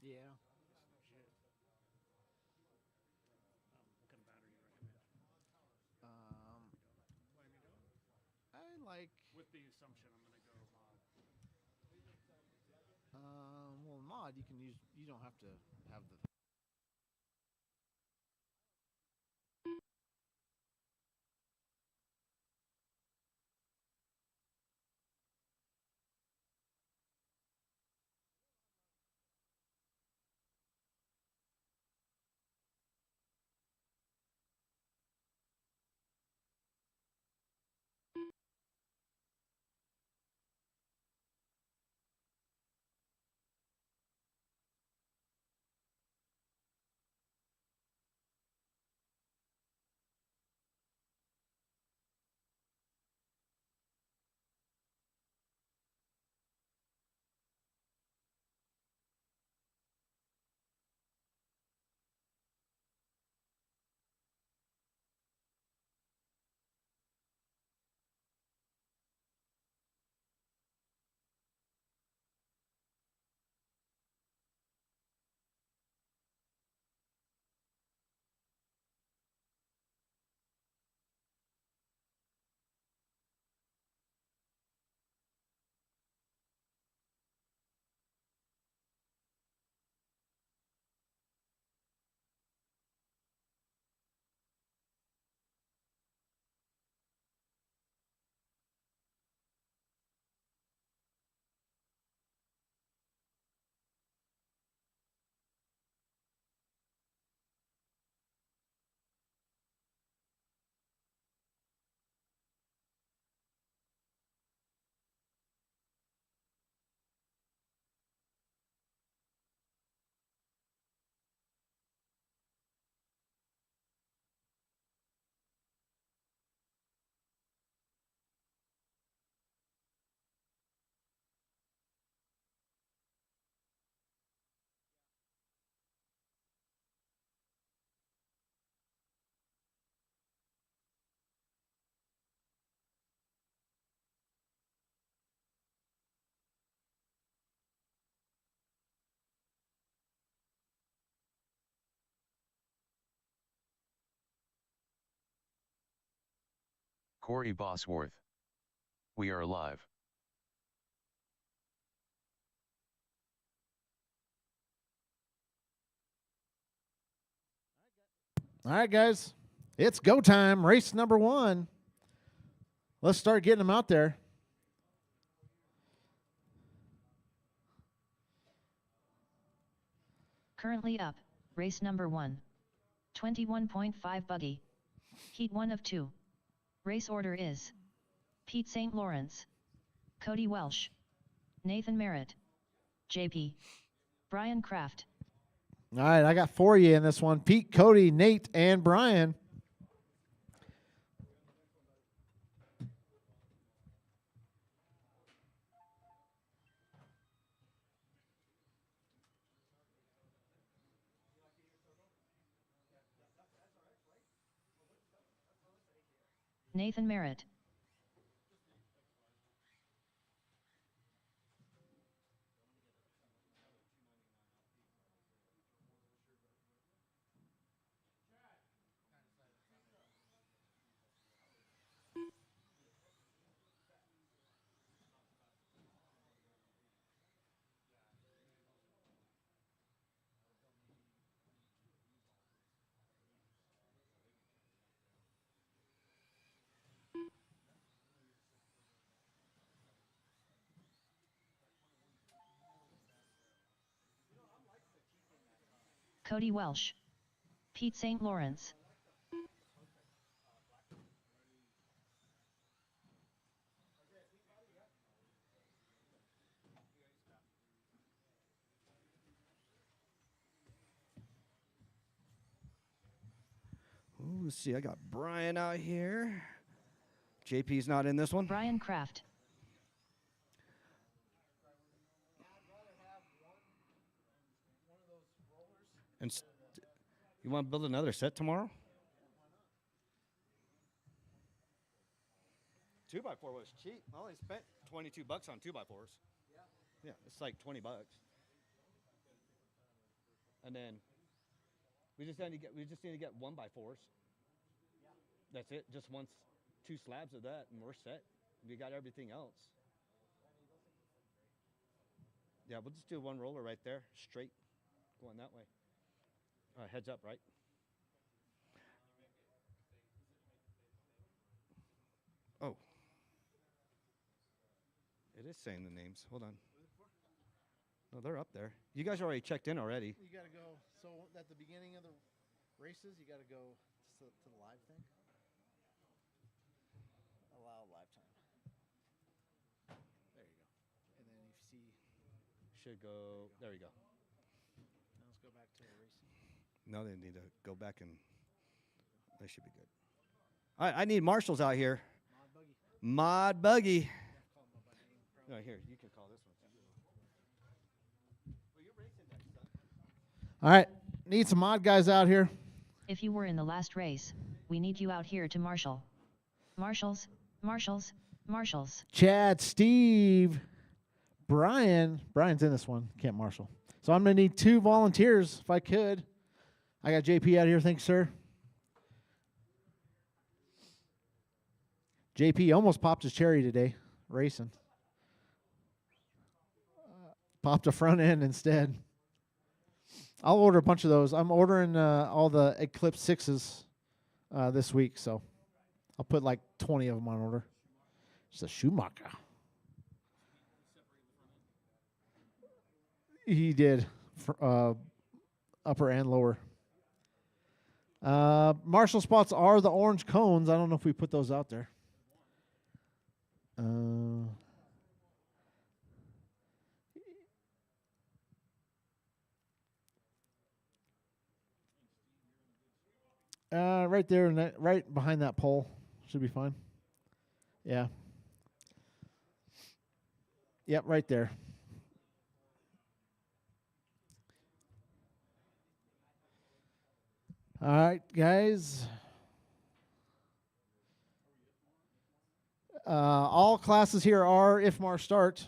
Yeah. Shit. What kind of batter do you recommend? Um, What am I doing? I like. With the assumption I'm going to go mod. Well, mod you can use. You don't have to have the. Corey Bosworth. We are live. All right, guys, it's go time. Race number 1. Let's start getting them out there. Currently up, race number 1. 21.5 buggy. Heat 1 of 2. Race order is Pete St. Lawrence, Cody Welsh, Nathan Merritt, JP, Brian Kraft. All right, I got 4 of you in this one. Pete, Cody, Nate, and Brian. Nathan Merritt. Cody Welsh, Pete St. Lawrence. Ooh, let's see, I got Brian out here. JP's not in this one. Brian Kraft. And you want to build another set tomorrow? 2x4 was cheap. I only spent $22 on 2x4s. Yeah, it's like $20. and then we just need to get 1x4s. That's it. Just once, 2 slabs of that, and we're set. We got everything else. Yeah, we'll just do 1 roller right there, straight, going that way. Heads up, right? Oh. It is saying the names. Hold on. No, they're up there. You guys already checked in already. You got to go. So at the beginning of the races, you got to go to the live thing. Allow live time. There you go. And then you see. Should go. There we go. Now let's go back to the racing. No, they need to go back and they should be good. All right, I need marshals out here. Mod buggy. No, here, you can call this one. Well, you're racing next, son. All right, need some mod guys out here. If you were in the last race, we need you out here to marshal. Marshals, marshals, marshals. Chad, Steve, Brian. Brian's in this one. Can't marshal. So I'm going to need 2 volunteers if I could. I got JP out here. Thanks, sir. JP almost popped his cherry today, racing. Popped a front end instead. I'll order a bunch of those. I'm ordering all the Eclipse 6s this week, so I'll put like 20 of them on order. It's a Schumacher. He did, upper and lower. Marshall spots are the orange cones. I don't know if we put those out there. Right there, right behind that pole. Should be fine. Yeah. Yep, right there. All right, guys. All classes here are IFMAR start.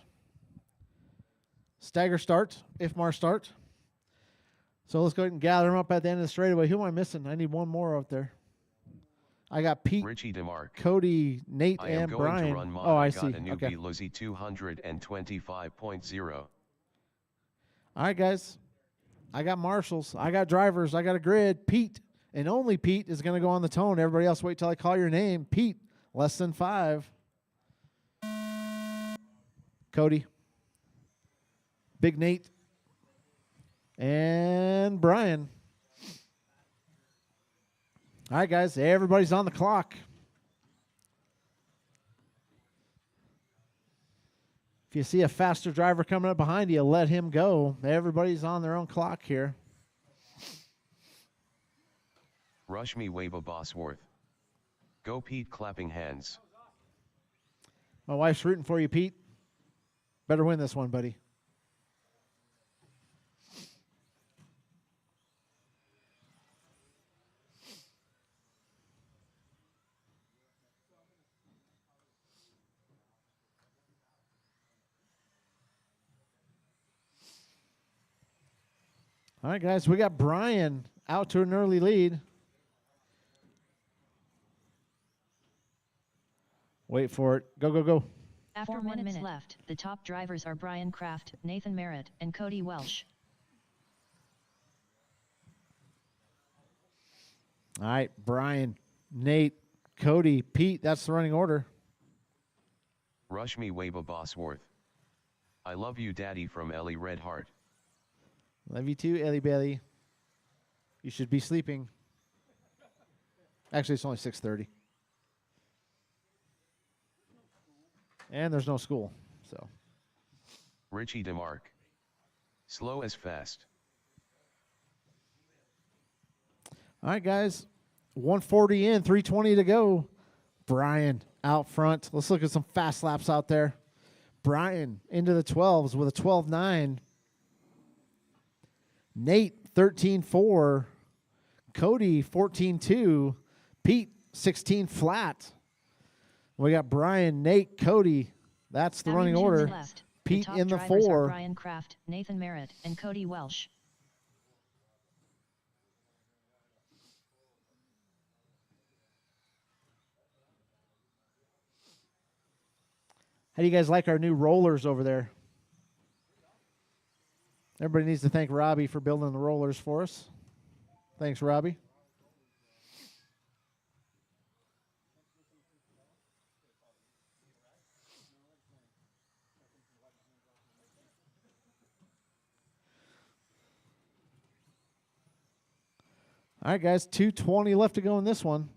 Stagger start, IFMAR start. So let's go ahead and gather them up at the end of the straightaway. Who am I missing? I need one more out there. I got Pete, Richie DeMarc. Cody, Nate, I am and going Brian. to run mod. Oh, I got see. a new Okay. Lizzie 225.0. All right, guys. I got marshals. I got drivers. I got a grid. Pete, and only Pete, is going to go on the tone. Everybody else, wait till I call your name. Pete, less than 5. Cody. Big Nate. And Brian. All right, guys. Everybody's on the clock. If you see a faster driver coming up behind you, let him go. Everybody's on their own clock here. Rush me Waba Bosworth. Go Pete, clapping hands. My wife's rooting for you, Pete. Better win this one, buddy. All right, guys, we got Brian out to an early lead. Wait for it. Go, go, go. After 4 minutes left, the top drivers are Brian Kraft, Nathan Merritt, and Cody Welsh. All right, Brian, Nate, Cody, Pete, that's the running order. Rush me Waba Bosworth. I love you, Daddy, from Ellie Redheart. Love you too, Ellie Bailey. You should be sleeping. Actually, it's only 6:30. And there's no school, so. Richie DeMarc. Slow as fast. All right, guys. 140 in, 320 to go. Brian out front. Let's look at some fast laps out there. Brian into the 12s with a 12.9. Nate, 13.4. Cody, 14.2. Pete, 16 flat. We got Brian, Nate, Cody. That's the running order. Left. Pete the top in the drivers are 4. Brian Kraft, Nathan Merritt, and Cody Welsh. How do you guys like our new rollers over there? Everybody needs to thank Robbie for building the rollers for us. Thanks, Robbie. All right, guys, 2:20 left to go in this one.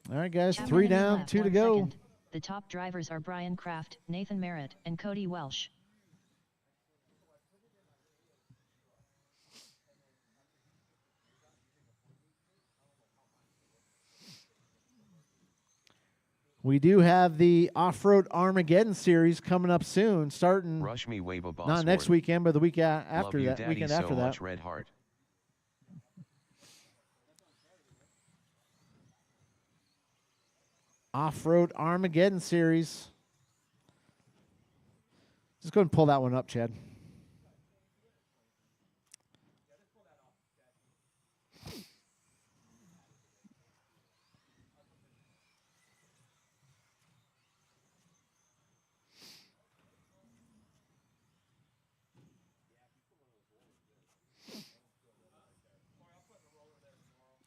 All right, guys, 2 3 minutes down, left, 2 to 1 go. second. The top drivers are Brian Kraft, Nathan Merritt, and Cody Welsh. We do have the Off-Road Armageddon series coming up soon, starting Rush me, wave a boss. not next weekend, but the week after Love you, that, Daddy, weekend so after that. much, Red Heart. Off-Road Armageddon series. Just go ahead and pull that one up, Chad.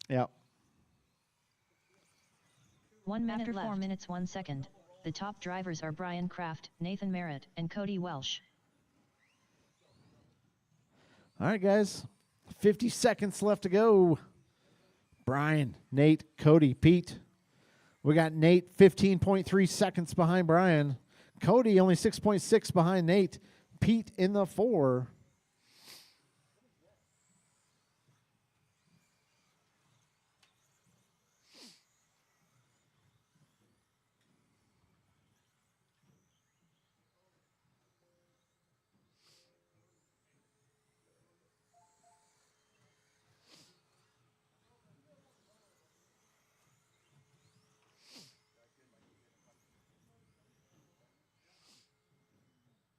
Yeah. 1 minute after left. 4 minutes 1 second. The top drivers are Brian Kraft, Nathan Merritt, and Cody Welsh. All right, guys. 50 seconds left to go. Brian, Nate, Cody, Pete. We got Nate 15.3 seconds behind Brian. Cody only 6.6 behind Nate. Pete in the 4.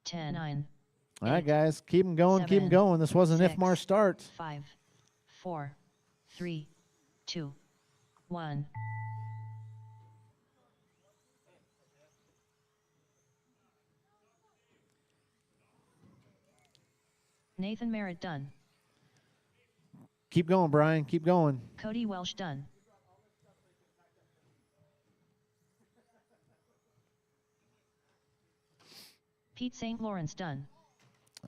Ten, 9. All right, guys. Keep them going. Keep them 7, going. This was an 6, IFMAR start. 5, 4, 3, 2, 1. Nathan Merritt done. Keep going, Brian. Keep going. Cody Welsh done. Pete St. Lawrence done.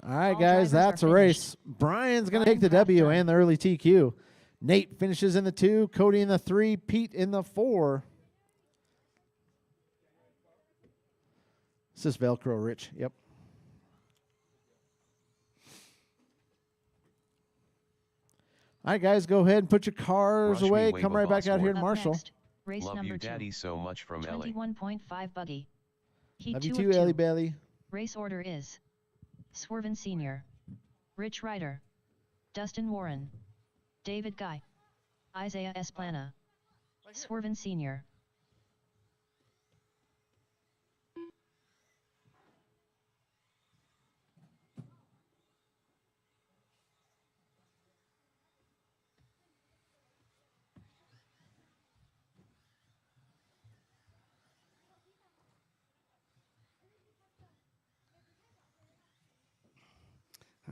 All right, All guys. drivers are That's a race. Brian's going to Brian take the Kraft W done. and the early TQ. Nate finishes in the 2. Cody in the 3. Pete in the 4. This is Velcro, Rich. Yep. All right, guys, go ahead and put your cars Rush me, away. wave Come a right back boss out here word. to Up Marshall. next, race Love number you, 2. Daddy, so much from Ellie. 21.5 buggy. Heat Love 2 you of too, 2. Ellie Belly. Race order is Swerven Sr., Rich Ryder, Dustin Warren, David Guy, Isaiah Esplana, Swerven Sr.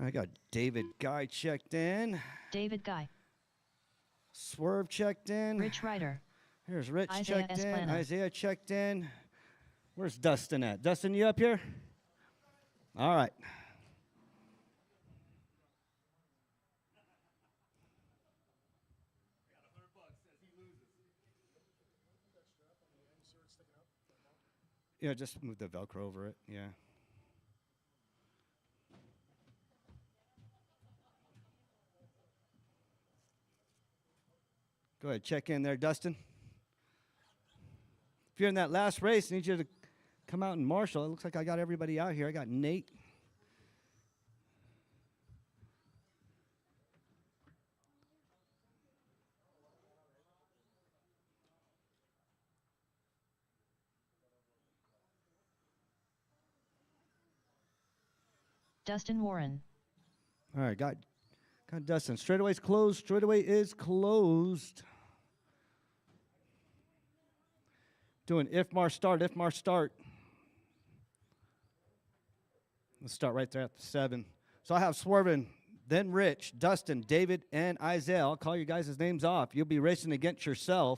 I got David Guy checked in. David Guy, Swerve checked in. Rich Ryder, Here's Rich Isaiah checked in. Esplana. Isaiah checked in. Where's Dustin at? Dustin, you up here? All right. Yeah, just move the Velcro over it. Yeah. Go ahead, check in there, Dustin. If you're in that last race, I need you to come out and marshal. It looks like I got everybody out here. I got Nate. Dustin Warren. All right, got Dustin. Straightaway's closed. Straightaway is closed. Doing if Mar start. Let's start right there at the 7. So I have Swervin, then Rich, Dustin, David, and Isaiah. I'll call you guys' names off. You'll be racing against yourself,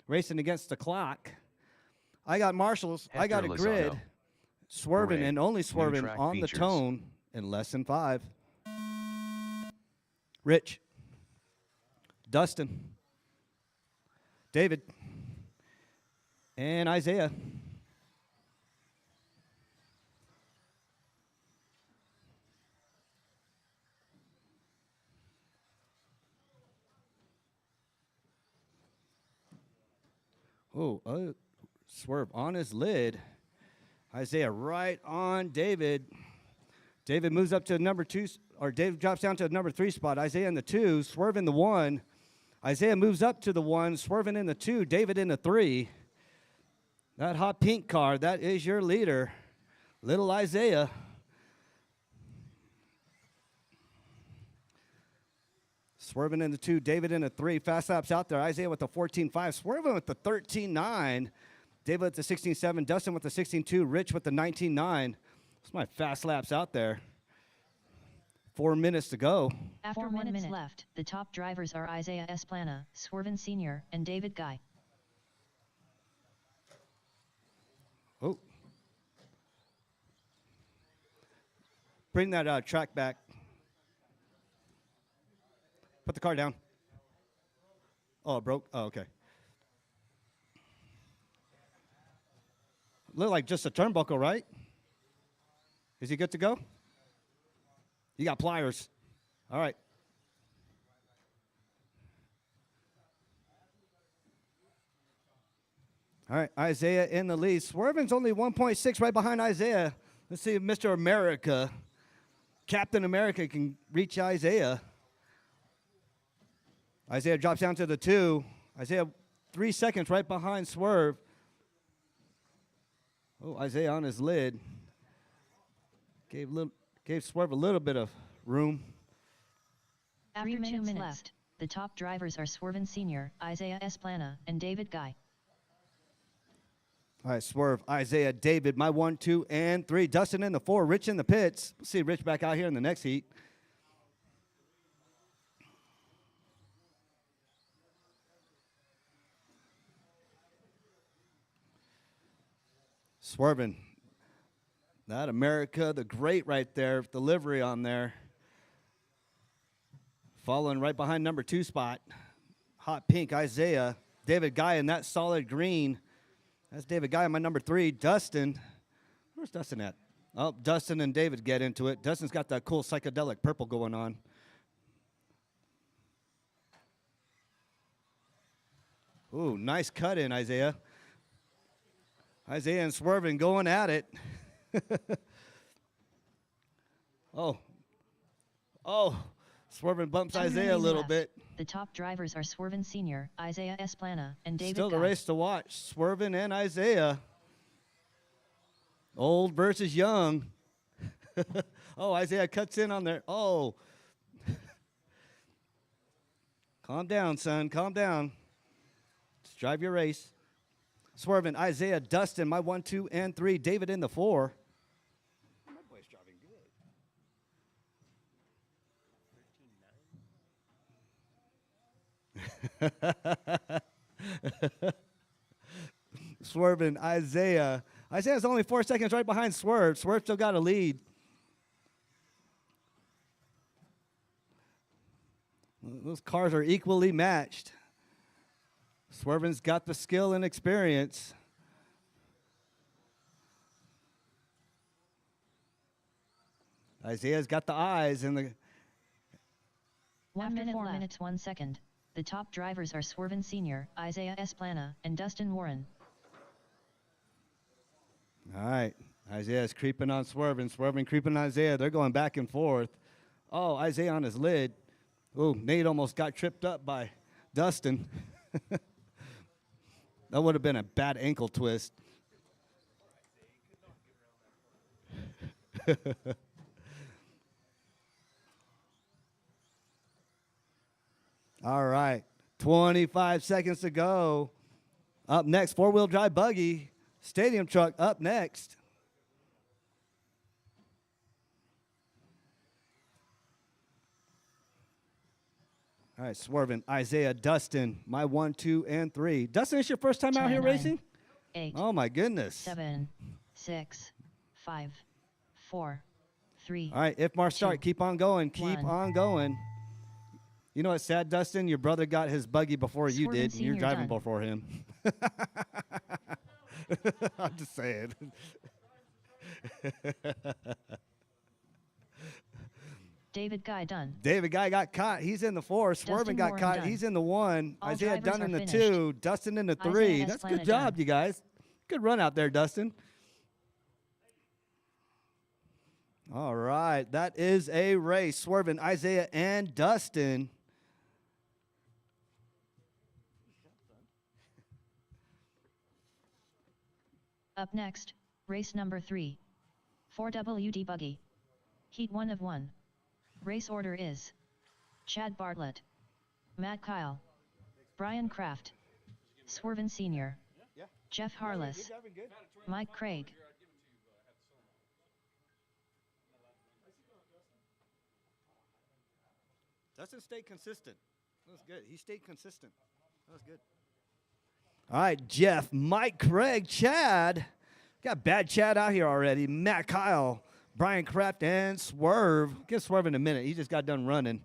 racing against the clock. I got marshals. I got a Hector grid. Lozano. Swerving Hooray. and only New swerving track on the features. tone in less than 5. Rich, Dustin, David, and Isaiah. Oh, Swerve on his lid. Isaiah right on David. David moves up to number 2, or David drops down to the number 3 spot. Isaiah in the 2, Swerve in the 1. Isaiah moves up to the 1, Swerving in the 2, David in the 3. That hot pink car, that is your leader, little Isaiah. Swerving in the 2, David in the 3. Fast laps out there. Isaiah with the 14.5. Swerving with the 13.9. David with the 16.7. Dustin with the 16.2. Rich with the 19.9. That's my fast laps out there. 4 minutes to go. After 4 minutes left, the top drivers are Isaiah Esplana, Swervin Sr., and David Guy. Oh. Bring that track back. Put the car down. Oh, it broke? Oh, okay. Look like just a turnbuckle, right? Is he good to go? You got pliers. All right. All right, Isaiah in the lead. Swerving's only 1.6 right behind Isaiah. Let's see if Mr. America, Captain America, can reach Isaiah. Isaiah drops down to the 2. Isaiah 3 seconds right behind Swerve. Oh, Isaiah on his lid. Gave Swerve a little bit of room. After 2 minutes left, the top drivers are Swervin Sr., Isaiah Esplana, and David Guy. All right, Swerve, Isaiah, David, my 1, 2, and 3. Dustin in the 4, Rich in the pits. We'll see Rich back out here in the next heat. Swerving. That America the Great right there, delivery on there. Following right behind number 2 spot. Hot pink, Isaiah. David Guy in that solid green. That's David Guy, my number 3. Dustin. Where's Dustin at? Oh, Dustin and David get into it. Dustin's got that cool psychedelic purple going on. Ooh, nice cut in, Isaiah. Isaiah and Swerving going at it. Oh, Swerving bumps Isaiah a little bit. The top drivers are Swervin Sr., Isaiah Esplana, and David Still the Guy. race to watch. Swerving and Isaiah. Old versus young. Oh, Isaiah cuts in on there. Oh. Calm down, son. Calm down. Just drive your race. Swerving, Isaiah, Dustin, my 1, 2, and 3. David in the 4. My boy's driving good. Swerving, Isaiah. Isaiah's only 4 seconds right behind Swerve. Swerve still got a lead. Those cars are equally matched. Swerving's got the skill and experience. Isaiah's got the eyes and the... 1 minute, 4 minutes, 1 second. The top drivers are Swervin Sr., Isaiah Esplana, and Dustin Warren. All right. Isaiah's creeping on Swerving. Swerving creeping on Isaiah. They're going back and forth. Oh, Isaiah on his lid. Oh, Nate almost got tripped up by Dustin. That would have been a bad ankle twist. All right. 25 seconds to go. Up next, four-wheel drive buggy. Stadium truck up next. All right, swerving. Isaiah, Dustin, my 1, 2, and 3. Dustin, it's your first time out here 10, racing? 8, Oh, my goodness. 7, 6, 5, 4, 3. All right, if Mar start, 2, keep on going. Keep 1. on going. You know what's sad, Dustin? Your brother got his buggy before you Swerving did, and you're Senior driving done. before him. I'm just saying. David Guy done. David Guy got caught. He's in the 4. Swerving got Warren caught. done. He's in the 1. All Isaiah drivers Dunn in are the finished. 2. Dustin in the Isaiah 3. has That's good planted job, done. you guys. Good run out there, Dustin. All right. That is a race. Swerving Isaiah and Dustin. Up next, race number 3. 4WD buggy. Heat 1 of 1. Race order is Chad Bartlett, Matt Kyle, Brian Kraft, Swervin Sr., Jeff Harless, Mike Craig. Dustin stayed consistent. That was good. He stayed consistent. That was good. All right, Jeff, Mike, Craig, Chad. Got bad Chad out here already. Matt Kyle, Brian Kraft, and Swerve. Get Swerve in a minute. He just got done running.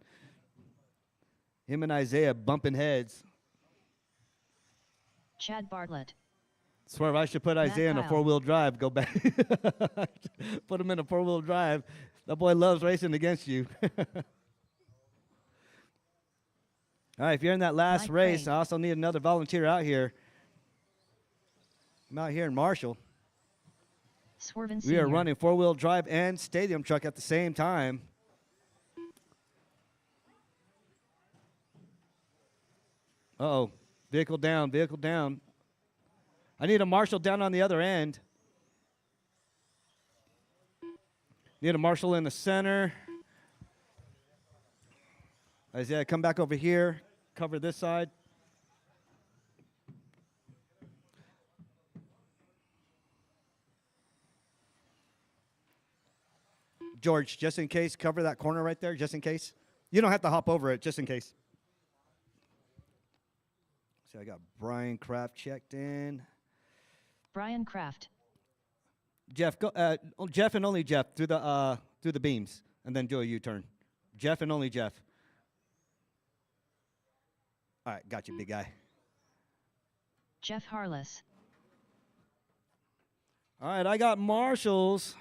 Him and Isaiah bumping heads. Chad Bartlett, Swerve, I should put Isaiah in a Kyle. 4-wheel drive. Go back. Put him in a 4-wheel drive. That boy loves racing against you. All right, if you're in that last Mike race, Craig. I also need another volunteer out here. I'm out here in Marshall. Swervin We Sr., are running 4-wheel drive and stadium truck at the same time. Uh-oh. Vehicle down, vehicle down. I need a marshal down on the other end. Need a marshal in the center. Isaiah, come back over here. Cover this side. George, just in case, cover that corner right there, just in case. You don't have to hop over it, just in case. So I got Brian Kraft checked in. Brian Kraft, Jeff, go. Jeff and only Jeff through the beams, and then do a U-turn. Jeff and only Jeff. All right, got you, big guy. Jeff Harless, All right, I got marshals.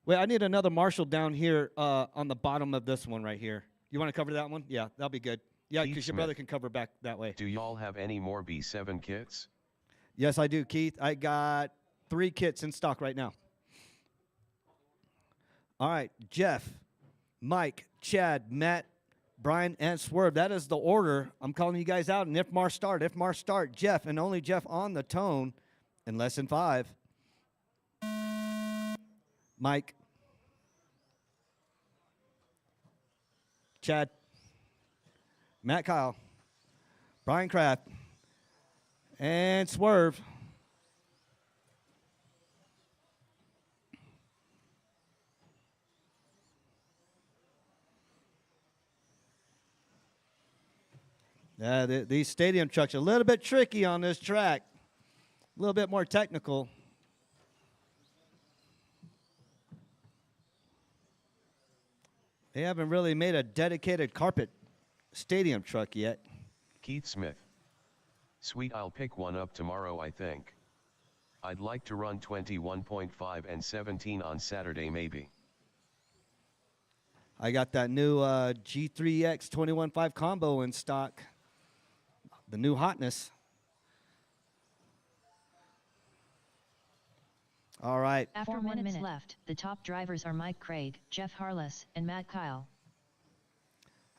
Wait, I need another marshal down here on the bottom of this one right here. You want to cover that one? Yeah, that'll be good. Yeah, Keith because your Smith. brother can cover back that way. Do y'all have any more B7 kits? Yes, I do, Keith. I got 3 kits in stock right now. All right, Jeff, Mike, Chad, Matt, Brian, and Swerve. That is the order. I'm calling you guys out. And if Mar start, Jeff, and only Jeff on the tone in less than 5. Mike, Chad, Matt Kyle, Brian Kraft, and Swerve. These stadium trucks are a little bit tricky on this track, a little bit more technical. They haven't really made a dedicated carpet stadium truck yet. Keith Smith. Sweet, I'll pick one up tomorrow, I think. I'd like to run 21.5 and 17 on Saturday maybe. I got that new G3X 21.5 combo in stock. The new hotness. All right. After 4 1 minutes minute left, the top drivers are Mike Craig, Jeff Harless, and Matt Kyle.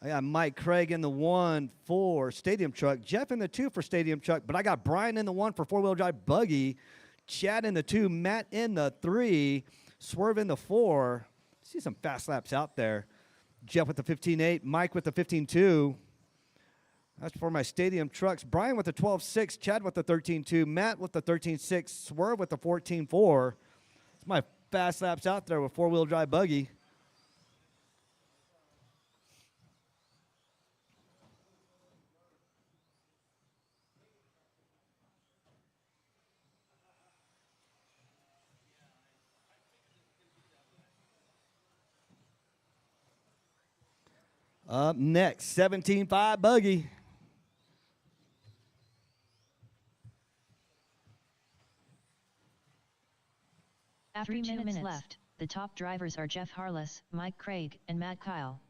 I got Mike Craig in the 1 for stadium truck, Jeff in the 2 for stadium truck, but I got Brian in the 1 for 4-wheel drive buggy, Chad in the 2, Matt in the 3, Swerve in the 4. See some fast laps out there. Jeff with the 15.8. Mike with the 15.2. That's for my stadium trucks. Brian with the 12.6. Chad with the 13.2. Matt with the 13.6. Swerve with the 14.4. It's my fast laps out there with four-wheel drive buggy. Up next, 17.5 buggy. After 2 minutes left, the top drivers are Jeff Harless, Mike Craig, and Matt Kyle.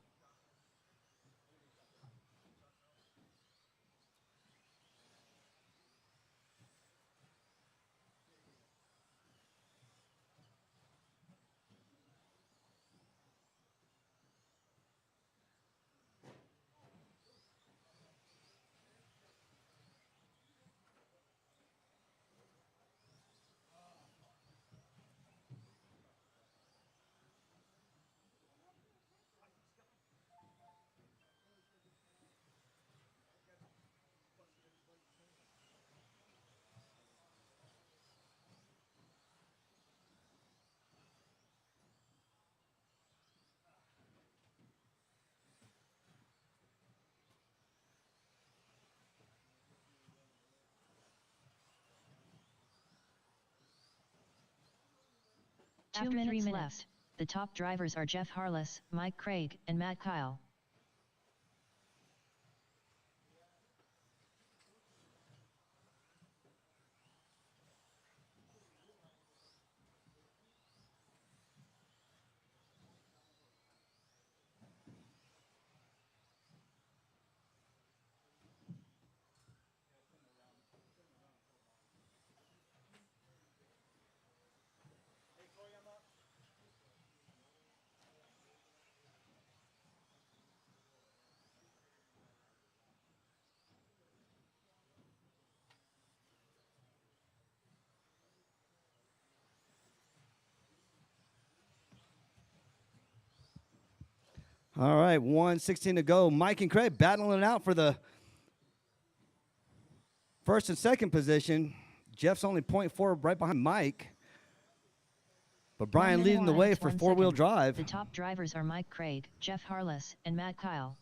After 3 minutes left, the top drivers are Jeff Harless, Mike Craig, and Matt Kyle. All right, 1:16 to go. Mike and Craig battling it out for the first and second position. Jeff's only 0.4 right behind Mike. But Brian leading the way for four-wheel drive. The top drivers are Mike Craig, Jeff Harless, and Matt Kyle.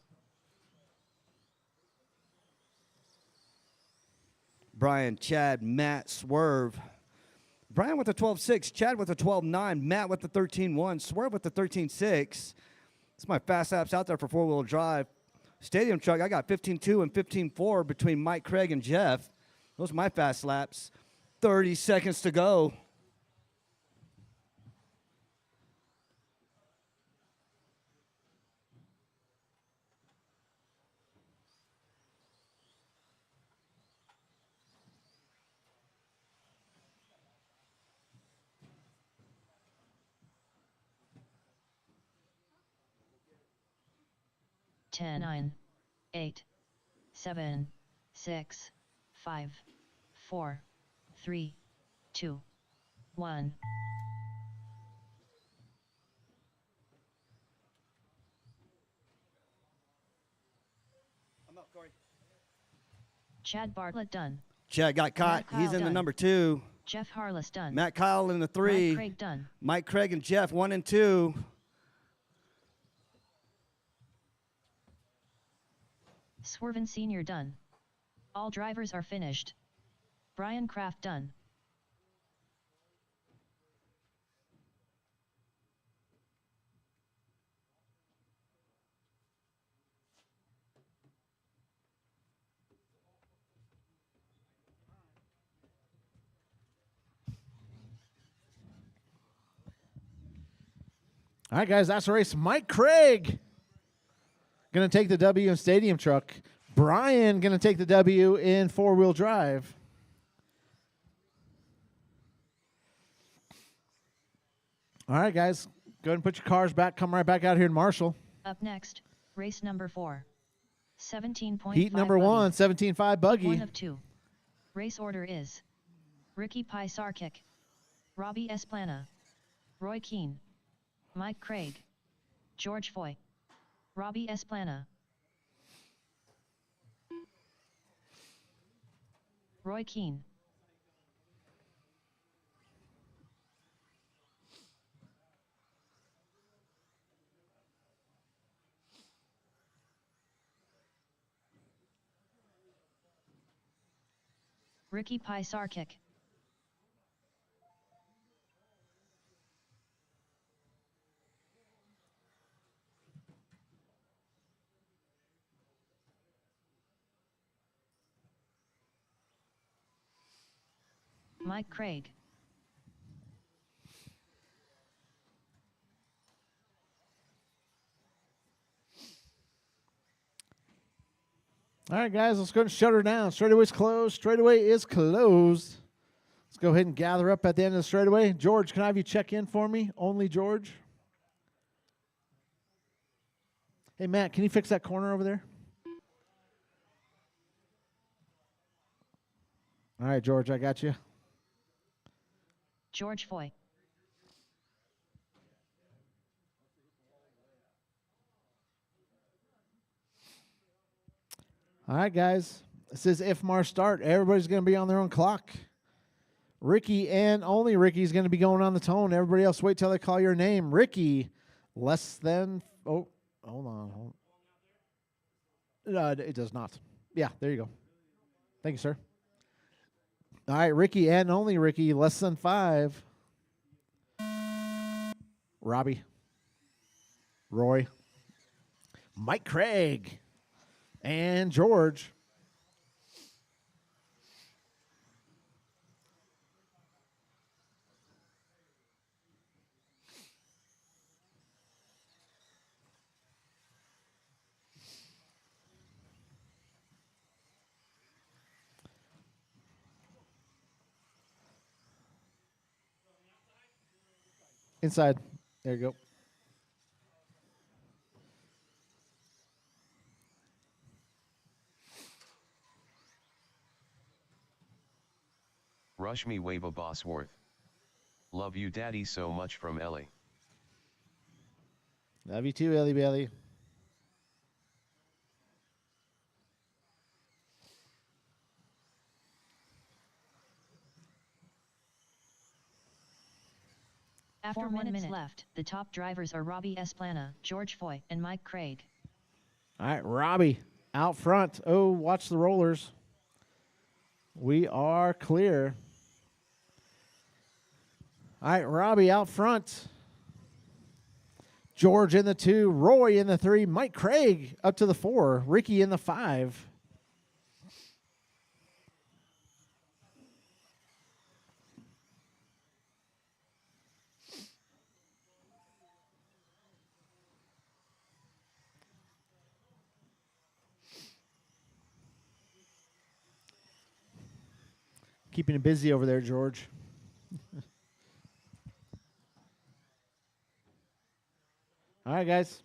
Brian, Chad, Matt, Swerve. Brian with the 12.6, Chad with the 12.9, Matt with the 13.1, Swerve with the 13.6. It's my fast laps out there for four-wheel drive. Stadium truck, I got 15.2 and 15.4 between Mike, Craig, and Jeff. Those are my fast laps. 30 seconds to go. Ten, 9, 8, 7, 6, 5, 4, 3, 2, 1. I'm up, Corey. Chad Bartlett done. Chad got caught. Matt Kyle He's in the done. number 2. Jeff Harless done. Matt Kyle in the 3. Mike Craig done. Mike, Craig, and Jeff 1 and 2. Swerven Sr. done. All drivers are finished. Brian Kraft done. All right, guys, that's the race. Mike Craig going to take the W in stadium truck. Brian going to take the W in four-wheel drive. All right, guys, go ahead and put your cars back. Come right back out here in Marshall. Up next, race number 4. 17.5 Heat number buggy. 1, 17.5 buggy. 1 of 2. Race order is Ricky Pisarkic, Robbie Esplana, Roy Keane, Mike Craig, George Foy, Robbie Esplana. Roy Keane. Ricky Pisarkic. Mike Craig. All right, guys, let's go and shut her down. Straightaway's closed. Straightaway is closed. Let's go ahead and gather up at the end of the straightaway. George, can I have you check in for me? Only George. Hey, Matt, can you fix that corner over there? All right, George, I got you. George Foy. All right, guys. This is IFMAR start. Everybody's going to be on their own clock. Ricky and only Ricky's going to be going on the tone. Everybody else, wait till they call your name. Ricky, less than. Oh, hold on. It does not. Yeah, there you go. Thank you, sir. All right, Ricky and only Ricky, less than 5. Robbie. Roy. Mike Craig. And George. Inside. There you go. Rush me Waba Bossworth. Love you daddy so much from Ellie. Love you too, Ellie Bailey. After 4 minutes left, the top drivers are Robbie Esplana, George Foy, and Mike Craig. All right, Robbie out front. Oh, watch the rollers. We are clear. All right, Robbie out front. George in the 2, Roy in the 3, Mike Craig up to the 4, Ricky in the 5. Keeping it busy over there, George. All right, guys.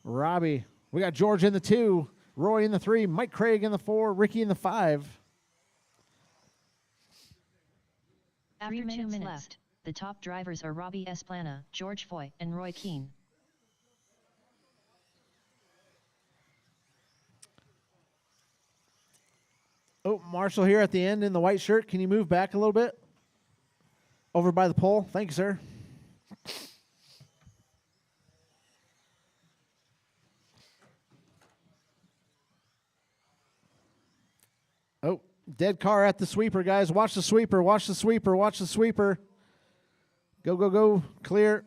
Robbie. We got George in the 2, Roy in the 3, Mike Craig in the 4, Ricky in the 5. After 2 minutes left, the top drivers are Robbie Esplana, George Foy, and Roy Keane. Oh, Marshall here at the end in the white shirt. Can you move back a little bit? Over by the pole. Thank you, sir. Oh, dead car at the sweeper, guys. Watch the sweeper. Watch the sweeper. Watch the sweeper. Go, go, go. Clear.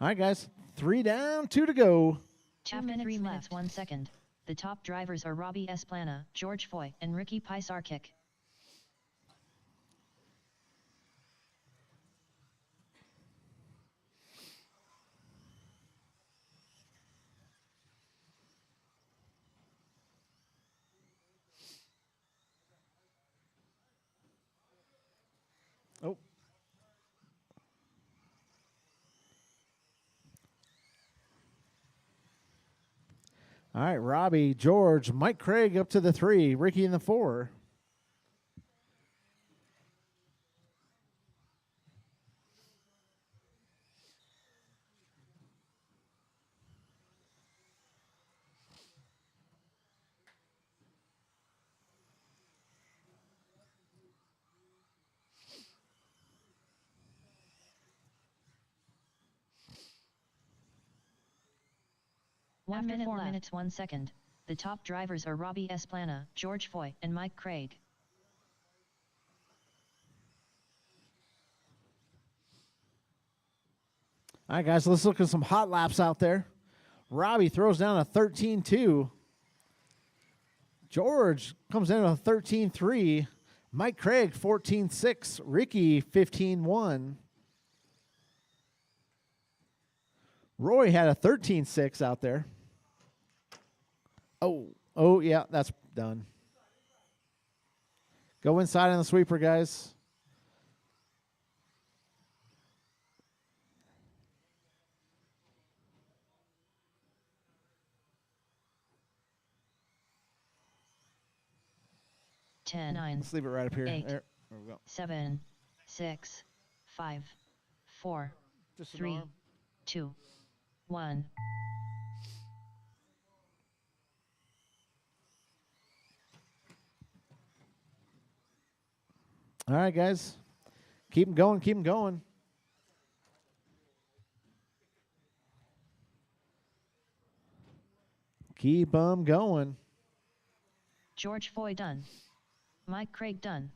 All right, guys. 3 down, 2 to go. After 3 minutes 1 second, the top drivers are Robbie Esplana, George Foy, and Ricky Pisarkic. All right, Robbie, George, Mike Craig up to the 3, Ricky in the 4. After 4 minutes 1 second, the top drivers are Robbie Esplana, George Foy, and Mike Craig. All right, guys, let's look at some hot laps out there. Robbie throws down a 13.2. George comes in with a 13.3. Mike Craig, 14.6. Ricky, 15.1. Roy had a 13.6 out there. Oh, yeah, that's done. Go inside on the sweeper, guys. Ten, 9, Let's leave it right up here. 8, There we go. 7, 6, 5, 4, Just an 3, arm. 2, 1. All right, guys. Keep them going, keep them going. Keep them going. George Foy done. Mike Craig done.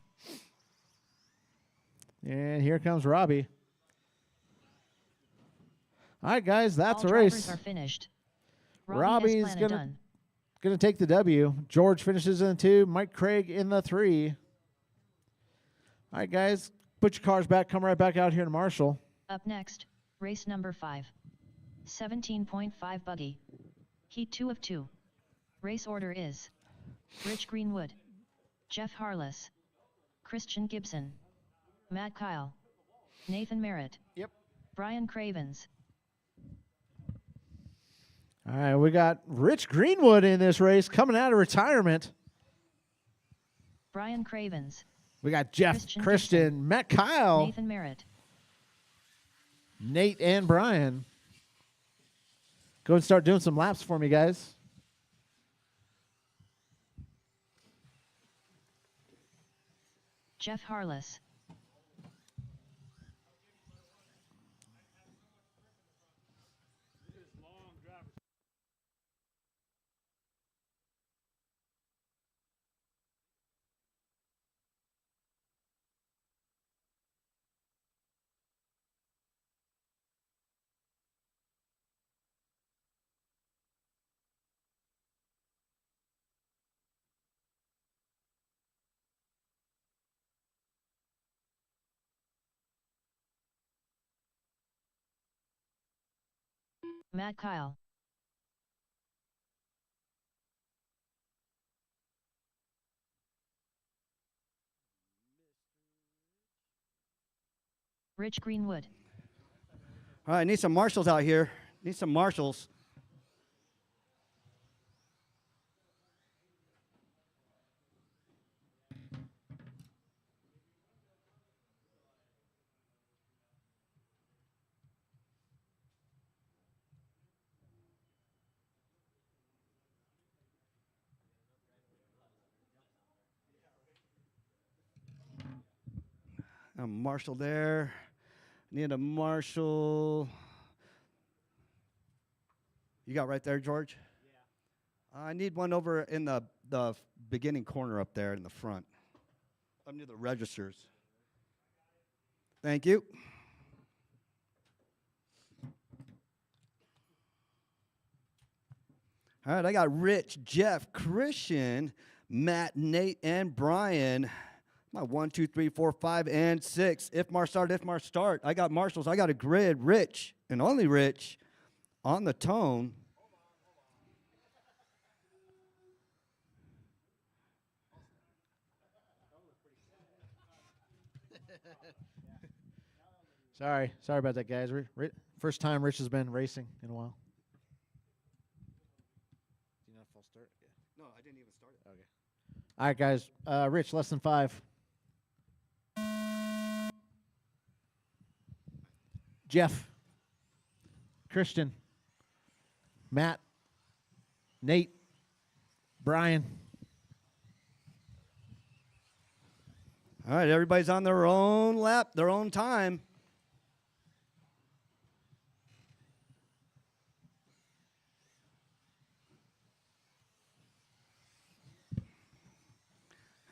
And here comes Robbie. All right, guys, that's All a drivers race. are finished. Robbie's Esplana gonna done. take the W. George finishes in the 2. Mike Craig in the 3. All right, guys, put your cars back. Come right back out here to Marshall. Up next, race number 5. 17.5 buggy. Heat 2 of 2. Race order is Rich Greenwood, Jeff Harless, Christian Gibson, Matt Kyle, Nathan Merritt, Yep. Brian Cravens. All right, we got Rich Greenwood in this race coming out of retirement. Brian Cravens, We got Jeff, Christian Christian, Matt Kyle, Nathan Merritt. Nate, and Brian. Go and start doing some laps for me, guys. Jeff Harless, Matt Kyle, Rich Greenwood, All right, need some marshals out here. Need some marshals. A marshal there. Need a marshal. You got right there, George? Yeah. I need one over in the beginning corner up there in the front. Up near the registers. Thank you. All right, I got Rich, Jeff, Christian, Matt, Nate, and Brian. My 1, 2, 3, 4, 5, and 6. If Mar start. I got marshals. I got a grid. Rich, and only Rich, on the tone. Sorry about that, guys. First time Rich has been racing in a while. Do you know Okay. All right, guys. Rich, less than 5. Jeff, Christian, Matt, Nate, Brian. All right, everybody's on their own lap, their own time.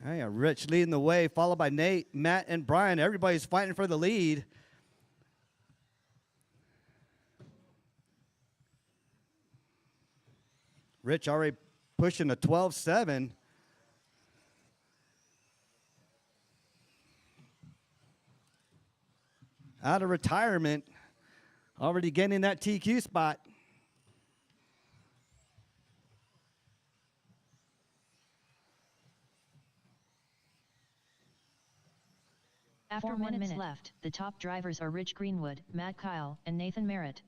All right, Rich leading the way, followed by Nate, Matt, and Brian. Everybody's fighting for the lead. Rich already pushing a 12-7. Out of retirement, already getting that TQ spot. After 4 minutes left, the top drivers are Rich Greenwood, Matt Kyle, and Nathan Merritt.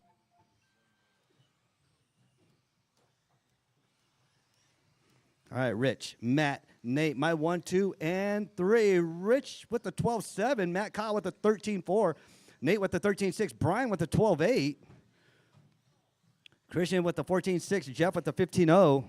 All right, Rich, Matt, Nate, my 1, 2, and 3. Rich with the 12-7, Matt Kyle with the 13-4, Nate with the 13-6, Brian with the 12-8, Christian with the 14-6, Jeff with the 15-0.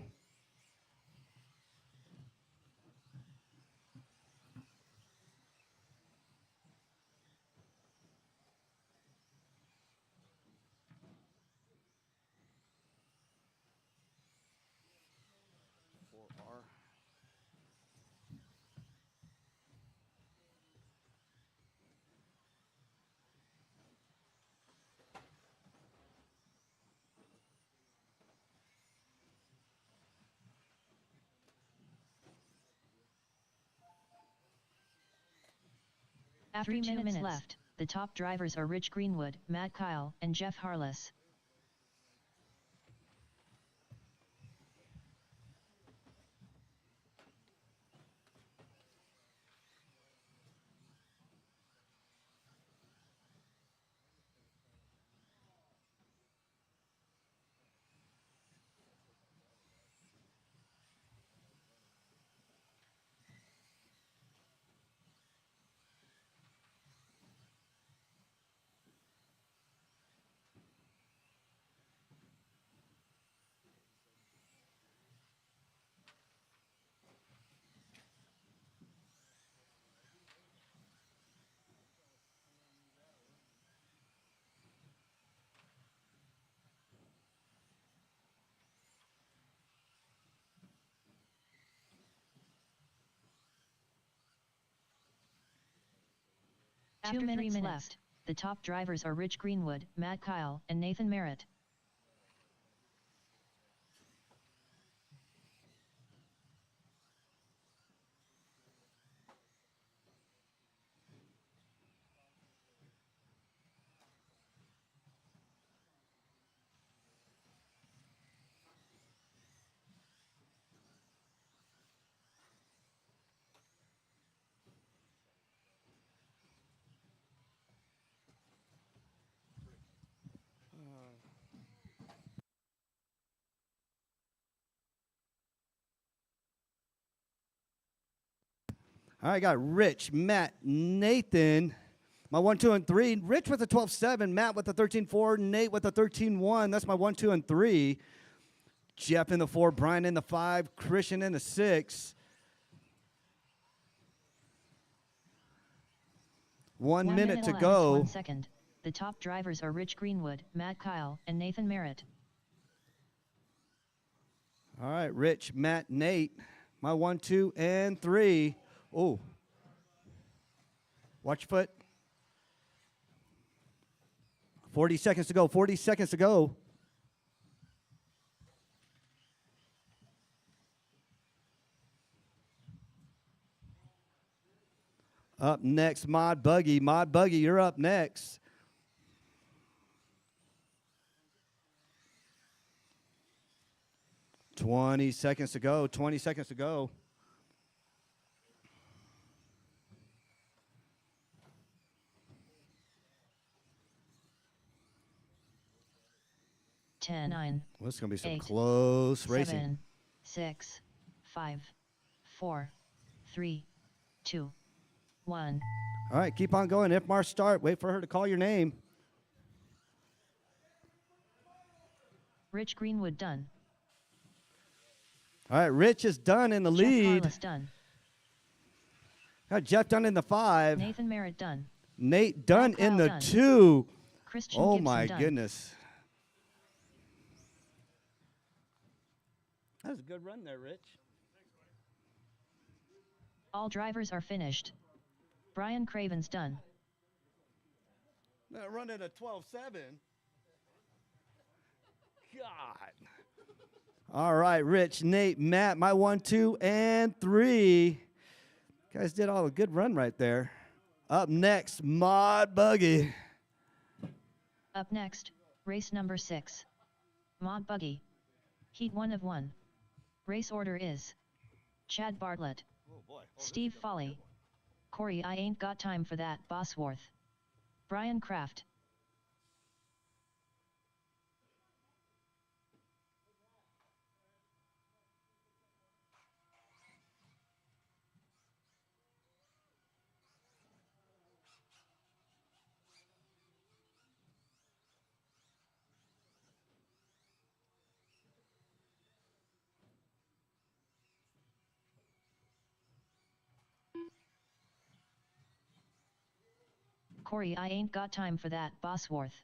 After 2 minutes left, the top drivers are Rich Greenwood, Matt Kyle, and Jeff Harless. After 2 minutes left, the top drivers are Rich Greenwood, Matt Kyle, and Nathan Merritt. All right, got Rich, Matt, Nathan, my 1, 2, and 3. Rich with the 12-7, Matt with the 13-4, Nate with the 13-1. That's my 1, 2, and 3. Jeff in the 4, Brian in the 5, Christian in the 6. 1 minute to go. 1 second. The top drivers are Rich Greenwood, Matt Kyle, and Nathan Merritt. All right, Rich, Matt, Nate, my 1, 2, and 3. Oh, watch your foot. 40 seconds to go, 40 seconds to go. Up next, Mod Buggy. Mod Buggy, you're up next. Twenty seconds to go, 20 seconds to go. 10, 9. Well, it's going to be some 8, close racing. 7, 6, 5, 4, 3, 2, 1. All right, keep on going. If Mars start, wait for her to call your name. Rich Greenwood done. All right, Rich is done in the Jeff lead. Harless done. Got Jeff done in the 5. Nathan Merritt done. Nate done Matt in Kyle the done. 2. Christian Oh Gibson my done. goodness. That was a good run there, Rich. All drivers are finished. Brian Craven's done. That run at a 12-7. God. All right, Rich, Nate, Matt, my 1, 2, and 3. Guys did all a good run right there. Up next, Mod Buggy. Up next, race number 6. Mod Buggy. Heat 1 of 1. Race order is Chad Bartlett, Steve Foley, Corey I Ain't Got Time for That Bosworth, Brian Kraft. Corey I Ain't Got Time for That Bosworth.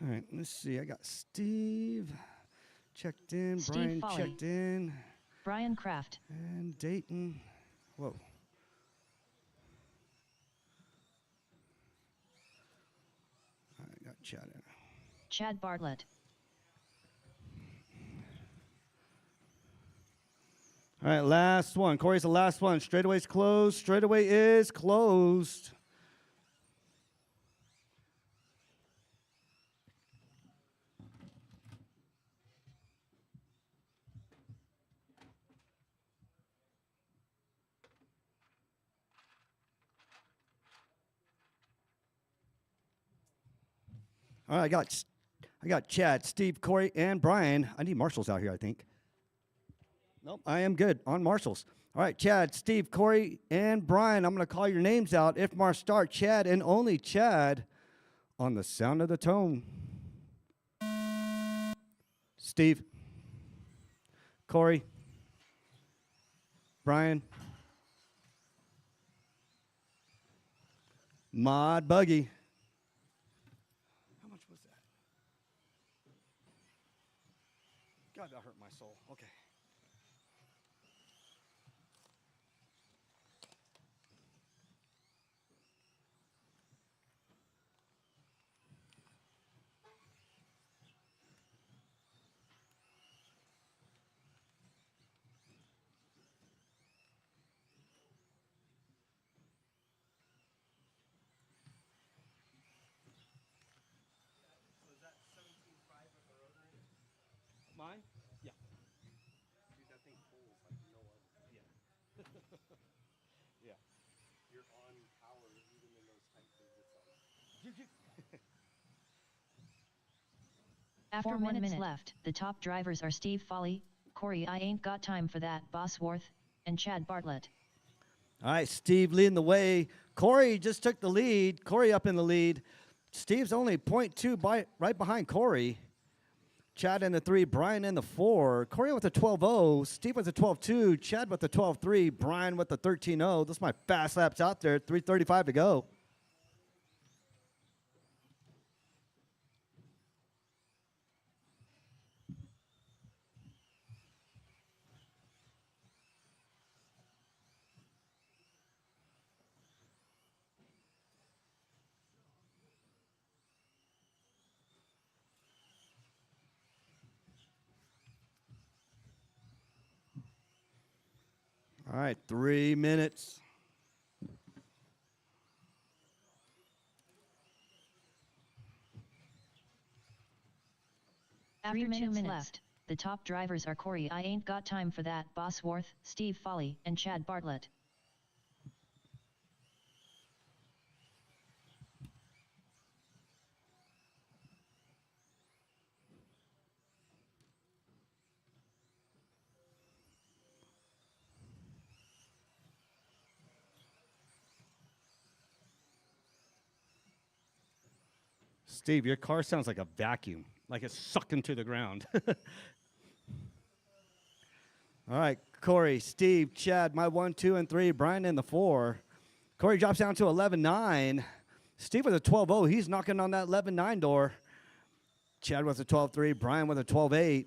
All right, let's see. I got Steve checked in, Steve Brian Foley. checked in, Brian Kraft. and Dayton. Whoa. I got Chad in. Chad Bartlett. All right, last one. Corey's the last one. Straightaway's closed. Straightaway is closed. All right, I got Chad, Steve, Corey, and Brian. I need marshals out here, I think. Nope, I am good on marshals. All right, Chad, Steve, Corey, and Brian. I'm going to call your names out. If Mars start, Chad and only Chad on the sound of the tone. Steve, Corey, Brian, Mod Buggy. How much was that? God, that hurt my soul. Okay. Mine? Yeah. Dude, that thing pulls like no other. Yeah. You're on power even in those tight things. It's like, After 4 1 minutes minute left, the top drivers are Steve Foley, Corey I Ain't Got Time for That Bosworth, and Chad Bartlett. All right, Steve leading the way. Corey just took the lead. Corey up in the lead. Steve's only 0.2 right behind Corey. Chad in the 3, Brian in the 4. Corey with the 12-0. Steve with the 12-2. Chad with the 12-3. Brian with the 13-0. Those are my fast laps out there. 3:35 to go. All right, 3 minutes. After 2 minutes left, the top drivers are Corey I Ain't Got Time for That, Bosworth, Steve Foley, and Chad Bartlett. Steve, your car sounds like a vacuum, like it's sucking to the ground. All right, Corey, Steve, Chad, my 1, 2, and 3. Brian in the 4. Corey drops down to 11-9. Steve with a 12-0. He's knocking on that 11-9 door. Chad with a 12-3. Brian with a 12-8.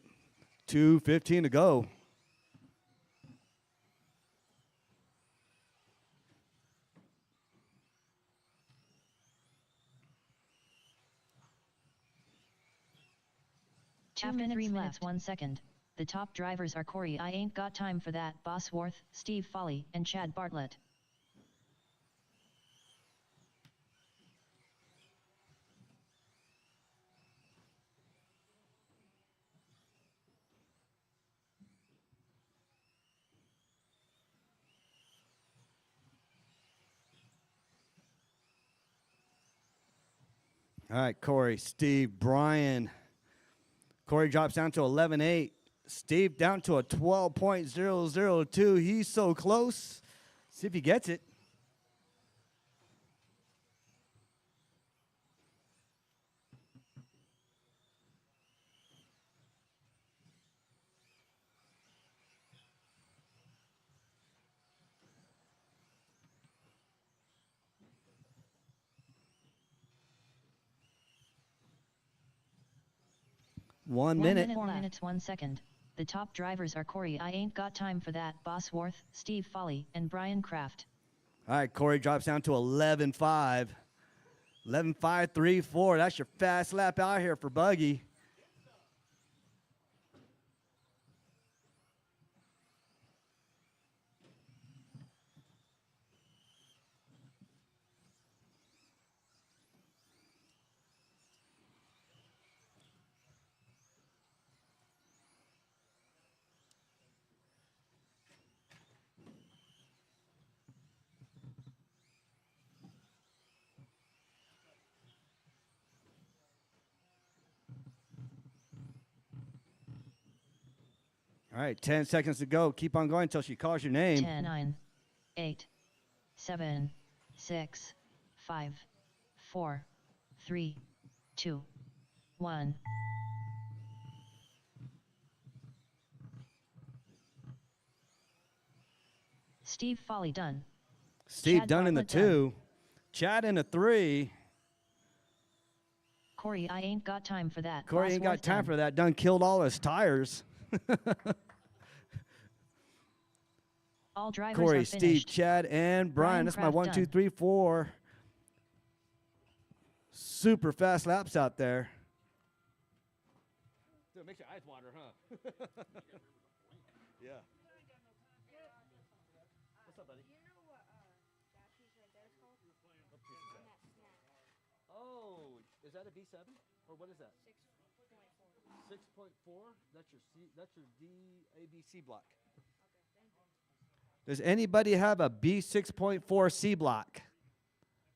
2:15 to go. After 3 minutes 1 second, the top drivers are Corey I Ain't Got Time for That, Bosworth, Steve Foley, and Chad Bartlett. All right, Corey, Steve, Brian. Corey drops down to 11-8. Steve down to a 12.002. He's so close. See if he gets it. One minute. 4 minutes 1 second. The top drivers are Corey I Ain't Got Time for That, Bosworth, Steve Foley, and Brian Kraft. All right, Corey drops down to 11-5. 11-5, 3, 4. That's your fast lap out here for Buggy. All right, 10 seconds to go. Keep on going until she calls your name. 10, 9, 8, 7, 6, 5, 4, 3, 2, 1. Steve Foley done. Steve Chad done in the Bartlett done. 2. Chad in the 3. Corey I Ain't Got Time for That. Corey ain't got Bosworth time done. for that. Done killed all his tires. All drivers Corey, are Steve, finished. Chad, and Brian. Brian That's my Kraft 1, 2, done. 3, 4. Super fast laps out there. Dude, it makes your eyes water, huh? Yeah. What's up, buddy? Oh, is that a B7? Or what is that? 6.4. That's your C. That's your D-A-B-C block. Does anybody have a B6.4 C block?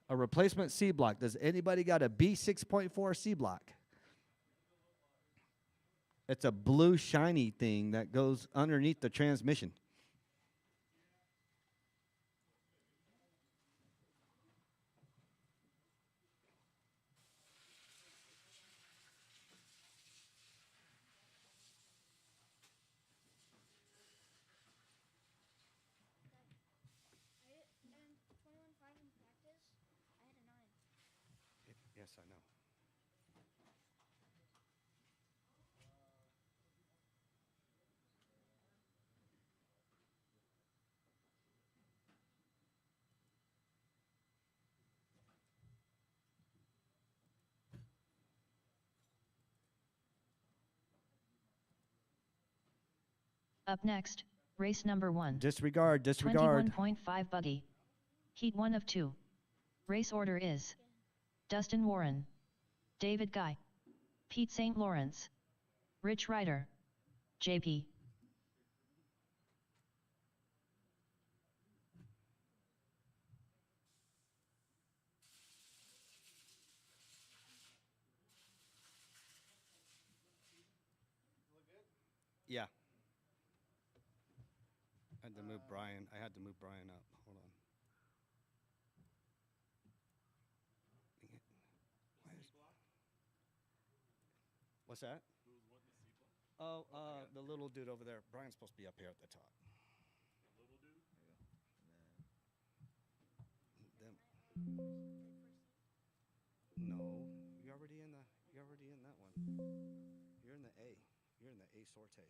A replacement C block. Does anybody got a B6.4 C block? It's a blue shiny thing that goes underneath the transmission. Yes, I know. Up next, race number 1. Disregard, disregard. 21.5 buggy. Heat 1 of 2. Race order is Dustin Warren, David Guy, Pete St. Lawrence, Rich Ryder, JP. Yeah. I had to move Brian. I had to move Brian up. Hold on. Dang it. What's that? Oh, the little dude over there. Brian's supposed to be up here at the top. Them. No, you're already in that one. You're in the A. You're in the A sorte.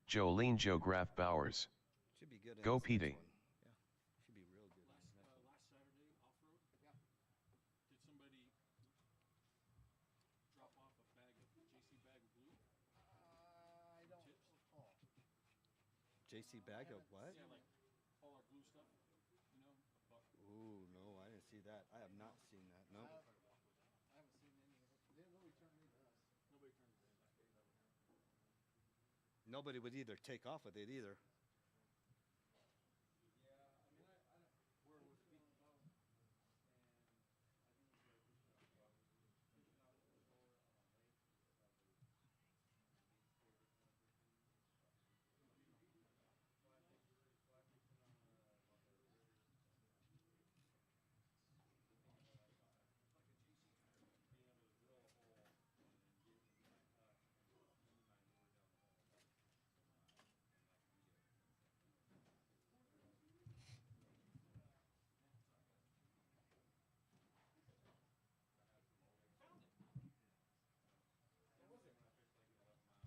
Jolene Joe Graf Bowers. Should be good in Go this next Petey. one. Should be real good in this next one. Last Saturday off-road? Yeah. Did somebody drop off a bag of JC bag of glue? I don't recall. JC bag of what? Yeah, like all our glue stuff, you know? Ooh, no, I didn't see that. I have not seen that. No. I haven't seen any of it. Nobody turned it into us. Nobody turned it in. Nobody would either take off with it either.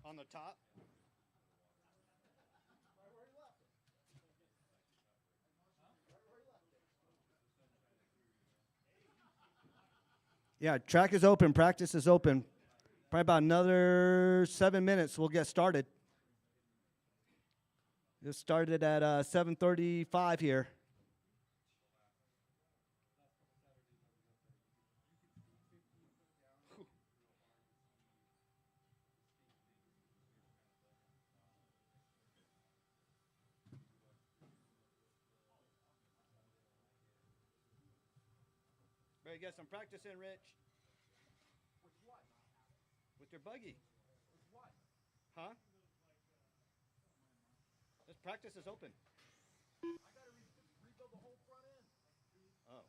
On the top? Yeah, track is open. Practice is open. Probably about another 7 minutes. We'll get started. It started at 7:35 here. Better get some practice in, Rich. With what? With your buggy. With what? Huh? This practice is open. I gotta rebuild the whole front end. Oh.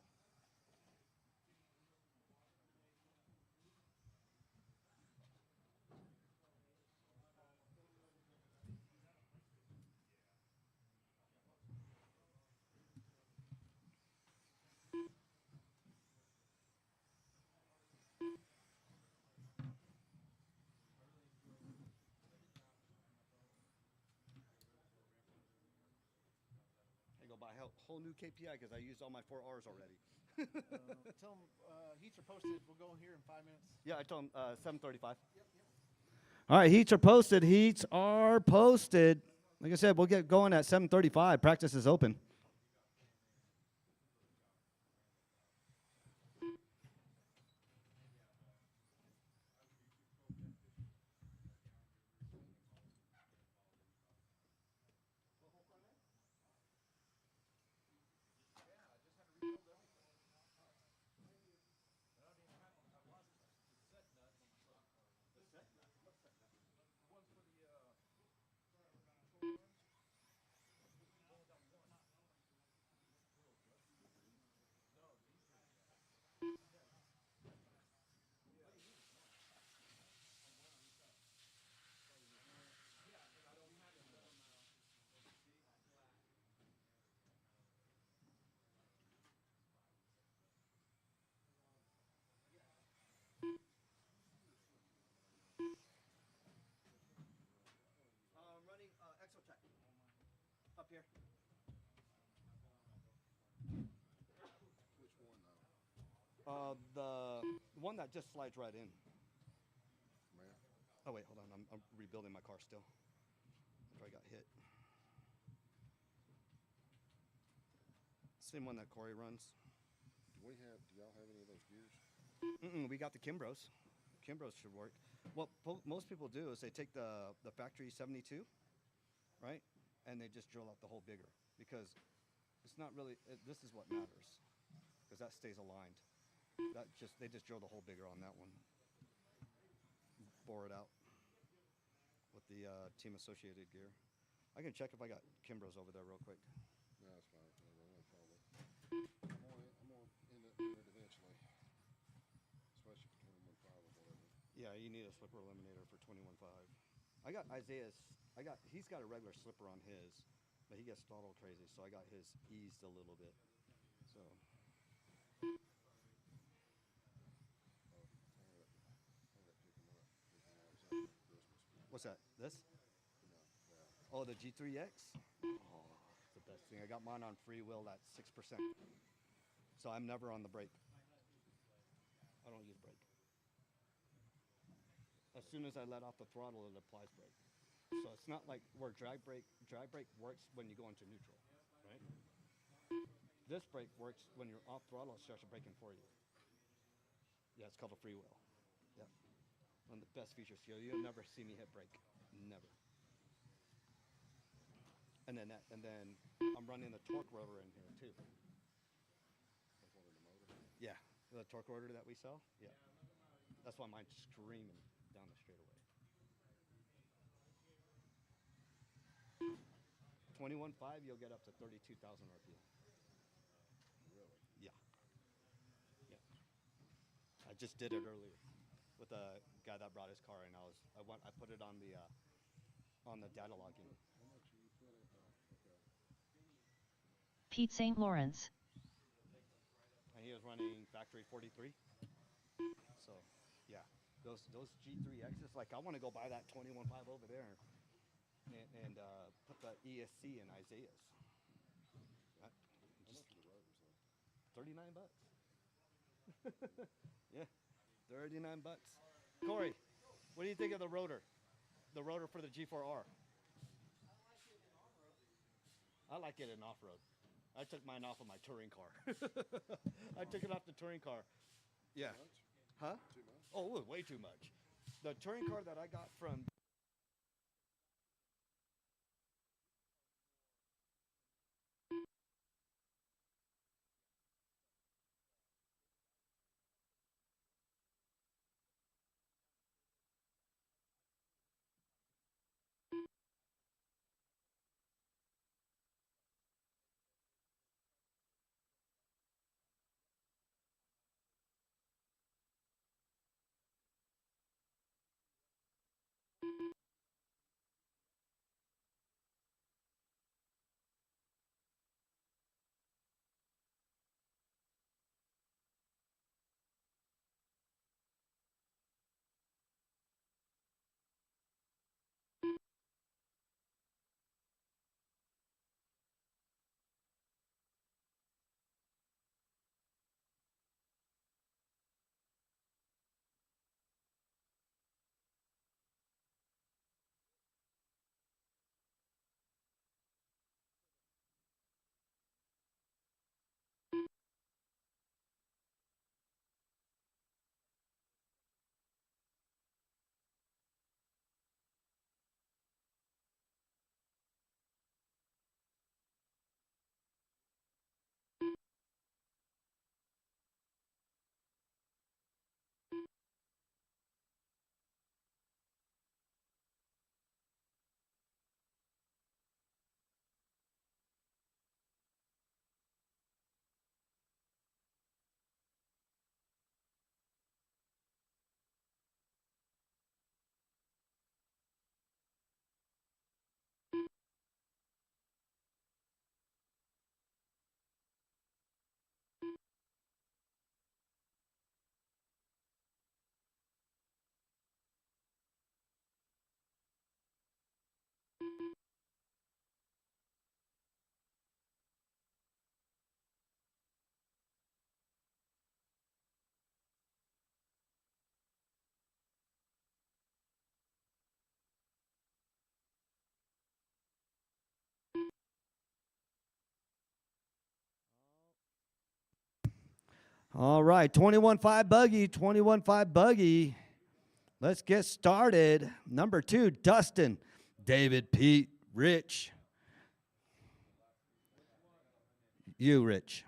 I go buy a whole new KPI because I used all my 4 R's already. Tell them heats are posted. We'll go in here in 5 minutes. Yeah, I told him 7:35. All right, heats are posted. Heats are posted. Like I said, we'll get going at 7:35. Practice is open. here. Which one though? The one that just slides right in. Man. Oh wait, hold on. I'm rebuilding my car still. After I got hit. Same one that Corey runs. Do y'all have any of those gears? We got the Kimbros. Kimbros should work. What most people do is they take the factory 72, right, and they just drill out the hole bigger because it's not really. This is what matters because that stays aligned. They just drill the hole bigger on that one. Bore it out with the team associated gear. I can check if I got Kimbros over there real quick. No, that's fine. No problem. I'm gonna end up doing it eventually, especially for 21.5 or whatever. Yeah, you need a slipper eliminator for 21.5. I got Isaiah's. He's got a regular slipper on his, but he gets throttle crazy, so I got his eased a little bit. So. What's that? This? Oh, the G3X? Oh, it's the best thing. I got mine on free wheel at 6%. So I'm never on the brake. I don't use brake. As soon as I let off the throttle, it applies brake. So it's not like where drag brake works when you go into neutral, right? This brake works when you're off throttle, it starts braking for you. Yeah, it's called a free wheel. Yep. One of the best features here. You'll never see me hit brake. Never. And then I'm running the torque rotor in here too. Yeah, the torque rotor that we sell. Yeah. That's why mine's screaming down the straightaway. 21.5, you'll get up to 32,000 RPM. Really? Yeah. Yeah. I just did it earlier with a guy that brought his car, and I put it on the data logging. How much are you put in? Okay. Pete St. Lawrence. And he was running factory 43. So, yeah, those G3Xs, like I want to go buy that 21.5 over there and put the ESC in Isaiah's. How much are the rotors though? 39 bucks. Yeah, 39 bucks. Corey, what do you think of the rotor? The rotor for the G4R. I like it in off-road. I took mine off of my touring car. I took it off the touring car. Yeah. Too much? Huh? Too much? Oh, it was way too much. The touring car that I got from All right, 21-5 buggy, 21-5 buggy. Let's get started. Number 2, Dustin, David, Pete, Rich. You, Rich.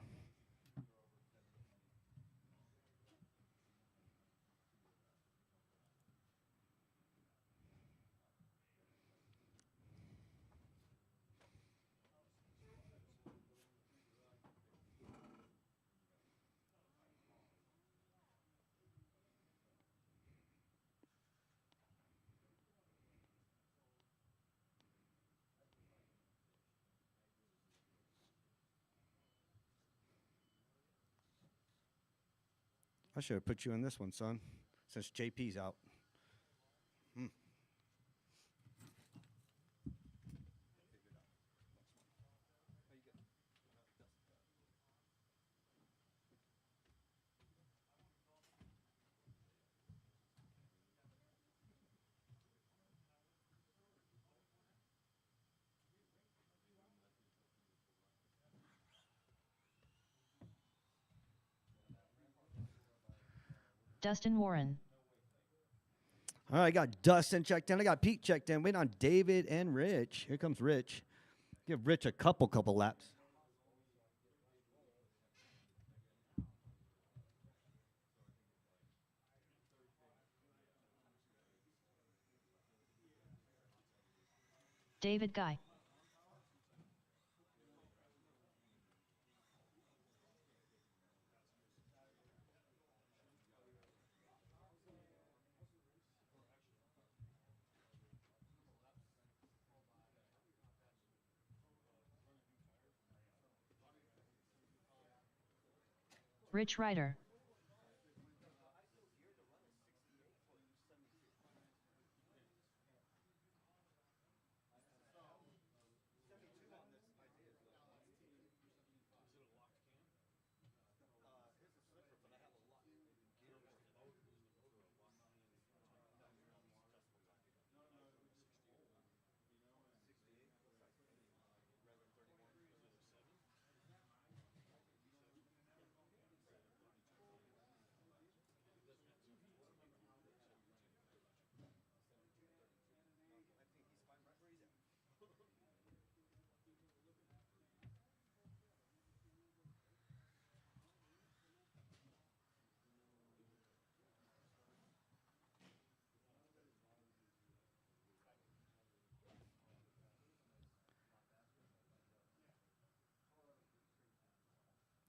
I should have put you in this one, son, since JP's out. Dustin Warren. All right, I got Dustin checked in. I got Pete checked in. Waiting on David and Rich. Here comes Rich. Give Rich a couple laps. David Guy. Rich Ryder.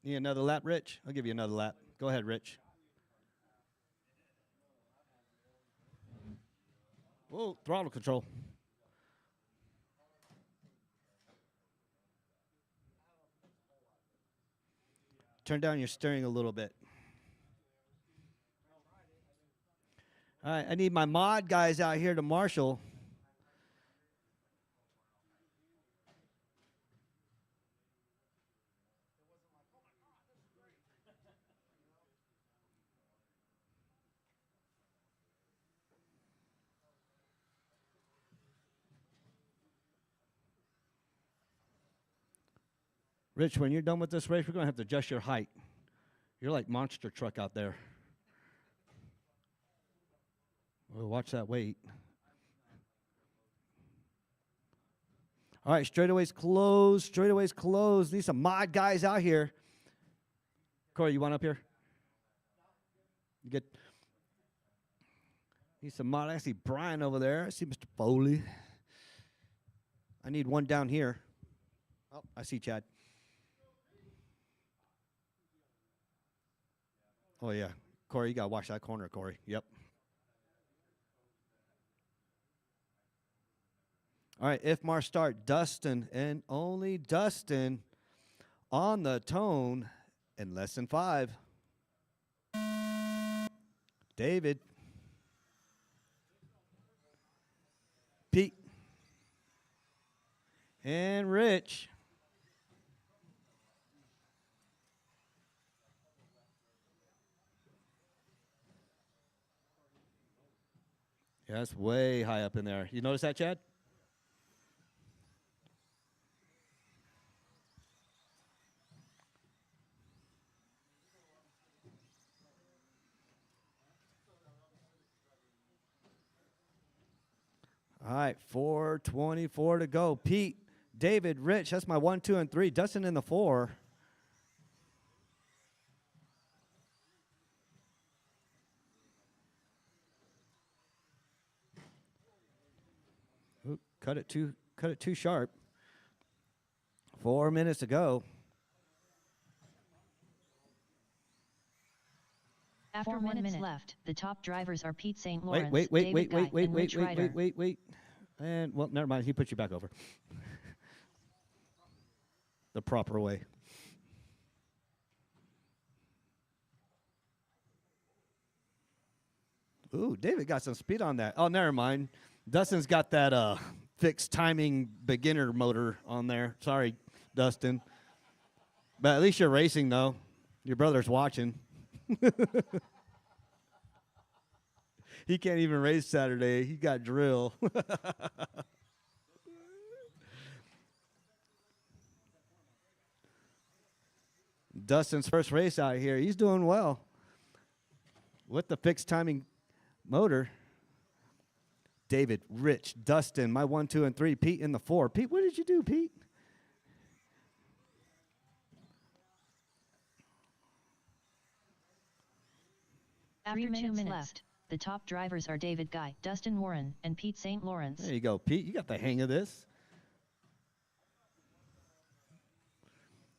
Need another lap, Rich? I'll give you another lap. Go ahead, Rich. Whoa, throttle control. Turn down your steering a little bit. All right, I need my mod guys out here to marshal. Rich, when you're done with this race, we're going to have to adjust your height. You're like monster truck out there. Well, watch that weight. All right, straightaways closed. Straightaways closed. Need some mod guys out here. Corey, you want up here? You get. Need some mod. I see Brian over there. I see Mr. Foley. I need one down here. Oh, I see Chad. Oh, yeah. Corey, you got to watch that corner, Corey. Yep. All right, IFMAR start. Dustin and only Dustin on the tone in less than 5. David. Pete. And Rich. Yeah, that's way high up in there. You notice that, Chad? All right, 4:24 to go. Pete, David, Rich, that's my 1, 2, and 3. Dustin in the 4. Oop, cut it too sharp. 4 minutes to go. After 4 1 minutes minute left. the top drivers are Pete St. Lawrence, Wait, David Guy, and Rich Ryder. wait. And, well, never mind. He put you back over. The proper way. Ooh, David got some speed on that. Oh, never mind. Dustin's got that fixed timing beginner motor on there. Sorry, Dustin. But at least you're racing, though. Your brother's watching. He can't even race Saturday. He got drill. Dustin's first race out here. He's doing well with the fixed timing motor. David, Rich, Dustin, my 1, 2, and 3. Pete in the 4. Pete, what did you do, Pete? After 3 2 minutes minutes left. the top drivers are David Guy, Dustin Warren, and Pete St. Lawrence. There you go, Pete. You got the hang of this.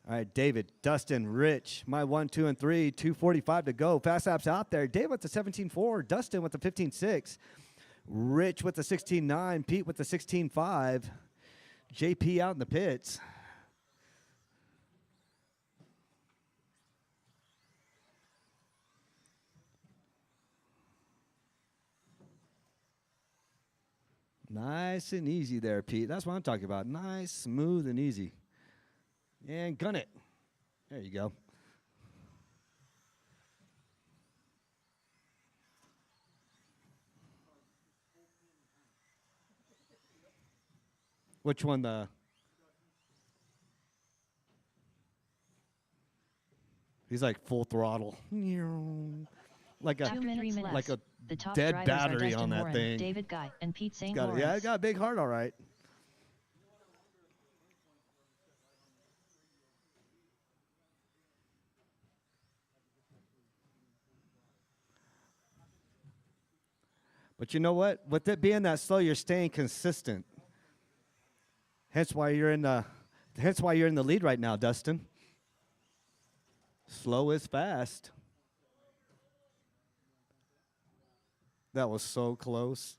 All right, David, Dustin, Rich, my 1, 2, and 3. 2:45 to go. Fast laps out there. David with the 17.4. Dustin with the 15.6. Rich with the 16.9. Pete with the 16.5. JP out in the pits. Nice and easy there, Pete. That's what I'm talking about. Nice, smooth, and easy. And gun it. There you go. Which one? He's like full throttle. Like a 2 minutes left. like a the top dead drivers battery are Dustin on that Warren, thing. David Guy, and Pete St. got it. Lawrence. Yeah, it got a big heart, all right. But you know what? With it being that slow, you're staying consistent. Hence why you're in the lead right now, Dustin. Slow is fast. That was so close.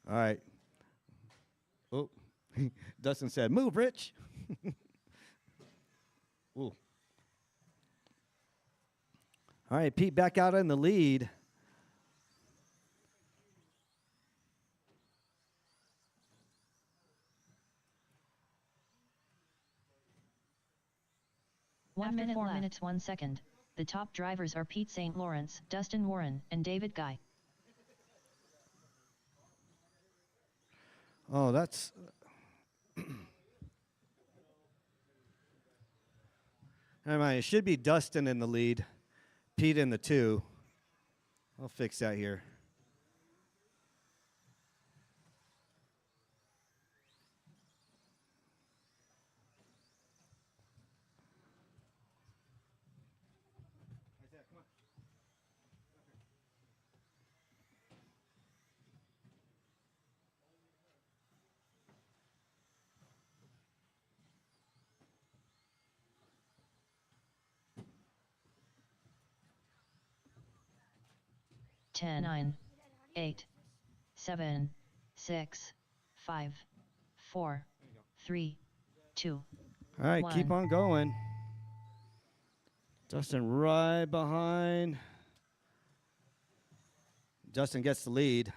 All right. Oh, Dustin said, "Move, Rich." Ooh. All right, Pete back out in the lead. After minute 4 left. minutes 1 second, the top drivers are Pete St. Lawrence, Dustin Warren, and David Guy. Oh, that's. Never mind. It should be Dustin in the lead, Pete in the 2. I'll fix that here. Ten, 9, 8, 7, 6, 5, 4, 3, 2. All right, keep 1. on going. Dustin right behind. Dustin gets the lead.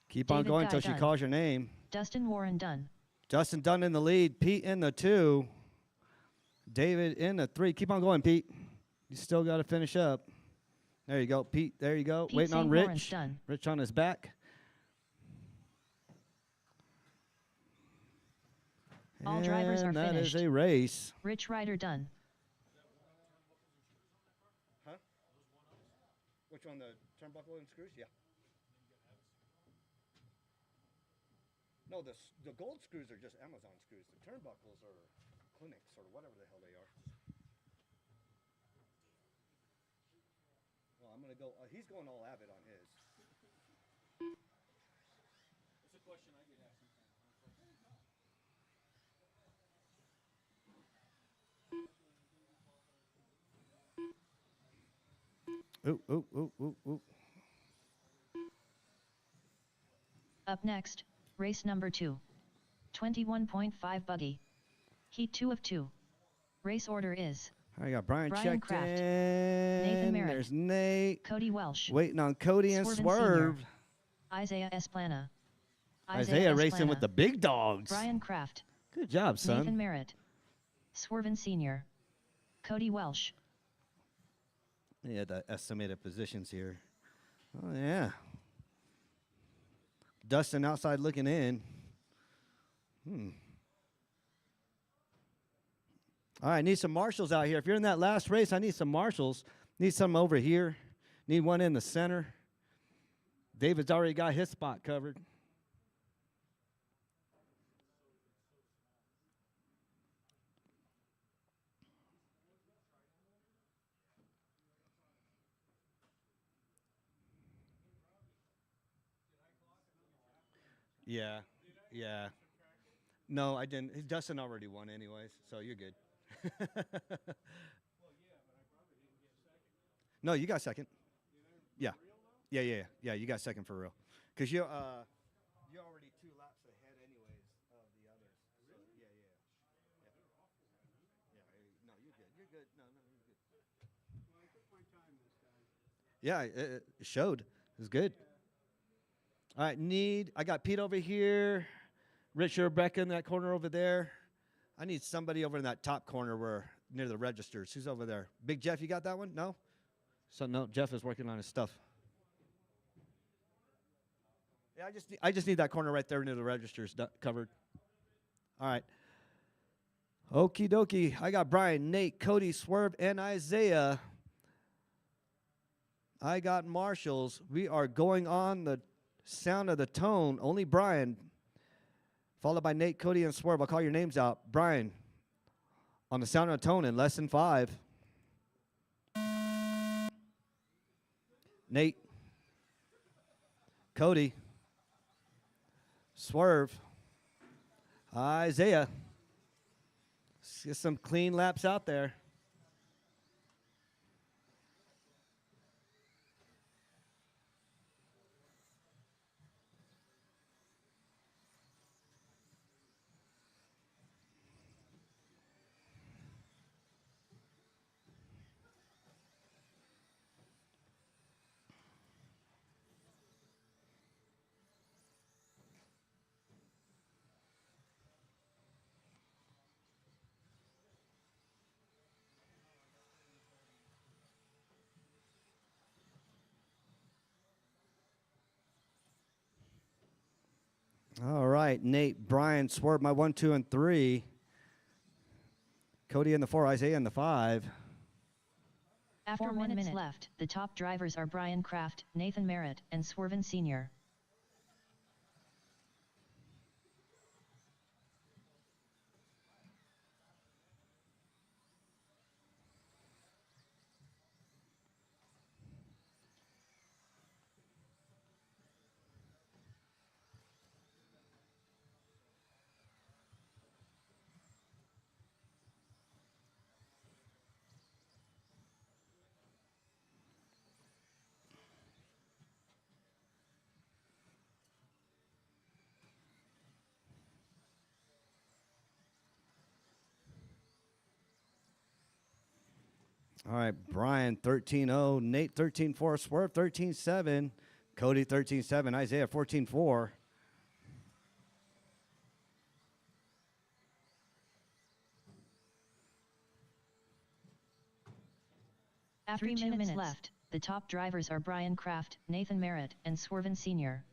Keep on David going Guy until she done. calls your name. Dustin Warren done. Justin Dunn in the lead. Pete in the 2. David in the 3. Keep on going, Pete. You still got to finish up. There you go, Pete. There you go. Pete Waiting on St. Rich. Lawrence done. Rich on his back. All drivers are And that is finished. a race. Rich Ryder done. Which one, the turnbuckle and screws? Yeah. No, the gold screws are just Amazon screws. The turnbuckles are clinics or whatever the hell they are. Well, I'm gonna go. He's going all Avid on his. It's a question I get asked sometimes. Ooh, ooh, ooh, ooh, ooh. Up next, race number 2. 21.5 buggy. Heat 2 of 2. Race order is I got Brian Brian checked Kraft, in. Nathan Merritt, There's Nate. Cody Welsh, Waiting on Cody and Swerve Swerve. Senior, Isaiah Esplana. Isaiah racing with Esplana, the big dogs. Brian Kraft, Good job, son. Nathan Merritt, Swerve Senior, Cody Welsh. Yeah, the estimated positions here. Oh, yeah. Dustin outside looking in. All right, need some marshals out here. If you're in that last race, I need some marshals. Need some over here. Need one in the center. David's already got his spot covered. Yeah, yeah. No, I didn't. Dustin already won anyways, so you're good. No, you got second. Yeah. Yeah, you got second for real. Because you're already 2 laps ahead anyways of the others. So, yeah. No, you're good. You're good. No, you're good. Well, I took my time this time. Yeah, it showed. It was good. All right, I got Pete over here. Richard, Rebecca in that corner over there. I need somebody over in that top corner where near the registers. Who's over there? Big Jeff, you got that one? No? So no, Jeff is working on his stuff. Yeah, I just need that corner right there near the registers covered. All right. Okie dokie. I got Brian, Nate, Cody, Swerve, and Isaiah. I got marshals. We are going on the sound of the tone. Only Brian. Followed by Nate, Cody, and Swerve. I'll call your names out. Brian, on the sound of the tone in less than 5. Nate, Cody, Swerve, Isaiah. Let's get some clean laps out there. All right, Nate, Brian, Swerve, my 1, 2, and 3. Cody in the 4, Isaiah in the 5. After 4 minutes left, the top drivers are Brian Kraft, Nathan Merritt, and Swerve Senior. All right, Brian 13-0, Nate 13-4, Swerve 13-7, Cody 13-7, Isaiah 14-4. After 2 minutes left, the top drivers are Brian Kraft, Nathan Merritt, and Swerve Senior.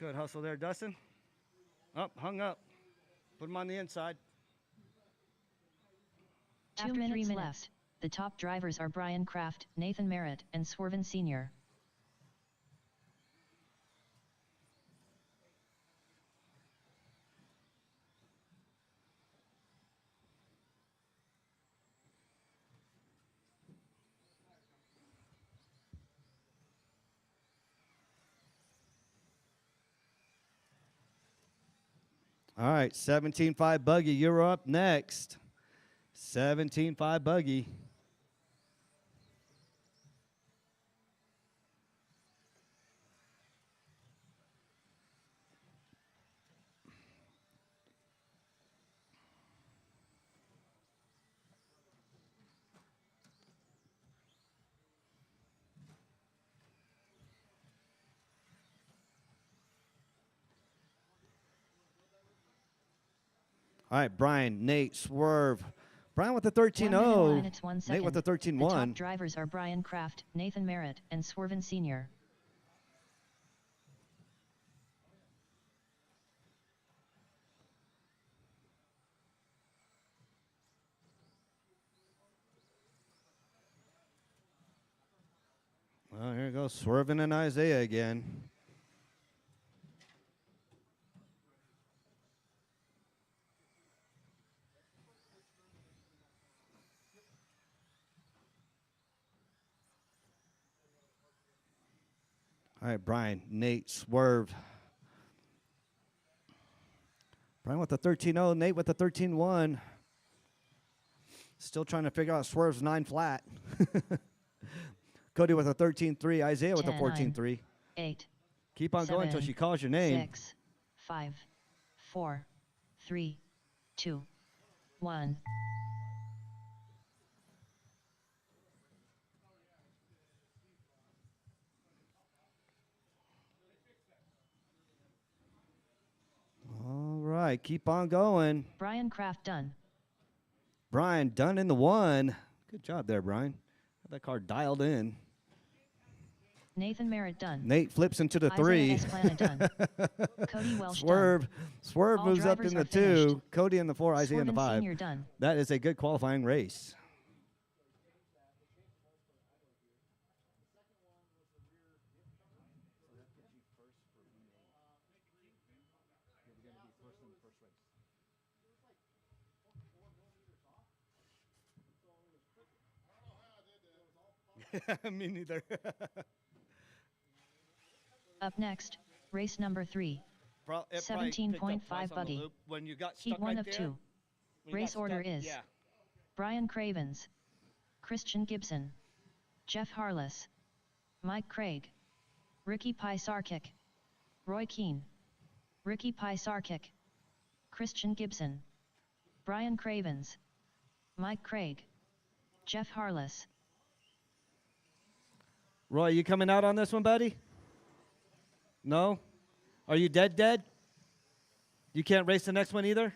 Good hustle there, Dustin. Up, hung up. Put him on the inside. 2 minutes left. The top drivers are Brian Kraft, Nathan Merritt, and Swerven Sr. All right, 17.5 Buggy, you're up next. 17.5 Buggy. All right, Brian, Nate, Swerve. Brian with the 1 minute 13-0. minutes 1 second. Nate with the The 13-1. top drivers are Brian Kraft, Nathan Merritt, and Swerven Sr. Well, here goes Swerving and Isaiah again. All right, Brian, Nate, Swerve. Brian with the 13-0, Nate with the 13-1. Still trying to figure out Swerve's 9 flat. Cody with a 13-3, Isaiah with a 14-3. 8. Keep on going until she calls your name. 6, 5, 4, 3, 2, 1. All right, keep on going. Brian Kraft done. Brian done in the 1. Good job there, Brian. Got that card dialed in. Nathan Merritt done. Nate flips into the Isaiah 3. Esplana done. Cody Welsh Swerve. done. Swerve All moves up drivers in the are 2. finished. Cody in the 4. Isaiah in the Swerven 5. Sr. done. That is a good qualifying race. Me neither. Up next, race number 3. It probably picked up 17.5 twice on the buggy. loop when you got Heat stuck 1 right of there. 2. When you Race got order stuck, is yeah. Brian Cravens, Christian Gibson, Jeff Harless, Mike Craig, Ricky Pie-Sarkic, Roy Keane, Ricky Pie-Sarkic, Christian Gibson, Brian Cravens, Mike Craig, Jeff Harless. Roy, you coming out on this one, buddy? No? Are you dead? You can't race the next one either?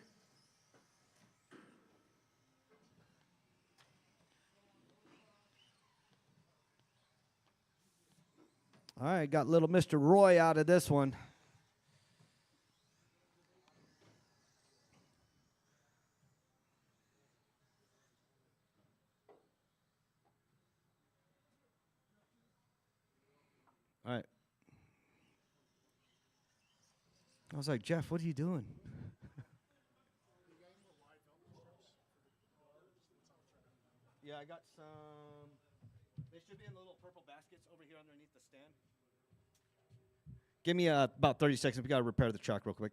All right, got little Mr. Roy out of this one. All right. I was like, Jeff, what are you doing? Yeah, I got some. They should be in the little purple baskets over here underneath the stand. Give me about 30 seconds. We got to repair the truck real quick.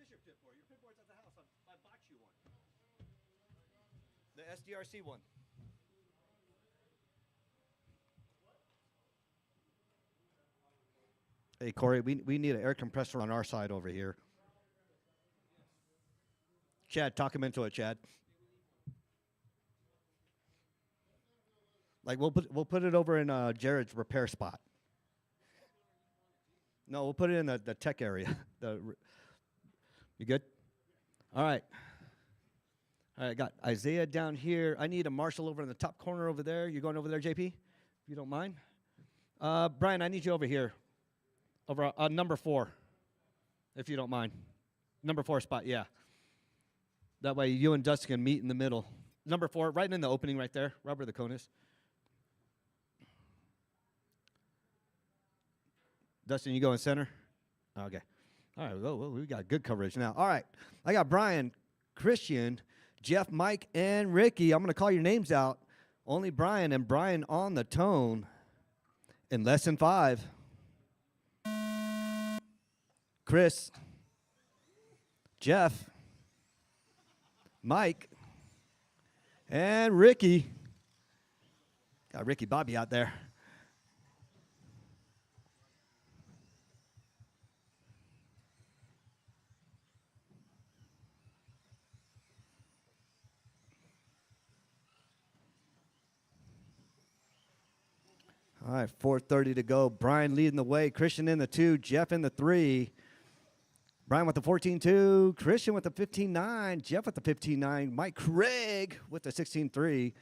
your pit board? Your pit board's at the house. I bought you one. The SDRC one. Hey, Corey, we need an air compressor on our side over here. Chad, talk him into it, Chad. Like we'll put it over in Jared's repair spot. No, we'll put it in the tech area. You good? All right. All right, I got Isaiah down here. I need a Marshall over in the top corner over there. You going over there, JP? If you don't mind. Brian, I need you over here. Over number 4, if you don't mind. Number 4 spot, yeah. That way you and Dustin can meet in the middle. Number 4, right in the opening right there, right where the cone is. Dustin, you go in center? Okay. All right, well, we got good coverage now. All right, I got Brian, Christian, Jeff, Mike, and Ricky. I'm going to call your names out. Only Brian and Brian on the tone in lesson 5. Chris, Jeff, Mike, and Ricky. Got Ricky Bobby out there. All right, 4:30 to go. Brian leading the way. Christian in the 2. Jeff in the 3. Brian with the 14-2. Christian with the 15-9. Jeff with the 15-9. Mike Craig with the 16-3.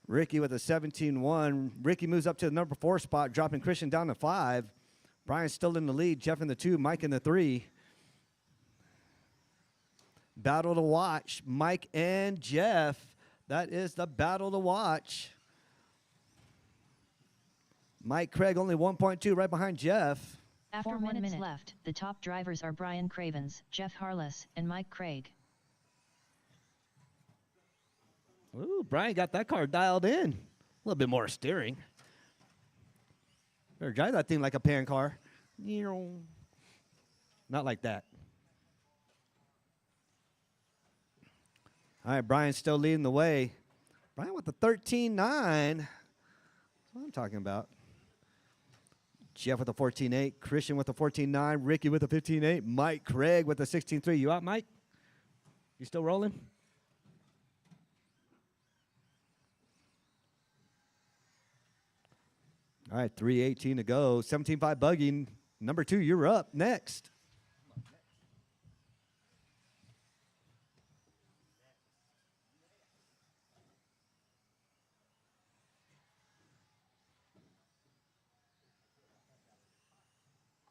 Ricky with the 17-1. Ricky moves up to the number 4 spot, dropping Christian down to 5. Brian's still in the lead. Jeff in the 2. Mike in the 3. Battle to watch. Mike and Jeff. That is the battle to watch. Mike Craig only 1.2 right behind Jeff. After 4 minutes left, the top drivers are Brian Cravens, Jeff Harless, and Mike Craig. Ooh, Brian got that car dialed in. A little bit more steering. Better drive that thing like a pan car. Not like that. All right, Brian's still leading the way. Brian with the 13-9. That's what I'm talking about. Jeff with the 14-8. Christian with the 14-9. Ricky with the 15-8. Mike Craig with the 16-3. You out, Mike? You still rolling? All right, 3:18 to go. 17.5 buggy. Number 2, you're up next.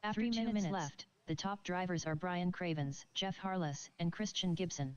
After 2 minutes left, the top drivers are Brian Cravens, Jeff Harless, and Christian Gibson.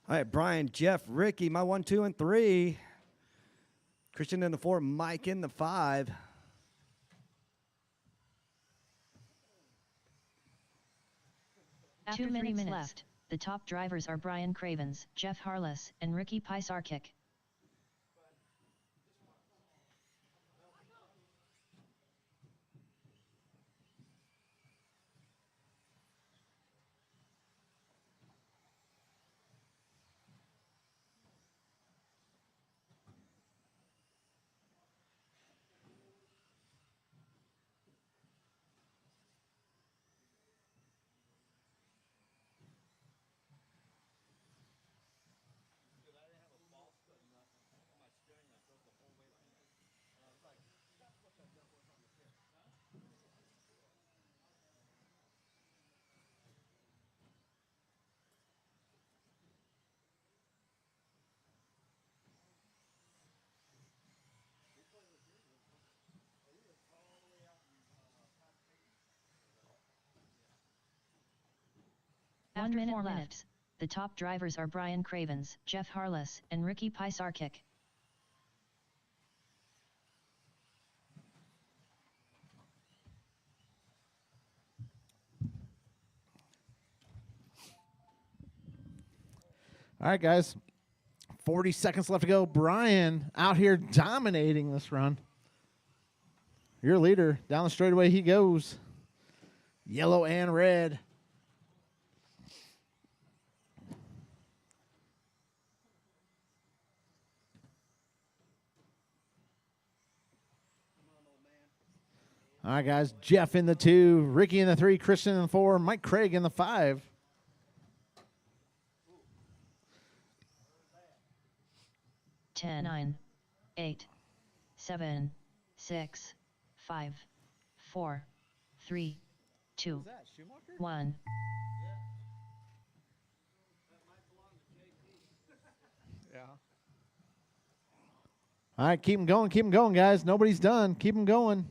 All right, Brian, Jeff, Ricky, my 1, 2, and 3. Christian in the 4, Mike in the 5. After 2 minutes left, the top drivers are Brian Cravens, Jeff Harless, and Ricky Pisarkic. After 1 minute 4 minutes, the top drivers are Brian Cravens, Jeff Harless, and Ricky Pikes. All right, guys. 40 seconds left to go. Brian out here dominating this run. Your leader. Down the straightaway he goes. Yellow and red. All right, guys. Jeff in the 2, Ricky in the 3, Christian in the 4, Mike Craig in the 5. Ten, 9, 8, 7, 6, 5, 4, 3, 2, 1. All right, keep them going, guys. Nobody's done. Keep them going.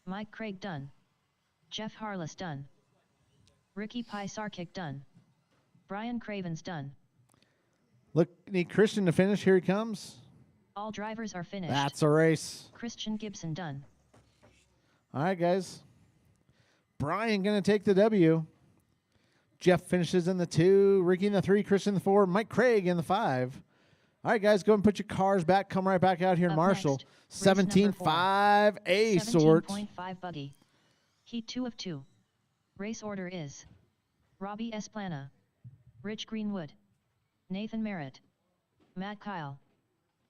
Mike Craig done. Jeff Harless done. Ricky Pikes done. Brian Cravens done. Look, need Christian to finish. Here he comes. All drivers are finished. That's a race. Christian Gibson done. All right, guys. Brian going to take the W. Jeff finishes in the 2, Ricky in the 3, Christian in the 4, Mike Craig in the 5. All right, guys, go ahead and put your cars back. Come right back out here, Up Marshall. next, race number 17.5 A sort. 17.5 buggy. Heat 2 of 2. Race order is Robbie Esplana, Rich Greenwood, Nathan Merritt, Matt Kyle,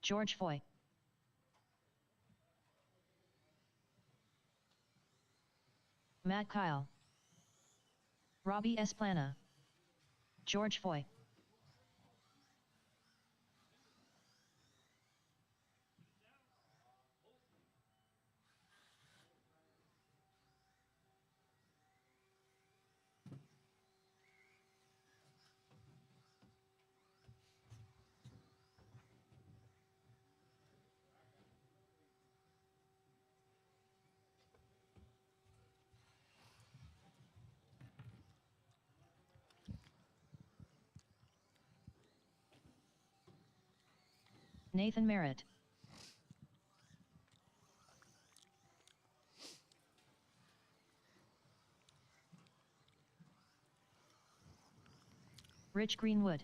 George Foy. Matt Kyle, Robbie Esplana, George Foy. Nathan Merritt. Rich Greenwood.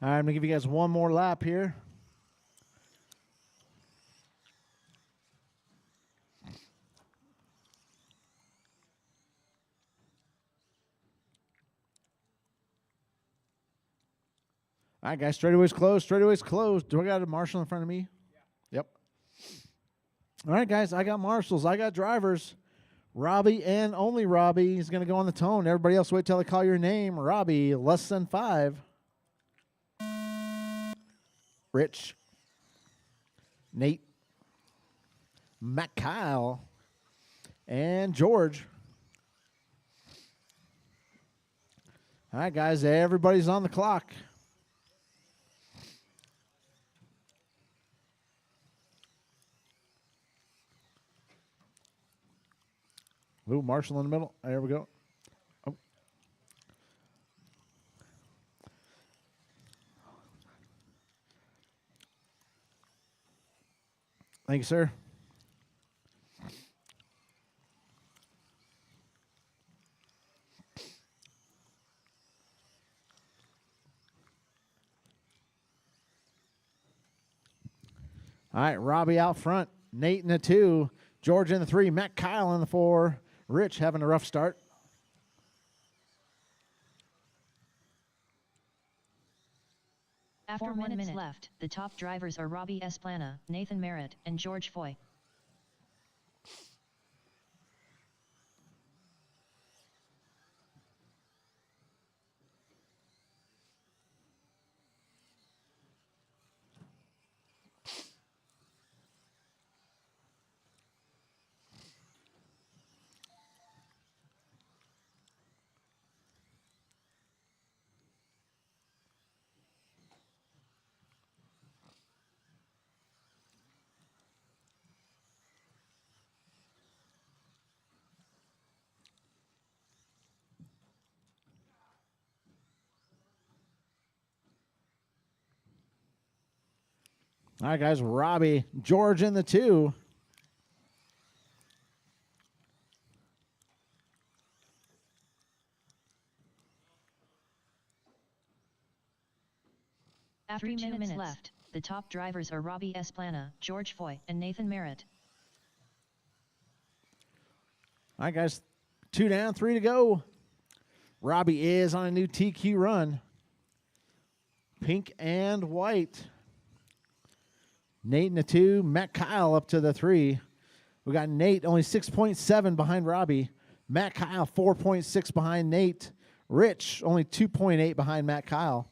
All right, I'm going to give you guys one more lap here. All right, guys, straightaway's closed. Straightaway's closed. Do I got a marshal in front of me? Yeah. Yep. All right, guys, I got marshals. I got drivers. Robbie and only Robbie is going to go on the tone. Everybody else wait till I call your name. Robbie, less than 5. Rich. Nate. Matt Kyle. And George. All right, guys, everybody's on the clock. Ooh, Marshall in the middle. There we go. Oh. Thank you, sir. All right, Robbie out front. Nate in the 2. George in the 3. Matt Kyle in the 4. Rich having a rough start. After 1 minute left, the top drivers are Robbie Esplana, Nathan Merritt, and George Foy. All right, guys. Robbie, George in the 2. After 2 minutes left, the top drivers are Robbie Esplana, George Foy, and Nathan Merritt. All right, guys. 2 down, 3 to go. Robbie is on a new TQ run. Pink and white. Nate in the 2. Matt Kyle up to the 3. We got Nate only 6.7 behind Robbie. Matt Kyle 4.6 behind Nate. Rich only 2.8 behind Matt Kyle.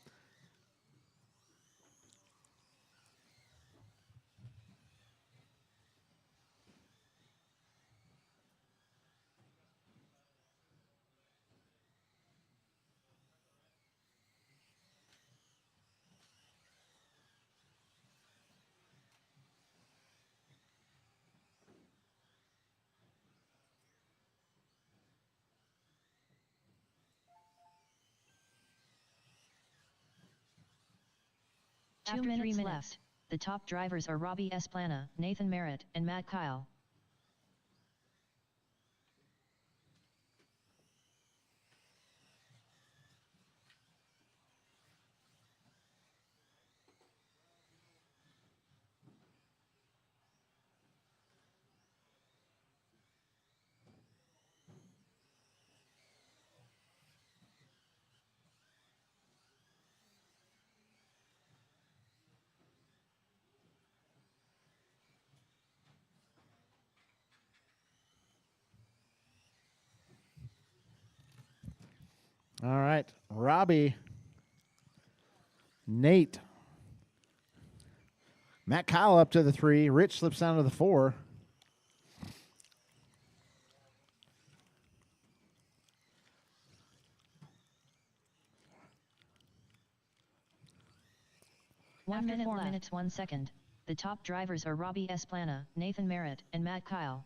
After 3 minutes left, the top drivers are Robbie Esplana, Nathan Merritt, and Matt Kyle. All right. Robbie. Nate. Matt Kyle up to the 3. Rich slips down to the 4. After 4 minutes 1 second, the top drivers are Robbie Esplana, Nathan Merritt, and Matt Kyle.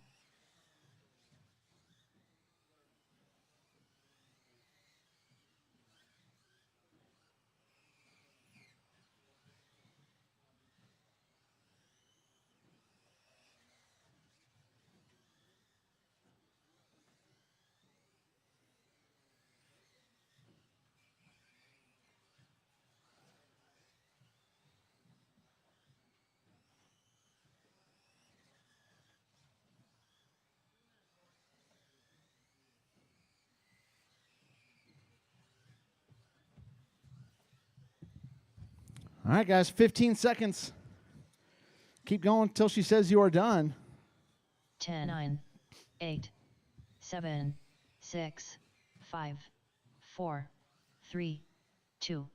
All right, guys. 15 seconds. Keep going until she says you are done. 10, 9, 8, 7, 6, 5, 4, 3, 2,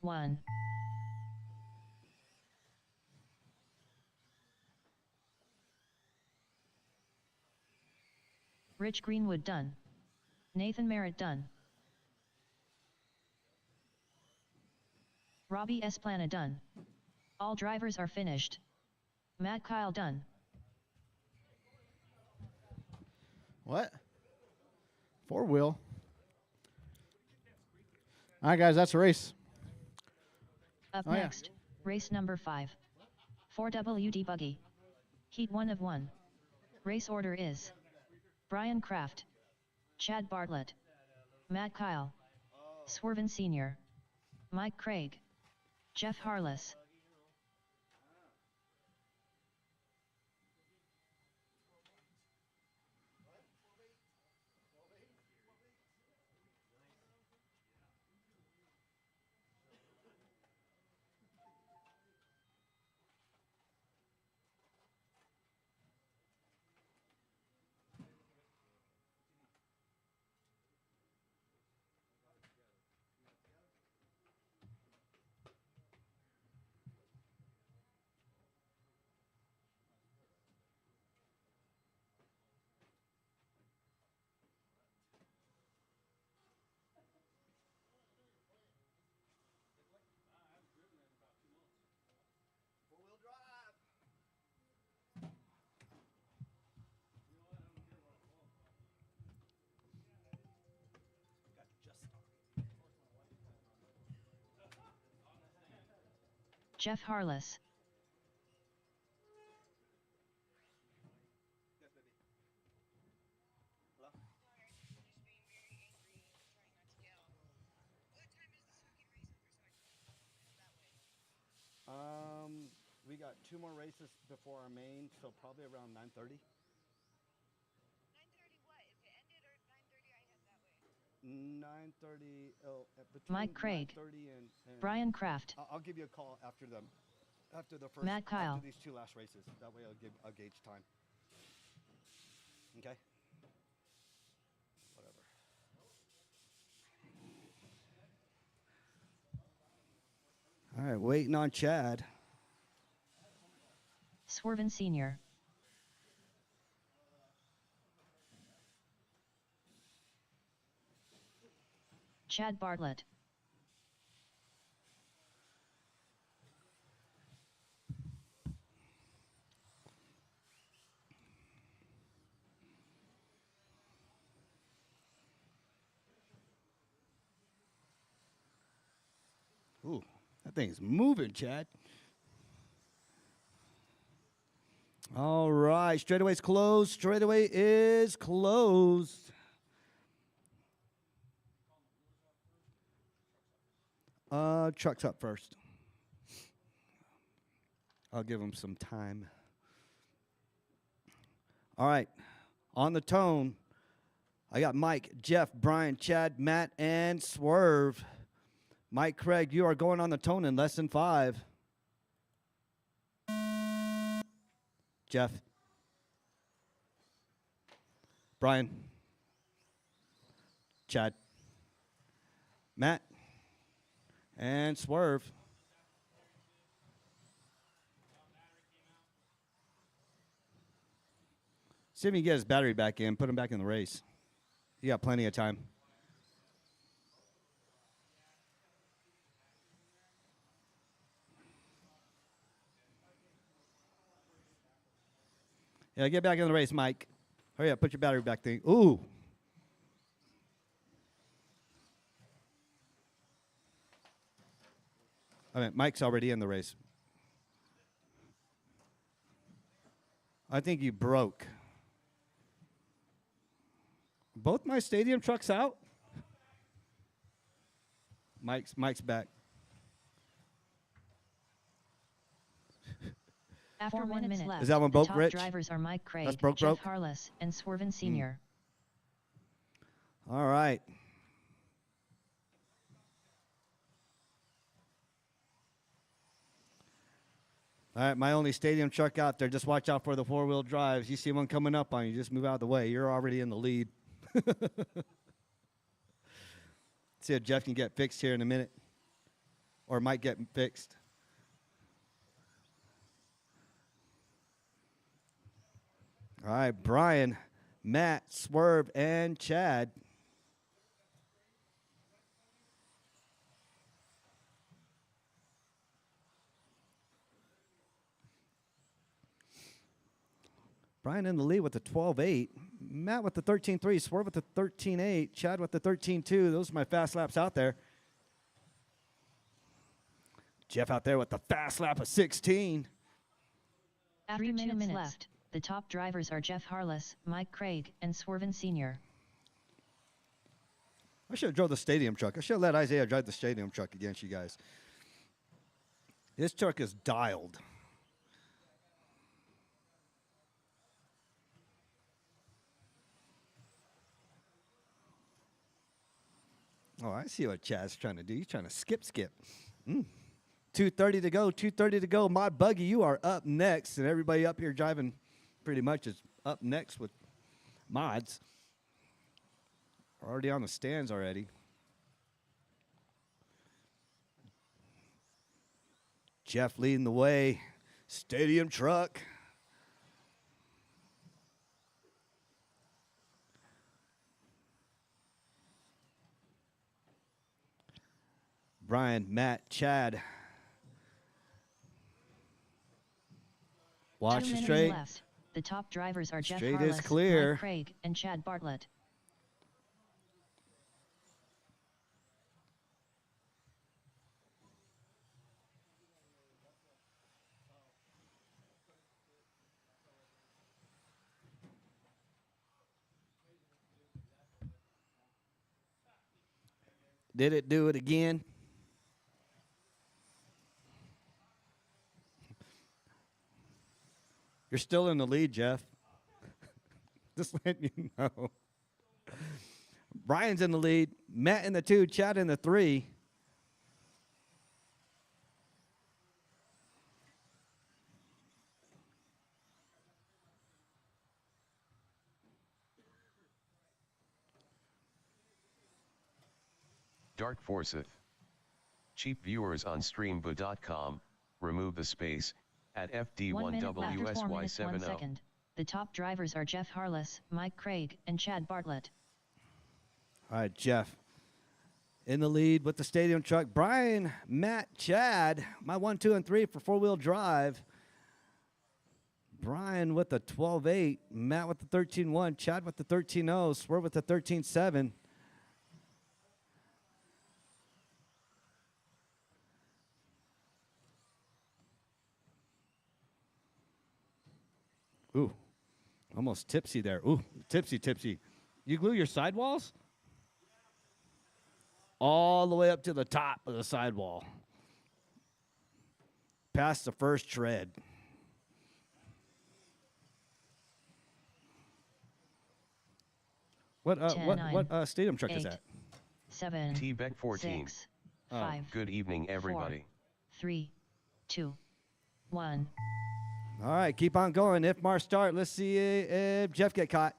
1. Rich Greenwood done. Nathan Merritt done. Robbie Esplana done. All drivers are finished. Matt Kyle done. What? 4-wheel. All right, guys. That's a race. Up Oh, yeah. next, race number 5. 4WD Buggy. Heat 1 of 1. Race order is Brian Kraft, Chad Bartlett, Matt Kyle, Swerven Sr., Mike Craig, Jeff Harless. Jeff Harless. got 2 more races before our main, so probably around 9:30. 9:30 what? Is it ended or 9:30 I head that way? 9:30. Oh, between Mike Craig, 9:30 and Brian Kraft, I'll give you a call after the first Matt Kyle. after these 2 last races. That way I'll gauge time. Okay. Whatever. All right, waiting on Chad. Swerven Sr., Chad Bartlett, Ooh, that thing's moving, Chad. All right, straightaway's closed. Straightaway is closed. Truck's up first. I'll give him some time. All right, on the tone, I got Mike, Jeff, Brian, Chad, Matt, and Swerve. Mike Craig, you are going on the tone in less than 5. Jeff. Brian. Chad. Matt. And Swerve. See if he can get his battery back in, put him back in the race. You got plenty of time. Yeah, get back in the race, Mike. Hurry up, put your battery back thing. Ooh. I mean, Mike's already in the race. I think you broke. Both my stadium trucks out? Mike's back. After 4 1 minute left, Is that one the broke, top Rich? drivers are Mike Craig, That's broke, Jeff broke? Harless, and Swerven Sr. All right. All right, my only stadium truck out there. Just watch out for the 4-wheel drives. You see one coming up on you, just move out of the way. You're already in the lead. See if Jeff can get fixed here in a minute. Or might get fixed. All right, Brian, Matt, Swerve, and Chad. Brian in the lead with the 12.8. Matt with the 13.3. Swerve with the 13.8. Chad with the 13.2. Those are my fast laps out there. Jeff out there with the fast lap of 16. After 2 minutes left, the top drivers are Jeff Harless, Mike Craig, and Swerven Sr. I should have drove the stadium truck. I should have let Isaiah drive the stadium truck against you guys. This truck is dialed. Oh, I see what Chad's trying to do. He's trying to skip. 2:30 to go, 2:30 to go. My buggy, you are up next. And everybody up here driving pretty much is up next with mods. We're already on the stands already. Jeff leading the way. Stadium truck. Brian, Matt, Chad. Watch 2 it minutes straight. left. The top drivers are Jeff Straight is Harless, clear. Mike Craig, and Chad Bartlett. Did it do it again? You're still in the lead, Jeff. Just letting you know. Brian's in the lead. Matt in the 2. Chad in the 3. Dark Forsyth. Cheap viewers on streambo.com, remove the space, at 1 minute after 4 minutes 1 FD1WSY70. second. The top drivers are Jeff Harless, Mike Craig, and Chad Bartlett. All right, Jeff in the lead with the stadium truck. Brian, Matt, Chad, my 1, 2, and 3 for four-wheel drive. Brian with the 12.8, Matt with the 13.1, Chad with the 13.0, Swerve with the 13.7. Ooh, almost tipsy there. Ooh, tipsy. You glue your sidewalls? All the way up to the top of the sidewall. Past the first tread. What 10, stadium truck is 8, that? 7, T-Beck 14. 6, 5, Good evening, everybody. 3, 2, 1. All right, keep on going. If Mar start, let's see if Jeff get caught.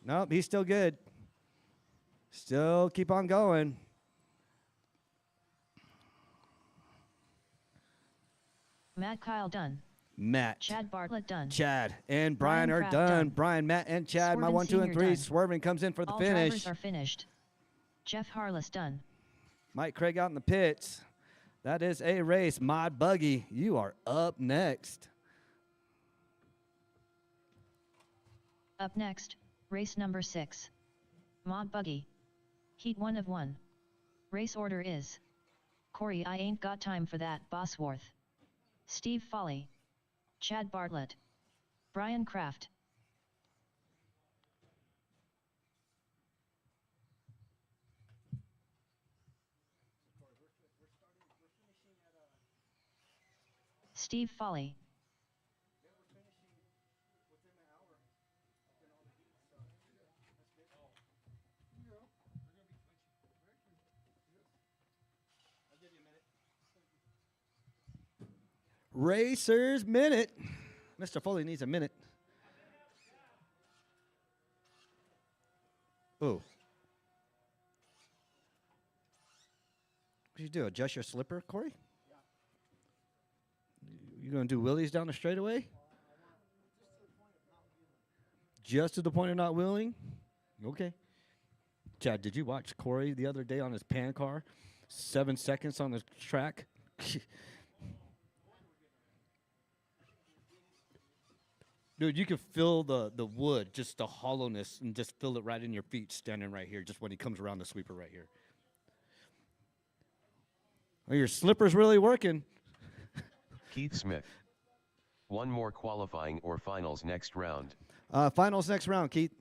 Nope, he's still good. Still keep on going. Matt Kyle done. Matt. Chad Bartlett done. Chad and Brian Brian are Kraft done. done. Brian, Matt, and Chad, my Swervin' 1, 2, and Senior 3. done. Swerving comes in for the All finish. drivers are finished. Jeff Harless done. Mike Craig out in the pits. That is a race. Mod Buggy, you are up next. Up next, race number 6. Mod Buggy. Heat 1 of 1. Race order is Corey I ain't got time for that Bosworth. Steve Foley. Chad Bartlett. Brian Kraft. Steve Foley. Racers Minute. Mr. Foley needs a minute. Oh. What you do? Adjust your slipper, Corey? You going to do wheelies down the straightaway? Just to the point of not wheeling? Okay. Chad, did you watch Corey the other day on his pan car? 7 seconds on the track? Dude, you can feel the wood, just the hollowness, and just feel it right in your feet standing right here, just when he comes around the sweeper right here. Are your slippers really working? Keith Smith. One more qualifying or finals next round. Finals next round, Keith.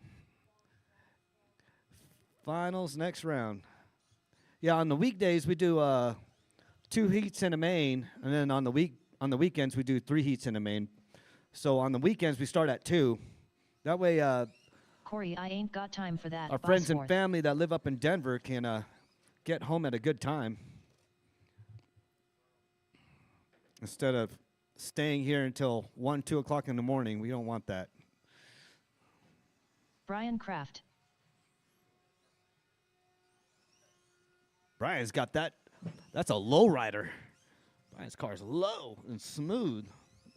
Finals next round. Yeah, on the weekdays we do 2 heats in a main, and then on the weekends we do 3 heats in a main. So on the weekends we start at 2. That way Corey I ain't got time for that our friends and Bosworth. family that live up in Denver can get home at a good time. Instead of staying here until 1, 2 o'clock in the morning. We don't want that. Brian Kraft. Brian's got that. That's a low rider. Brian's car is low and smooth.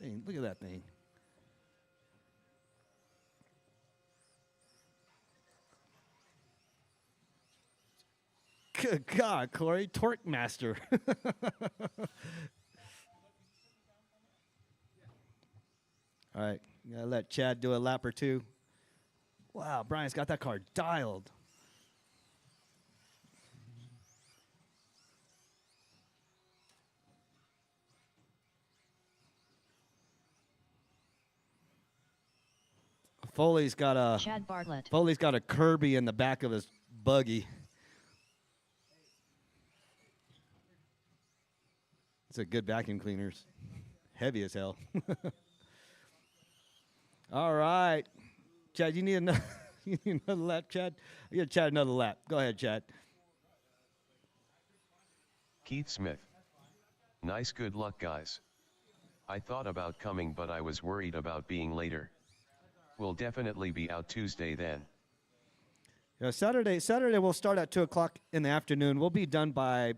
Dang, look at that thing. Good God, Corey, torque master. All right, gotta let Chad do a lap or 2. Wow, Brian's got that car dialed. Foley's got Chad Bartlett. a Kirby in the back of his buggy. It's a good vacuum cleaners. Heavy as hell. All right. Chad, you need another, you need another lap, Chad? I got Chad another lap. Go ahead, Chad. Keith Smith. Nice, good luck, guys. I thought about coming, but I was worried about being later. We'll definitely be out Tuesday then. Yeah, Saturday we'll start at 2 o'clock in the afternoon. We'll be done by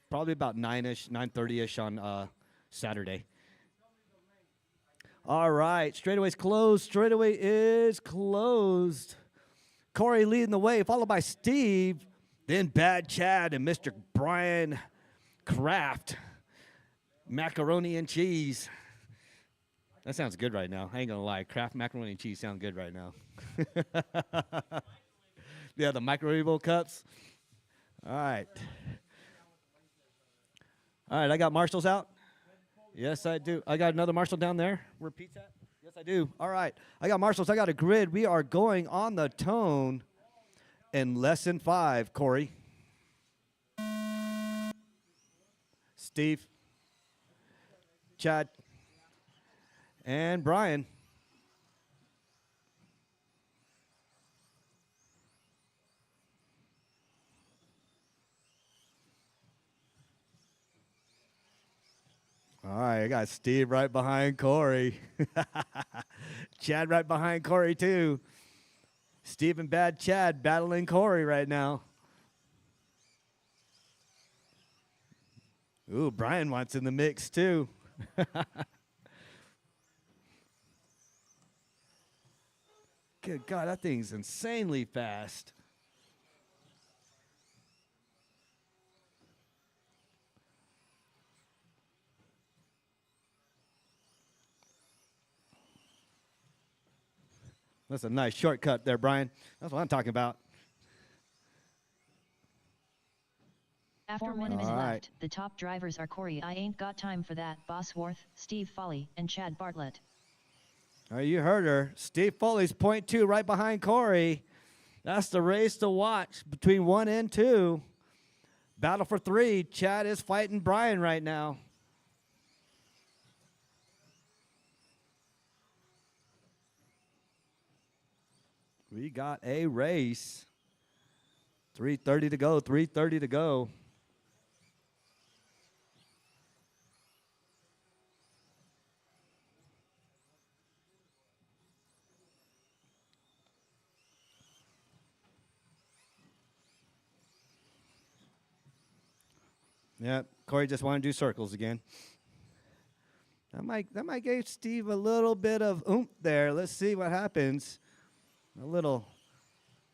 probably about 9-ish, 9:30-ish on Saturday. All right, straightaway's closed. Straightaway is closed. Corey leading the way, followed by Steve, then Bad Chad and Mr. Brian Kraft. Macaroni and cheese. That sounds good right now. I ain't gonna lie. Kraft macaroni and cheese sound good right now. Yeah, the microwavable cups. All right. All right, I got Marshall's out. Yes, I do. I got another Marshall down there. Where Pete's at? Yes, I do. All right. I got Marshall's. I got a grid. We are going on the tone in lesson 5, Corey. Steve. Chad. And Brian. All right, I got Steve right behind Corey. Chad right behind Corey, too. Steve and Bad Chad battling Corey right now. Ooh, Brian wants in the mix, too. Good God, that thing's insanely fast. That's a nice shortcut there, Brian. That's what I'm talking about. After 1 minute All right. left, the top drivers are Corey I Ain't Got Time for That, Bosworth, Steve Foley, and Chad Bartlett. All right, you heard her. Steve Foley's .2 right behind Corey. That's the race to watch between 1 and 2. Battle for 3. Chad is fighting Brian right now. We got a race. 3:30 to go. 3:30 to go. Yeah, Corey just want to do circles again. That might give Steve a little bit of oomph there. Let's see what happens. A little.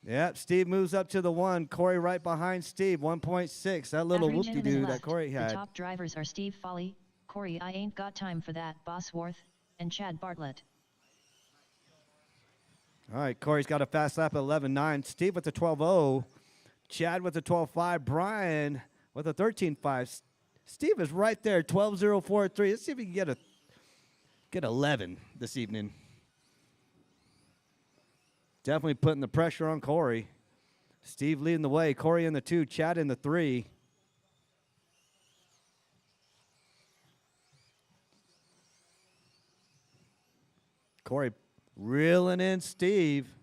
Yep, Steve moves up to the 1. Corey right behind Steve, 1.6. That little Average 10 whoop-de-doo minute that left. Corey The had. top drivers are Steve Foley, Corey I Ain't Got Time for That, Bosworth, and Chad Bartlett. All right, Corey's got a fast lap at 11.9. Steve with the 12.0. Chad with the 12.5. Brian with a 13.5. Steve is right there, 12.043. Let's see if we can get 11 this evening. Definitely putting the pressure on Corey. Steve leading the way. Corey in the 2, Chad in the 3. Corey reeling in Steve.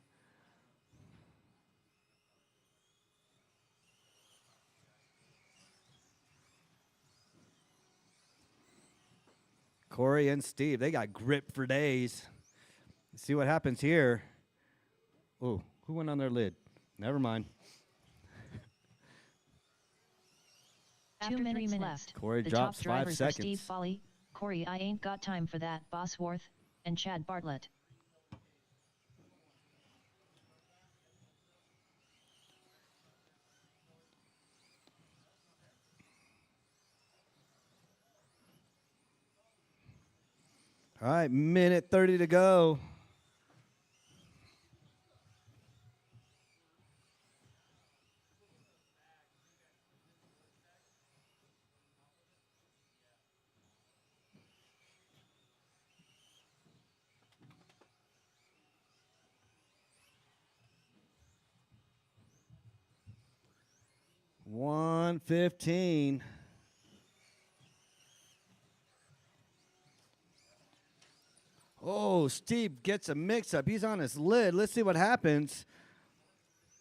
Corey and Steve, they got grip for days. Let's see what happens here. Oh, who went on their lid? Never mind. 2 minutes left. Corey the drops top 5 drivers are Steve seconds. Foley, Corey I Ain't Got Time for That, Bosworth, and Chad Bartlett. All right, minute 30 to go. $115. Oh, Steve gets a mix-up. He's on his lid. Let's see what happens.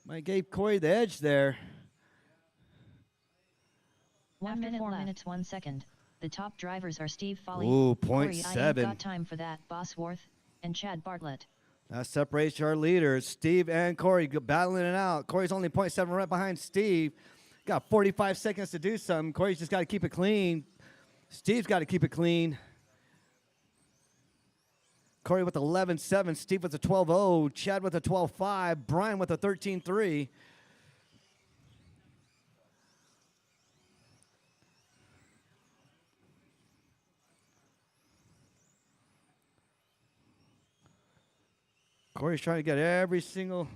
Might gave Corey the edge there. 1 minute 4 minutes 1 second. The top drivers are Steve Foley, Ooh, Corey I ain't 0.7. got time for that, Bosworth, and Chad Bartlett. That separates our leaders. Steve and Corey battling it out. Corey's only 0.7 right behind Steve. Got 45 seconds to do something. Corey's just got to keep it clean. Steve's got to keep it clean. Corey with 11.7. Steve with a 12.0. Chad with a 12.5. Brian with a 13.3. Corey's trying to get every single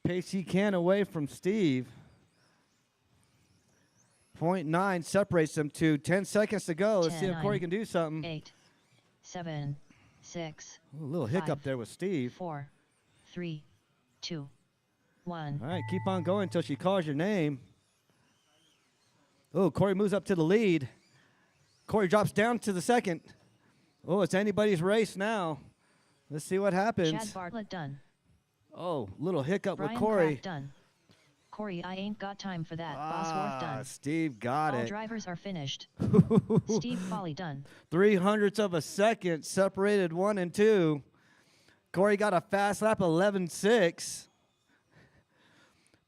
pace he can away from Steve. 0.9 separates them to 10 seconds to go. Let's see if Corey can do something. 8, 7, 6. A little hiccup 5, there with Steve. 4, 3, 2, 1. All right, keep on going until she calls your name. Oh, Corey moves up to the lead. Corey drops down to the second. Oh, it's anybody's race now. Let's see what happens. Chad Bartlett done. Oh, little hiccup Brian with Corey. Kraft done. Corey, I ain't got time for that. Bosworth done. Steve got All it. drivers are finished. Steve Foley done. 0.03 of a second separated 1 and 2. Corey got a fast lap 11.6.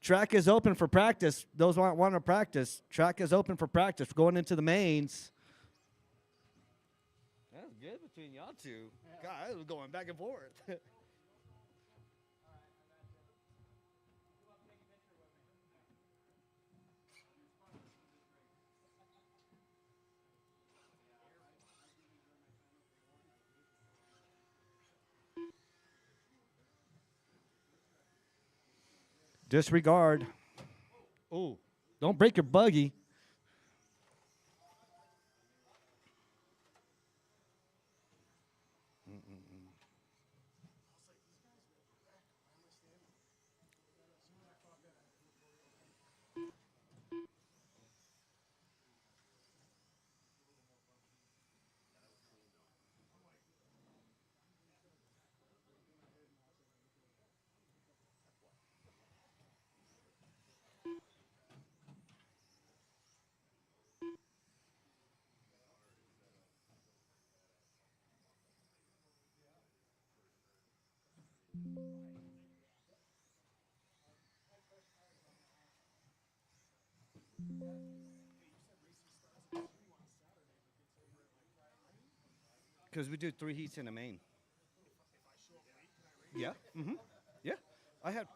Track is open for practice. Those want to practice. Track is open for practice. Going into the mains. That was good between y'all two. God, it was going back and forth. Disregard. Oh, don't break your buggy. Because we do 3 heats in a main. Yeah. Mm-hmm. Yeah. I had.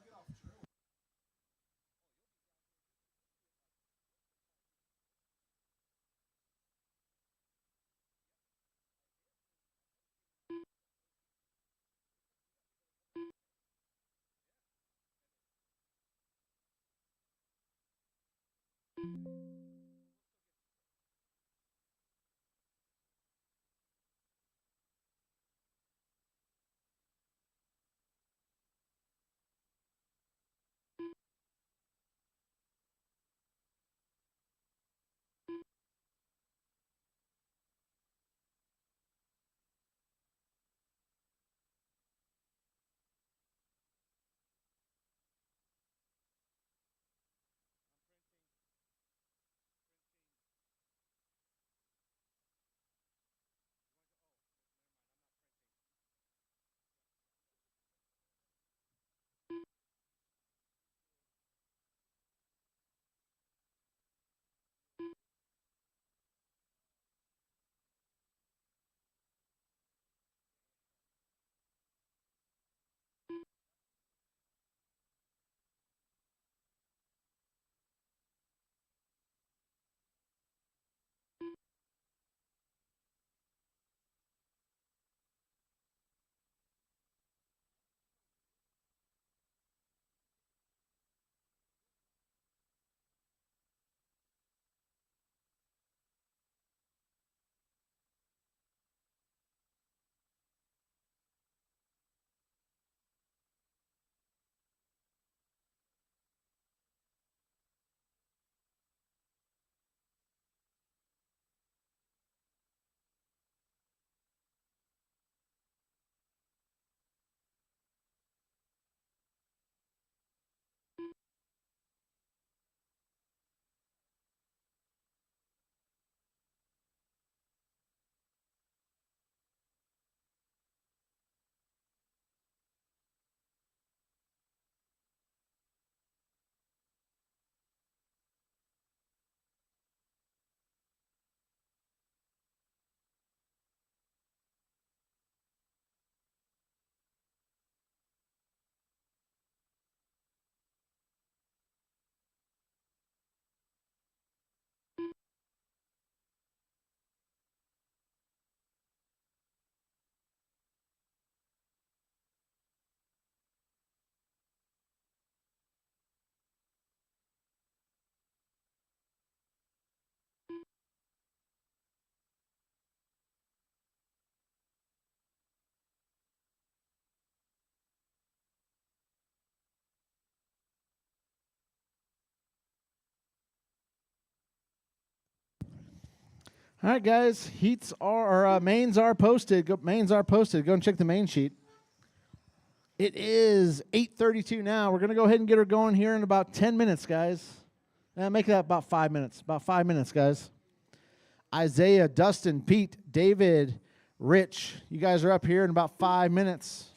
All right, guys. Heats are or mains are posted. Mains are posted. Go and check the main sheet. It is 8:32 now. We're gonna go ahead and get her going here in about 10 minutes, guys. Make that about 5 minutes. About 5 minutes, guys. Isaiah, Dustin, Pete, David, Rich. You guys are up here in about 5 minutes.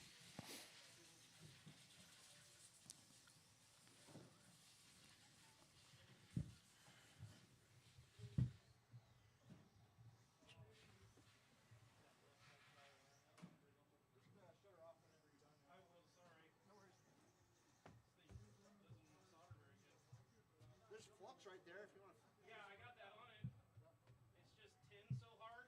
There's flux right there if you want. Yeah, I got that on it. It's just tin so hard.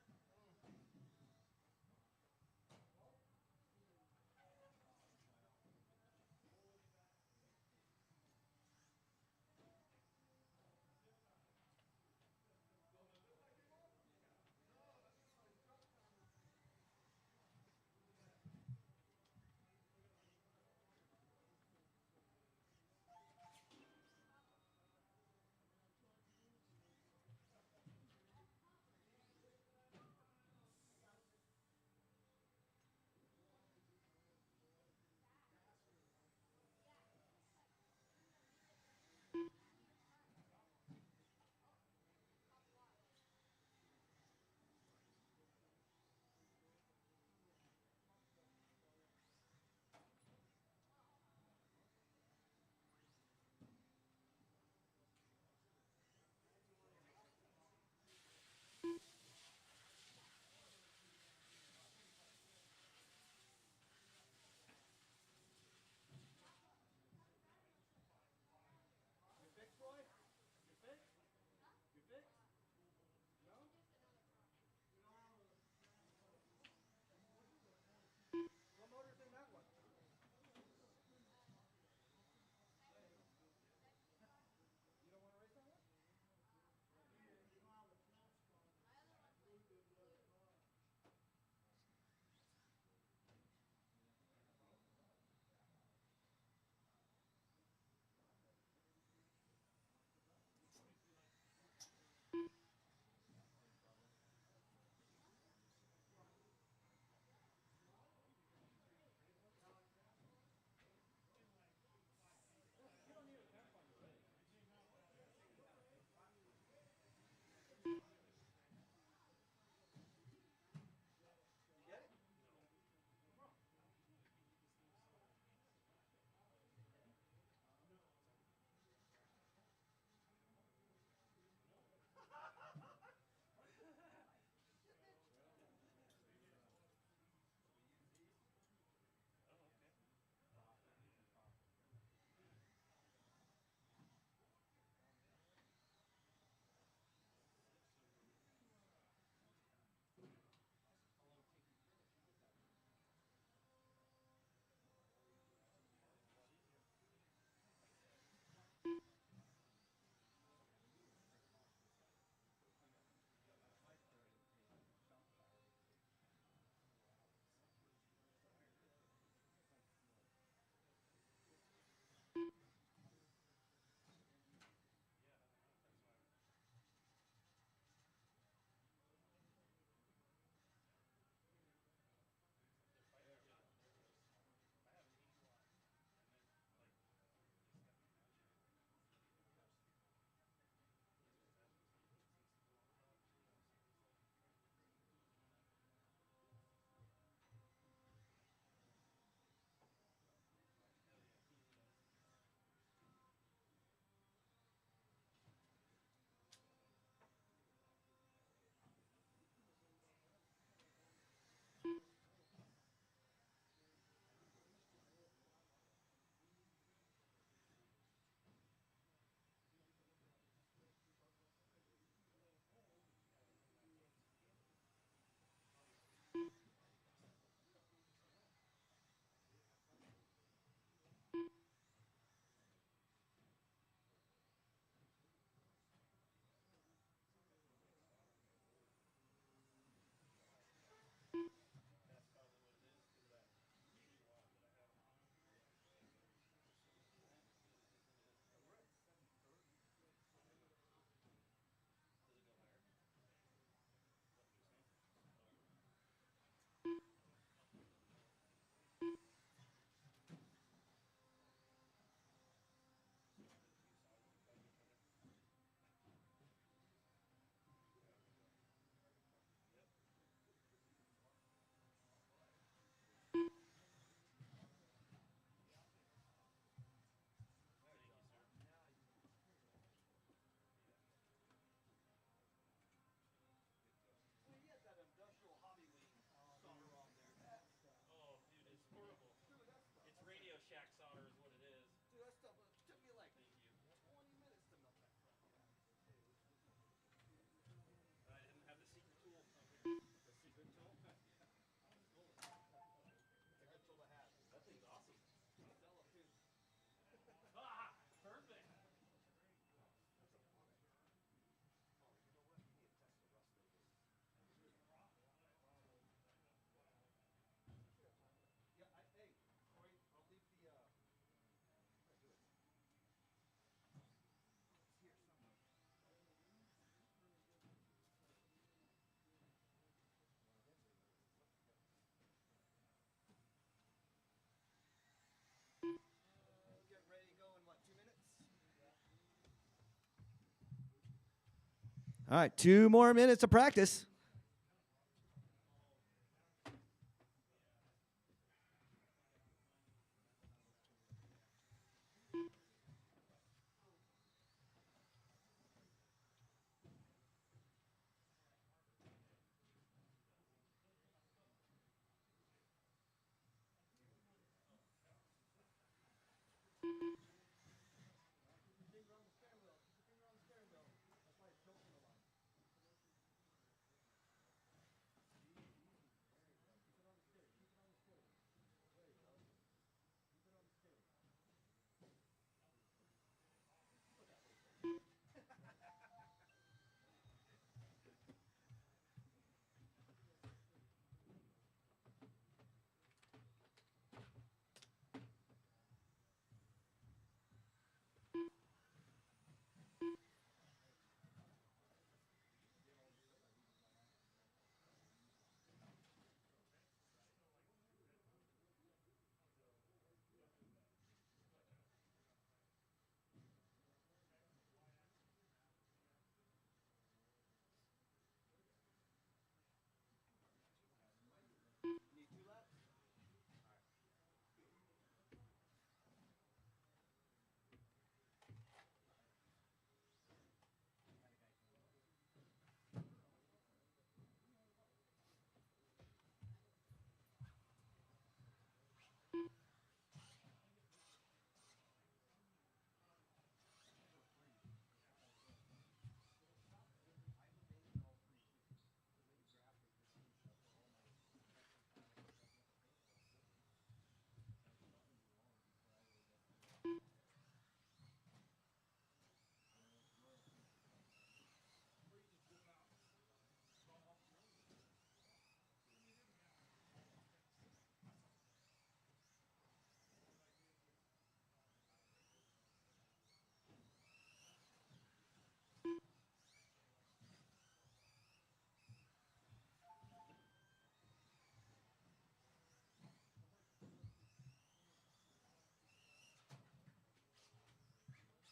shack solder is what it is. Dude, that stuff took me like Thank you. 20 minutes to melt that crap. I didn't have the secret tool. Okay. The secret tool? Yeah. Stole it. It's a good tool to have. That thing's awesome. I'm gonna sell it too. Ah, perfect. Oh, you know what? You need to test the rust of this. Yeah, hey, Corey, I'll leave the, where do it? It's here somewhere. Get ready to go in what, 2 minutes? All right, 2 more minutes of practice. Need 2 laps?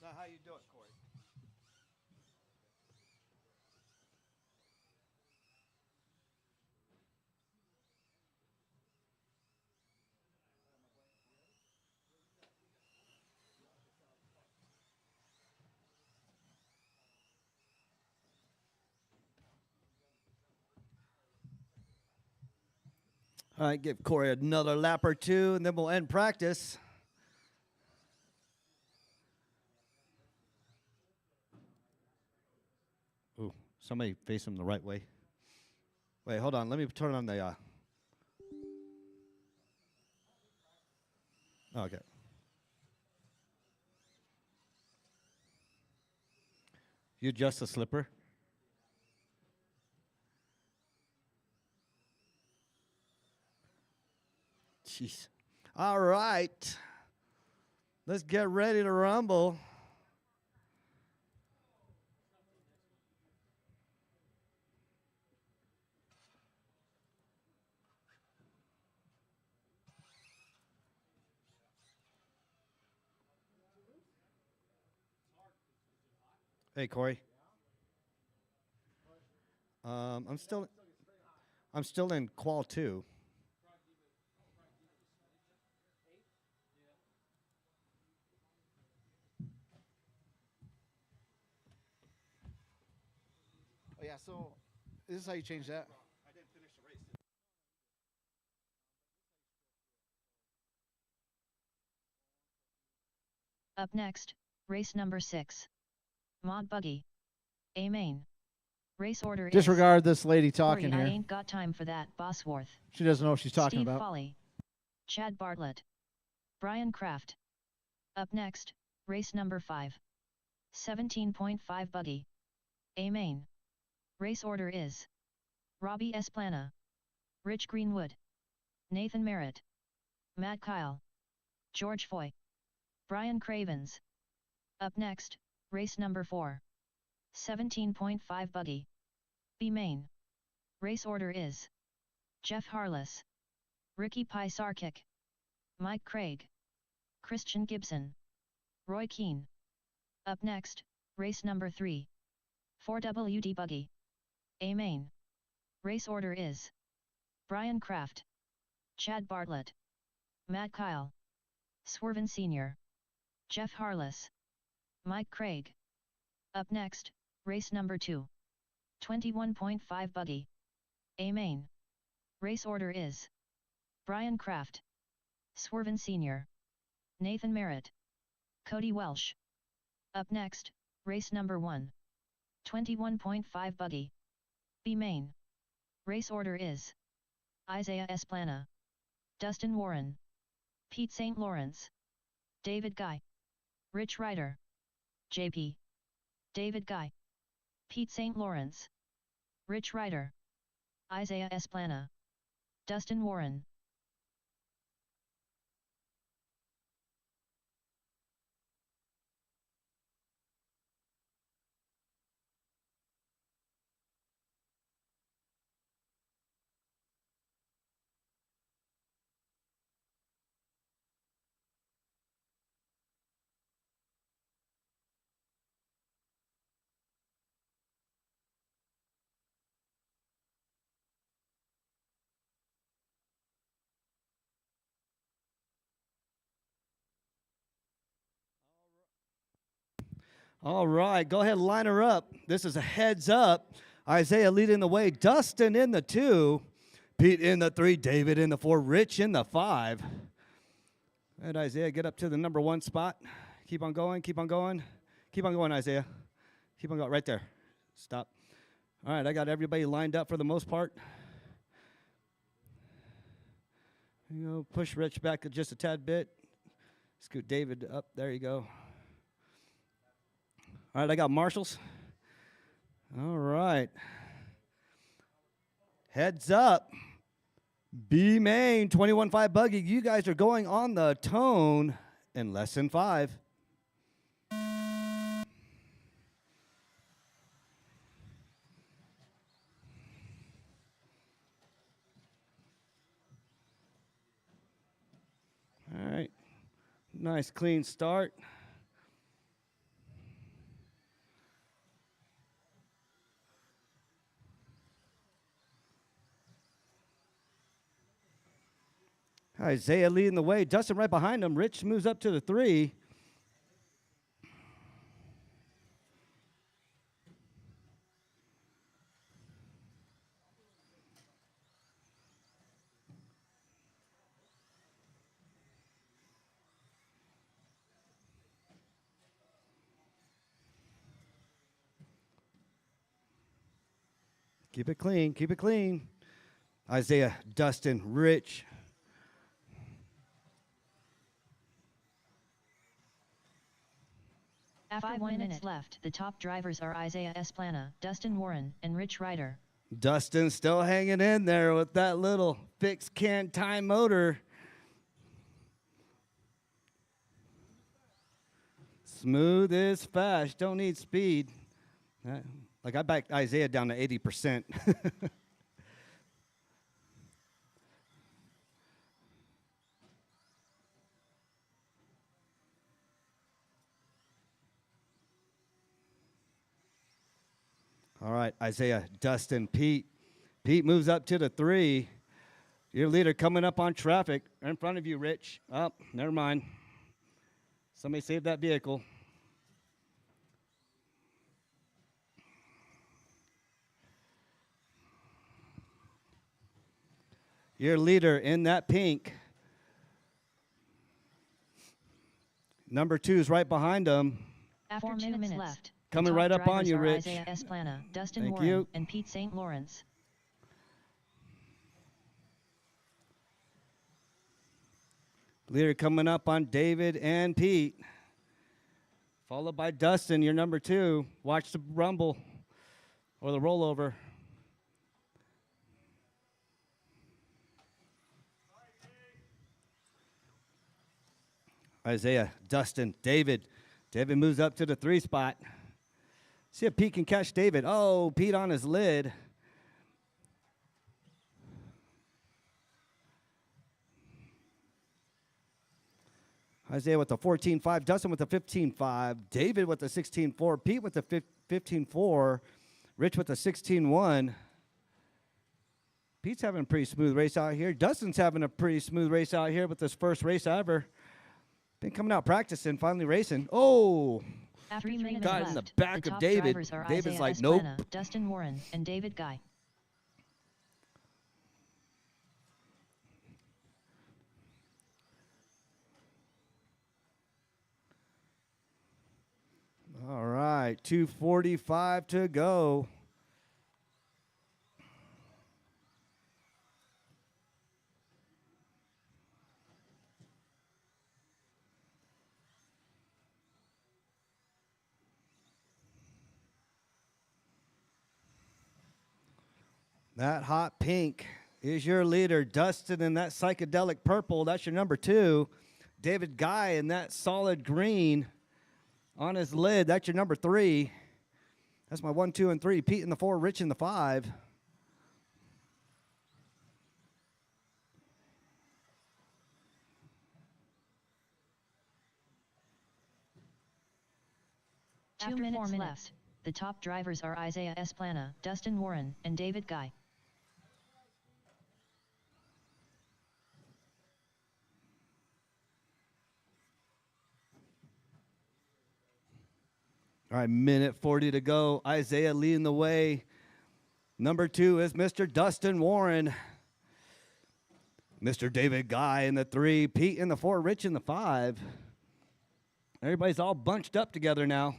Now, how you doing, Corey? All right, give Corey another lap or 2, and then we'll end practice. Ooh, somebody face him the right way. Wait, hold on. Let me turn on the. Okay. You adjust the slipper. Jeez. All right. Let's get ready to rumble. Hey, Corey. I'm still in qual 2. Oh yeah, so this is how you change that. I didn't finish the race. Up next, race number 6. Mod Buggy. A main. Race order Disregard this lady is talking Corey, I here. ain't got time for that, Bosworth. She doesn't know what she's talking Steve about. Folly. Chad Bartlett. Brian Kraft. Up next, race number 5. 17.5 Buggy. A main. Race order is Robbie Esplana. Rich Greenwood. Nathan Merritt. Matt Kyle. George Foy. Brian Cravens. Up next, race number 4. 17.5 Buggy. B main. Race order is Jeff Harless. Ricky Pisarkic. Mike Craig. Christian Gibson. Roy Keane. Up next, race number 3. 4WD Buggy. A main. Race order is Brian Kraft. Chad Bartlett. Matt Kyle. Swerven Sr. Jeff Harless. Mike Craig. Up next, race number 2. 21.5 Buggy. A main. Race order is Brian Kraft. Swerven Sr. Nathan Merritt. Cody Welsh. Up next, race number 1. 21.5 Buggy. B main. Race order is Isaiah Esplana. Dustin Warren. Pete St. Lawrence. David Guy. Rich Ryder. JP. David Guy. Pete St. Lawrence. Rich Ryder. Isaiah Esplana. Dustin Warren. All right, go ahead, line her up. This is a heads up. Isaiah leading the way. Dustin in the 2. Pete in the 3. David in the 4. Rich in the 5. And Isaiah, get up to the number 1 spot. Keep on going, keep on going. Keep on going, Isaiah. Keep on going, right there. Stop. All right, I got everybody lined up for the most part. You know, push Rich back just a tad bit. Scoot David up. There you go. All right, I got marshals. All right. Heads up. B main, 21.5 Buggy. You guys are going on the tone in less than 5. All right. Nice clean start. Isaiah leading the way. Dustin right behind him. Rich moves up to the 3. Keep it clean. Keep it clean. Isaiah, Dustin, Rich. After 1 minute left, the top drivers are Isaiah Esplana, Dustin Warren, and Rich Ryder. Dustin still hanging in there with that little fixed can time motor. Smooth is fast. Don't need speed. Like I backed Isaiah down to 80%. All right, Isaiah, Dustin, Pete. Pete moves up to the 3. Your leader coming up on traffic. In front of you, Rich. Oh, never mind. Somebody save that vehicle. Your leader in that pink. Number 2 is right behind him. After 2 minutes left. The Coming top right up on drivers you, are Rich. Isaiah Esplana, Dustin Thank Warren, you. and Pete St. Lawrence. Leader coming up on David and Pete. Followed by Dustin, your number 2. Watch the rumble or the rollover. Isaiah, Dustin, David. David moves up to the 3 spot. See if Pete can catch David. Oh, Pete on his lid. Isaiah with the 14.5, Dustin with the 15.5, David with the 16.4, Pete with the 15.4, Rich with the 16.1. Pete's having a pretty smooth race out here. Dustin's having a pretty smooth race out here with this first race ever. Been coming out practicing, finally racing. Oh, After 3 minutes got left, in the back of top David. drivers are David's Isaiah like, Esplana, nope. Dustin Warren, and David Guy. All right, 2:45 to go. That hot pink is your leader. Dustin in that psychedelic purple, that's your number 2. David Guy in that solid green on his lid, that's your number 3. That's my 1, 2, and 3. Pete in the 4, Rich in the 5. After 2 minutes left, the top drivers are Isaiah Esplana, Dustin Warren, and David Guy. All right, minute 40 to go. Isaiah leading the way. Number 2 is Mr. Dustin Warren. Mr. David Guy in the 3. Pete in the 4. Rich in the 5. Everybody's all bunched up together now.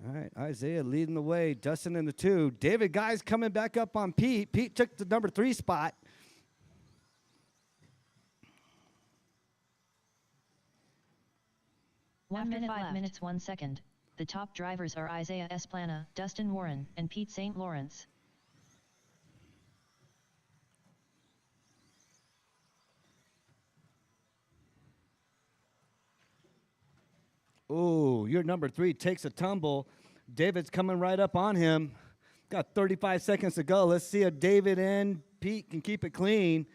All right, Isaiah leading the way. Dustin in the 2. David Guy's coming back up on Pete. Pete took the number 3 spot. After 5 minutes 1 second, the top drivers are Isaiah Esplana, Dustin Warren, and Pete St. Lawrence. Oh, your number 3 takes a tumble. David's coming right up on him. Got 35 seconds to go. Let's see if David and Pete can keep it clean.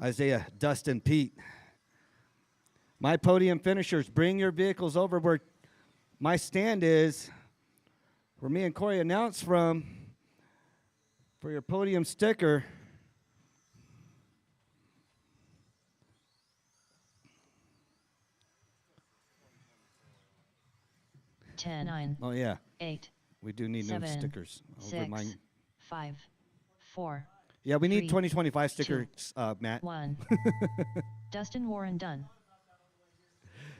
Isaiah, Dustin, Pete. My podium finishers, bring your vehicles over where my stand is, where me and Corey announced from, for your podium sticker. Ten, 9, Oh, yeah. 8, We do need new 7, stickers. Over 6, mine. 5, 4, Yeah, we need 3, 2025 stickers, Matt. 1. Dustin Warren done.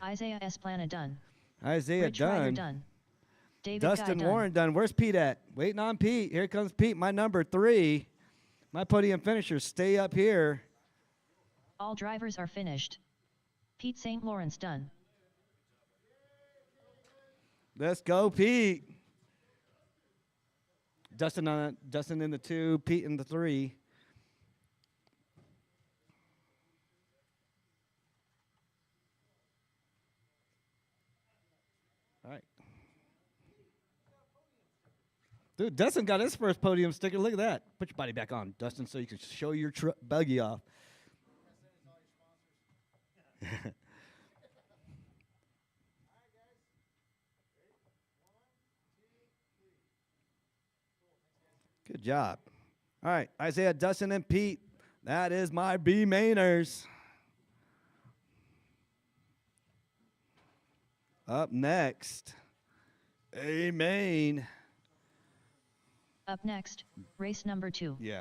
Isaiah Esplana done. Isaiah Rich Ryder done. done. David Guy Dustin done. Warren done. Where's Pete at? Waiting on Pete. Here comes Pete, my number 3. My podium finishers stay up here. All drivers are finished. Pete St. Lawrence done. Let's go, Pete. Dustin in the 2, Pete in the 3. All right. Dude, Dustin got his first podium sticker. Look at that. Put your body back on, Dustin, so you can show your buggy off. Good job. All right, Isaiah, Dustin, and Pete That is my B mainers. Up next, A main. Up next, race number 2. Yeah,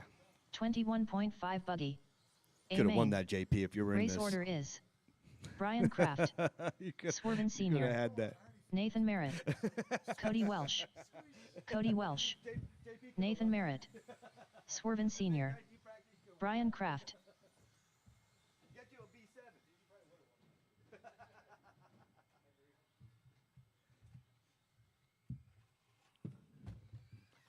21.5 buggy. A could have won main. that, JP, if you were in Race this. order is Brian Kraft, You could- Swervin you could Sr., have had that. Nathan Merritt, Cody Welsh, Nathan Merritt, Swervin Sr., Brian Kraft.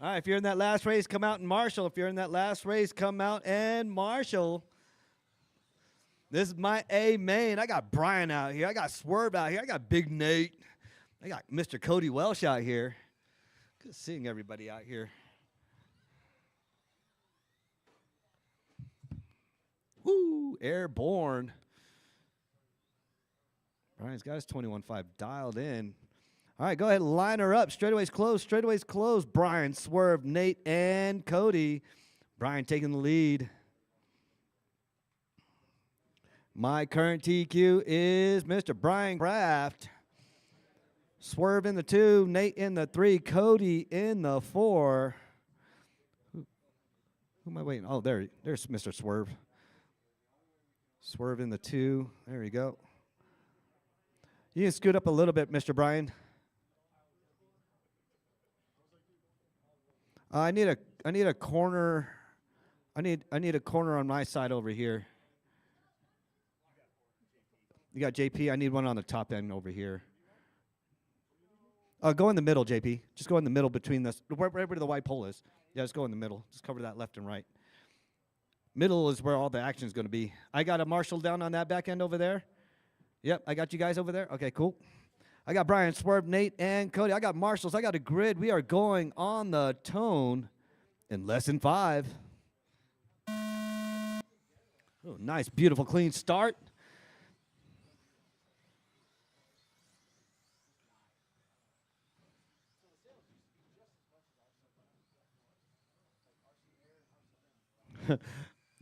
All right, if you're in that last race, come out and marshal. If you're in that last race, come out and marshal. This is my A main. I got Brian out here. I got Swerve out here. I got Big Nate. I got Mr. Cody Welsh out here. Good seeing everybody out here. Woo, airborne. Brian's got his 21.5 dialed in. All right, go ahead and line her up. Straightaways closed. Straightaways closed. Brian, Swerve, Nate, and Cody. Brian taking the lead. My current TQ is Mr. Brian Kraft. Swerve in the 2, Nate in the 3, Cody in the 4. Who am I waiting? Oh, there's Mr. Swerve. Swerve in the 2. There we go. You can scoot up a little bit, Mr. Brian. I need a corner. I need a corner on my side over here. You got JP. I need one on the top end over here. Go in the middle, JP. Just go in the middle between this, right where the white pole is. Yeah, just go in the middle. Just cover that left and right. Middle is where all the action is going to be. I got a marshal down on that back end over there. Yep, I got you guys over there. Okay, cool. I got Brian, Swerve, Nate, and Cody. I got marshals. I got a grid. We are going on the tone in lesson 5. Oh, nice, beautiful, clean start.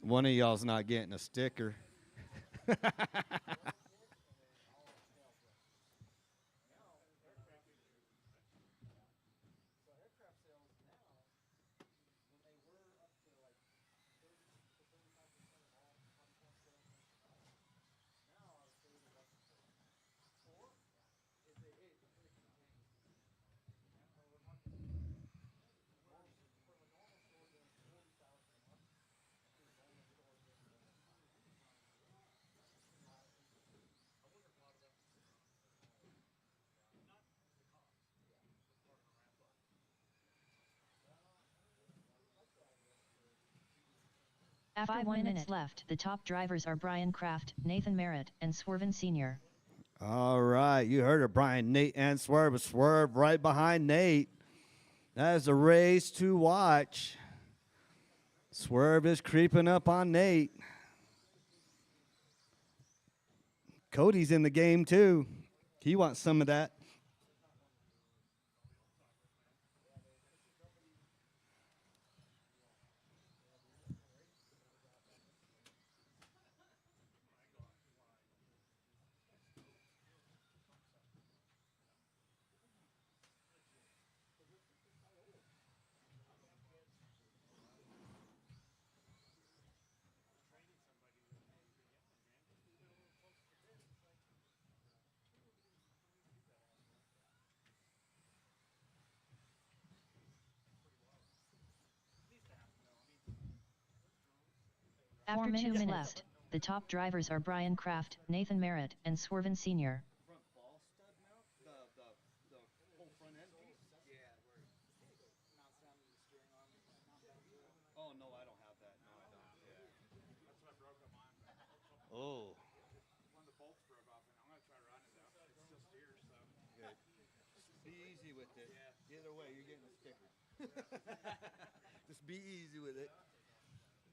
One of y'all's not getting a sticker. After 1 minute left, the top drivers are Brian Kraft, Nathan Merritt, and Swervin Sr. All right, you heard it, Brian, Nate, and Swerve. Swerve right behind Nate. That is a race to watch. Swerve is creeping up on Nate. Cody's in the game, too. He wants some of that. After 2 minutes left, the top drivers are Brian Kraft, Nathan Merritt, and Swervin Sr. Oh, no, I don't have that. No, I don't. Yeah. That's what I broke on mine. Oh. One of the bolts broke off, and I'm gonna try to run it out. It still steers, so. Good. Be easy with it. Yeah. Either way, you're getting a sticker. Just be easy with it.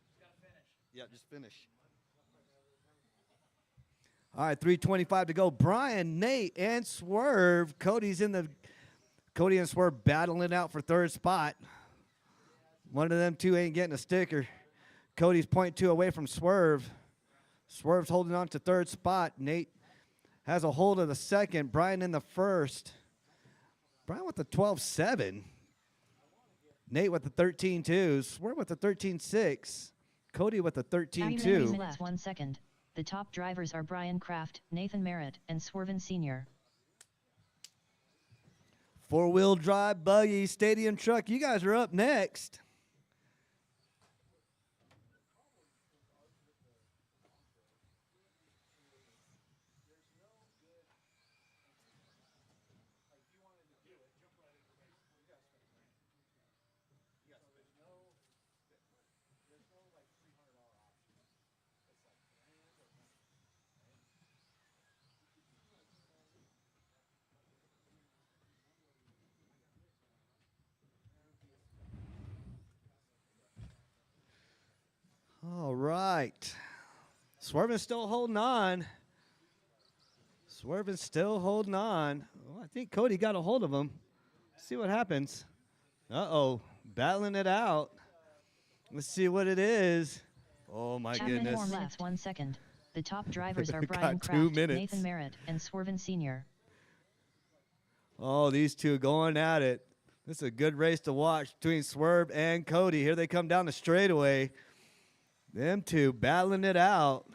Just gotta finish. Yeah, just finish. All right, 3:25 to go. Brian, Nate, and Swerve. Cody and Swerve battling it out for third spot. One of them two ain't getting a sticker. Cody's 0.2 away from Swerve. Swerve's holding on to third spot. Nate has a hold of the second. Brian in the first. Brian with the 12.7. Nate with the 13.2. Swerve with the 13.6. Cody with the 13.2. Minutes 1 second. The top drivers are Brian Kraft, Nathan Merritt, and Swerven Sr. Four-wheel drive buggy, stadium truck. You guys are up next. All right. Swerve's still holding on. Swerve's still holding on. Well, I think Cody got a hold of him. See what happens. Uh-oh. Battling it out. Let's see what it is. Oh, my goodness. 4 minutes 1 second. The top drivers are Got Brian 2 Kraft, minutes. Nathan Merritt, and Swerven Sr. Oh, these two going at it. This is a good race to watch between Swerve and Cody. Here they come down the straightaway. Them two battling it out.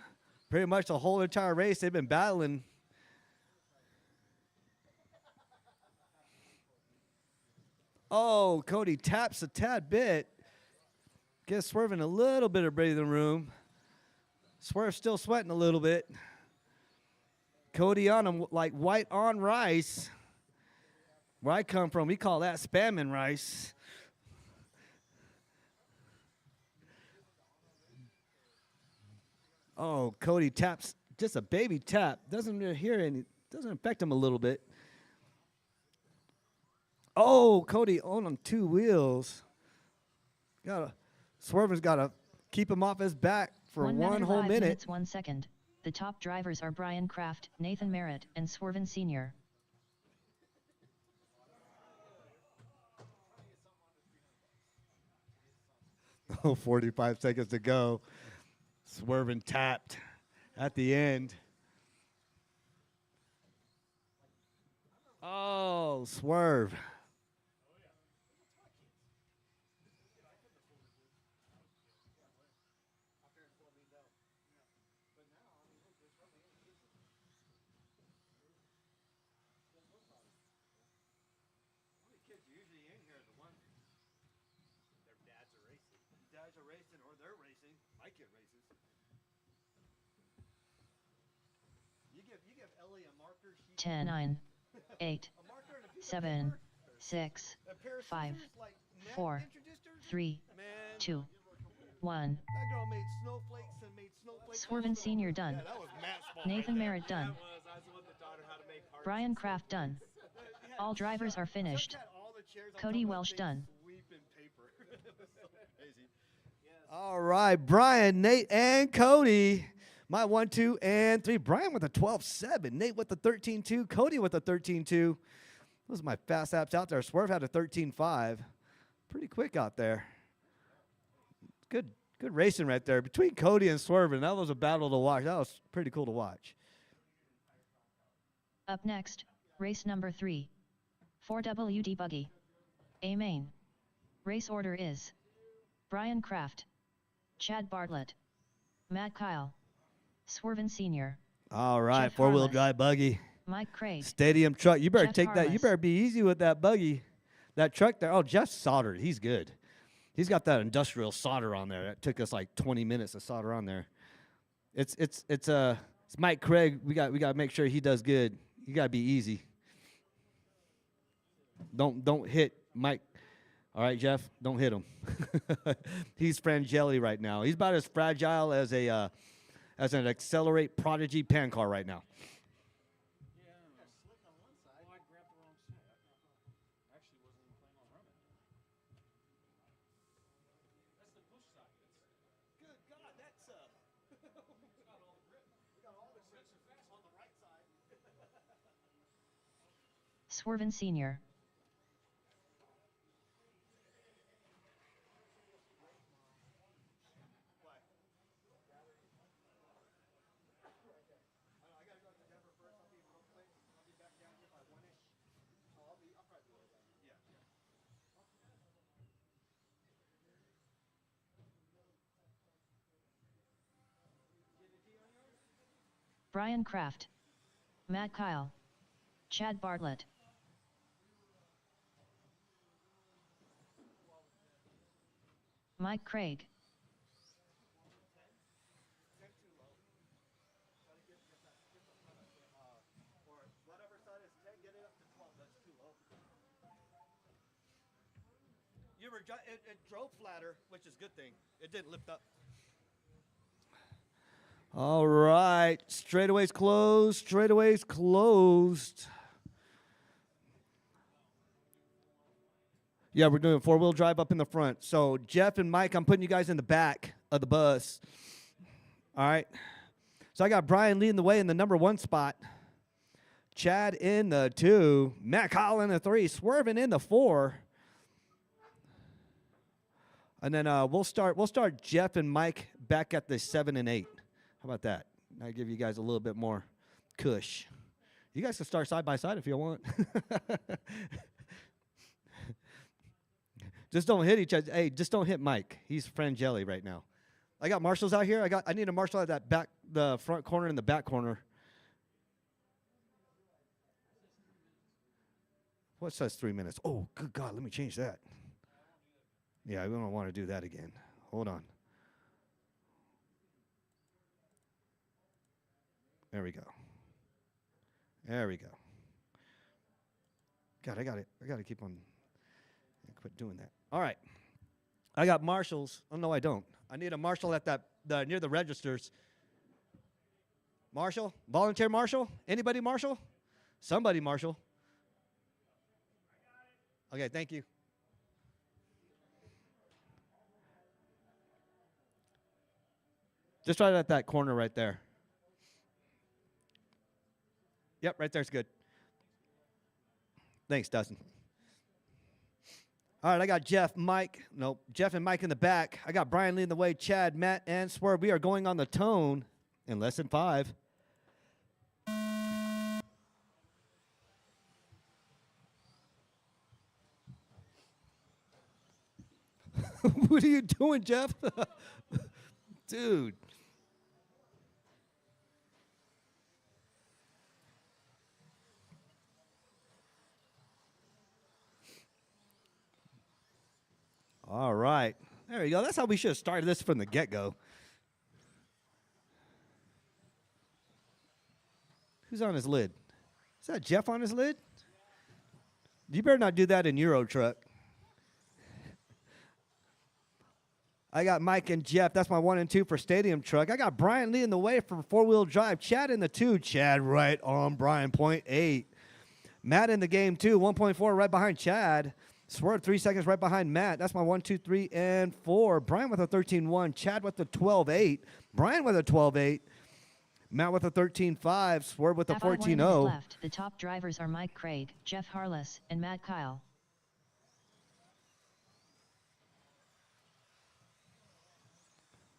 Pretty much the whole entire race they've been battling. Oh, Cody taps a tad bit. Gives Swerve a little bit of breathing room. Swerve still sweating a little bit. Cody on him like white on rice. Where I come from, we call that spamming rice. Oh, Cody taps just a baby tap. Doesn't really hear any. Doesn't affect him a little bit. Oh, Cody on him 2 wheels. Swerve's got to keep him off his back for 1 whole 5 minute. minutes 1 second. The top drivers are Brian Kraft, Nathan Merritt, and Swerven Sr. Oh, 45 seconds to go. Swerving tapped at the end. Oh, Swerve. Dads are racing or they're racing. My kid races. You give Ellie a marker. 10, 9, 8, A marker and a piece of 7, paper? 6, A pair of 5, scissors like Nat 4, introduced her? 3, Man, 2, 1. that girl made snowflakes and made snowflakes. Swerven Sr. done. Yeah, that was Matt's fault. Nathan right there. Merritt done. Brian Kraft done. All drivers are finished. Had all the chairs on Cody top of Welsh things done. sweeping paper. It was so crazy. All right, Brian, Nate, and Cody. My 1, 2, and 3. Brian with a 12.7. Nate with the 13.2. Cody with a 13.2. Those are my fast apps out there. Swerve had a 13.5. Pretty quick out there. Good racing right there. Between Cody and Swerve, and that was a battle to watch. That was pretty cool to watch. Up next, race number 3. 4WD Buggy. A main. Race order is Brian Kraft, Chad Bartlett, Matt Kyle, Swerven Sr., All right, Jeff four-wheel Harless. drive buggy. Mike Craig, Stadium truck. You better Jeff take that. You Harless. better be easy with that buggy. That truck there. Oh, Jeff's soldered. He's good. He's got that industrial solder on there. That took us like 20 minutes to solder on there. It's Mike Craig. We got to make sure he does good. You got to be easy. Don't hit Mike. All right, Jeff. Don't hit him. He's fragile right now. He's about as fragile as as an Accelerate Prodigy pan car right now. Well, I grabbed the wrong set. I actually wasn't even planning on running. That's the push side. Good God, that's we got all the grip. We got all the grips are fast on the right side. Swerven Sr., Brian Kraft, Matt Kyle, Chad Bartlett, Mike Craig, It drove flatter, which is a good thing. It didn't lift up. All right. Straightaways closed. Straightaways closed. Yeah, we're doing four-wheel drive up in the front. So Jeff and Mike, I'm putting you guys in the back of the bus. All right. So I got Brian leading the way in the number 1 spot. Chad in the 2. Matt Kyle in the 3. Swerving in the 4. And then we'll start Jeff and Mike back at the 7 and 8. How about that? I'll give you guys a little bit more cush. You guys can start side by side if you want. Just don't hit each other. Hey, just don't hit Mike. He's frangeli right now. I got marshals out here. I need a marshal at that back, the front corner and the back corner. What says 3 minutes? Oh, good God, let me change that. Yeah, we don't want to do that again. Hold on. There we go. There we go. God, I got to keep on. Quit doing that. All right. I got marshals. Oh, no, I don't. I need a marshal at that near the registers. Marshal? Volunteer marshal? Anybody marshal? Somebody marshal. Okay, thank you. Just right at that corner right there. Yep, right there's good. Thanks, Dustin. All right, I got Jeff and Mike in the back. I got Brian leading the way, Chad, Matt, and Swerve. We are going on the tone in less than 5. What are you doing, Jeff? Dude. All right. There you go. That's how we should have started this from the get-go. Who's on his lid? Is that Jeff on his lid? You better not do that in Euro Truck. I got Mike and Jeff. That's my 1 and 2 for Stadium Truck. I got Brian leading the way for four-wheel drive. Chad in the 2. Chad right on Brian, 0.8. Matt in the game, 2. 1.4 right behind Chad. Swerve 3 seconds right behind Matt. That's my 1, 2, 3, and 4. Brian with a 13.1. Chad with a 12.8. Brian with a 12.8. Matt with a 13.5. Swerve with a 14.0. Left. The top drivers are Mike Craig, Jeff Harless, and Matt Kyle.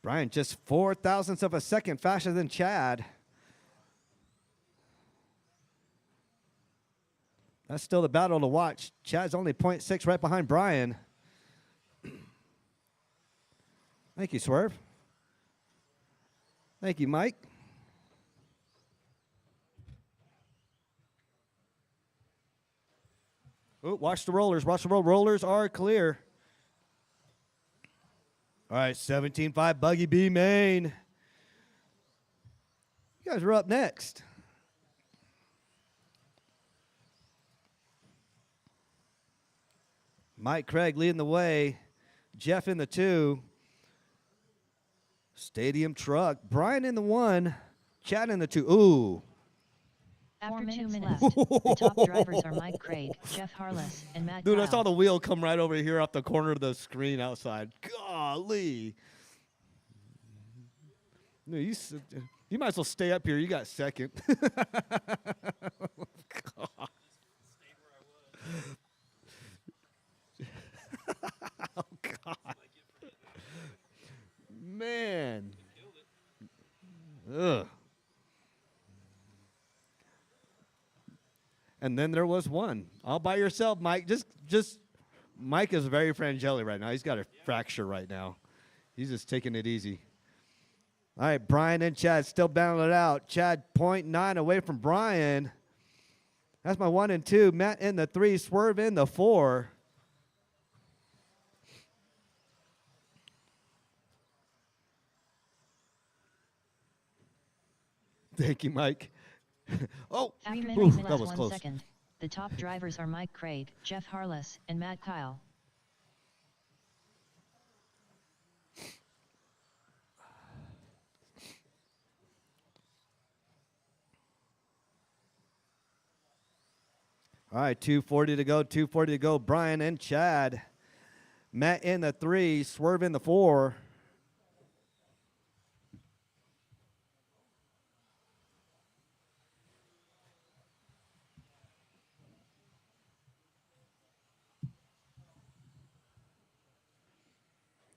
Brian just 4 thousandths of a second faster than Chad. That's still the battle to watch. Chad's only 0.6 right behind Brian. Thank you, Swerve. Thank you, Mike. Oh, watch the rollers. Watch the roll. Rollers are clear. All right, 17.5 Buggy B main. You guys are up next. Mike Craig leading the way. Jeff in the 2. Stadium Truck. Brian in the 1. Chad in the 2. Ooh. After 2 minutes left, the top drivers are Mike Craig, Jeff Harless, and Matt Dude, Kyle. I saw the wheel come right over here off the corner of the screen outside. Golly. No, you might as well stay up here. You got second. God. Oh, God. Man. Ugh. And then there was one. All by yourself, Mike. Just Mike is very frangeli right now. He's got a fracture right now. He's just taking it easy. All right, Brian and Chad still battling it out. Chad 0.9 away from Brian. That's my 1 and 2. Matt in the 3, Swerve in the 4. Thank you, Mike. Oh, After ooh, entering the that last was 1 close. second, the top drivers are Mike Craig, Jeff Harless, and Matt Kyle. All right, 2:40 to go, 2:40 to go. Brian and Chad. Matt in the 3, Swerve in the 4.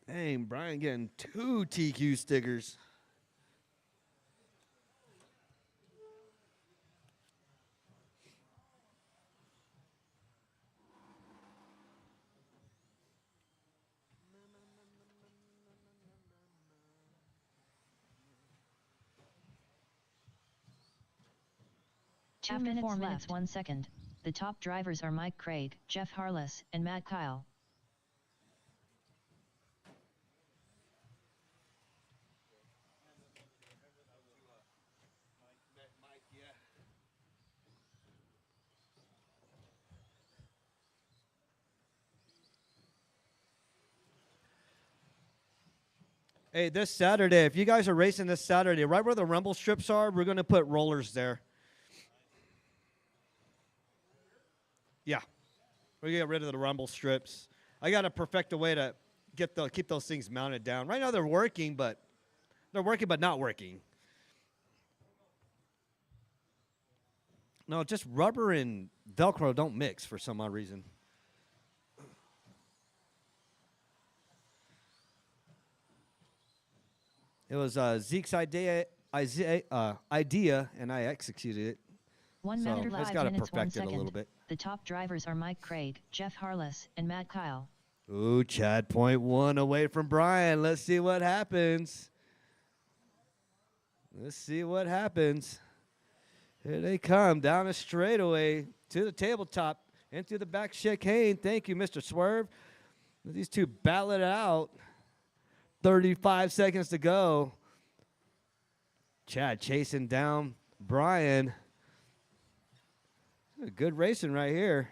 Dang, Brian getting 2 TQ stickers. After 4 minutes 1 second, the top drivers are Mike Craig, Jeff Harless, and Matt Kyle. Hey, this Saturday, if you guys are racing this Saturday, right where the rumble strips are, we're going to put rollers there. Yeah. We're going to get rid of the rumble strips. I got to perfect a way to keep those things mounted down. Right now they're working, but not working. No, just rubber and Velcro don't mix for some odd reason. It was Zeke's idea, and I executed it. 1 So minute I just 5 gotta minutes 1 perfect it a second. little bit. The top drivers are Mike Craig, Jeff Harless, and Matt Kyle. Ooh, Chad 0.1 away from Brian. Let's see what happens. Let's see what happens. Here they come down a straightaway to the tabletop into the back chicane. Thank you, Mr. Swerve. These two battle it out. 35 seconds to go. Chad chasing down Brian. Good racing right here.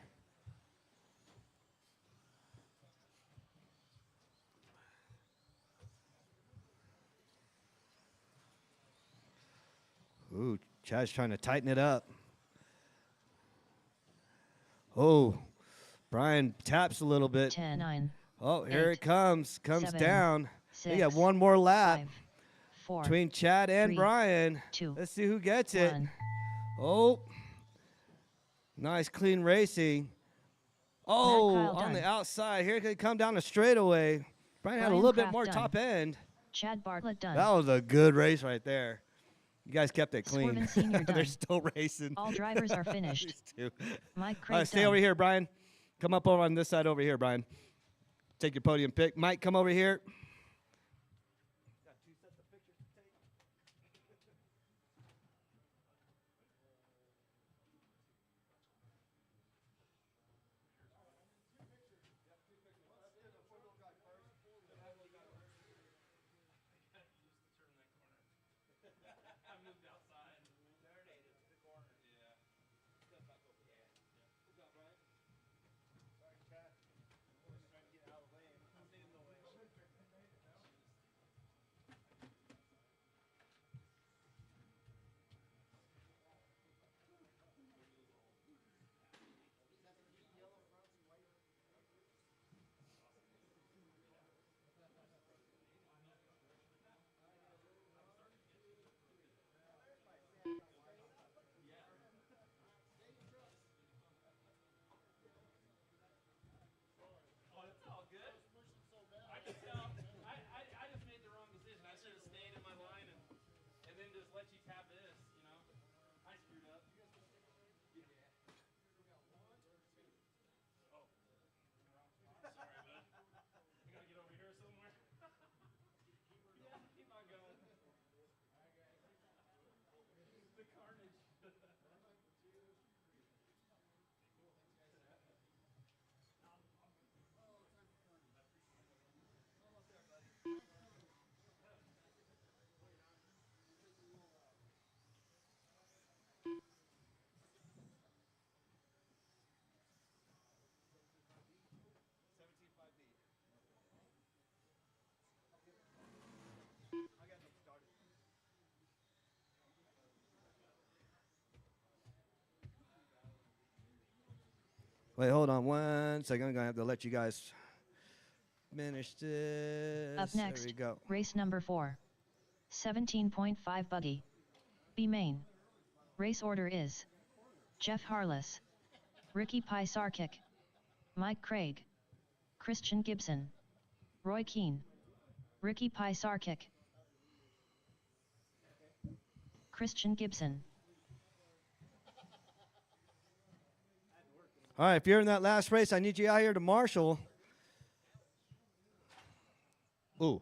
Ooh, Chad's trying to tighten it up. Oh, Brian taps a little bit. 10, 9. Oh, here 8, it comes. Comes 7, down. They got 6, one more lap 5, 4, between Chad and 3, Brian. 2, Let's see who gets it. 1. Oh, nice clean racing. Oh, Kyle on done. the outside. Here they come down the straightaway. Brian had a Brian little bit Kraft more done. top end. Chad Bartlett done. That was a good race right there. You guys kept it clean. Swervin' Senior They're done. still racing. All drivers are finished. These two. Mike All Craig right, stay done. over here, Brian. Come up over on this side over here, Brian. Take your podium pick. Mike, come over here. Wait, hold on 1 second. I'm going to have to let you guys finish this. Up next, There we go. race number 4. 17.5 buggy. B main. Race order is Jeff Harless, Ricky Pisarkic, Mike Craig, Christian Gibson, Roy Keane, Ricky Pisarkic, Christian Gibson. All right, if you're in that last race, I need you out here to marshal. Ooh.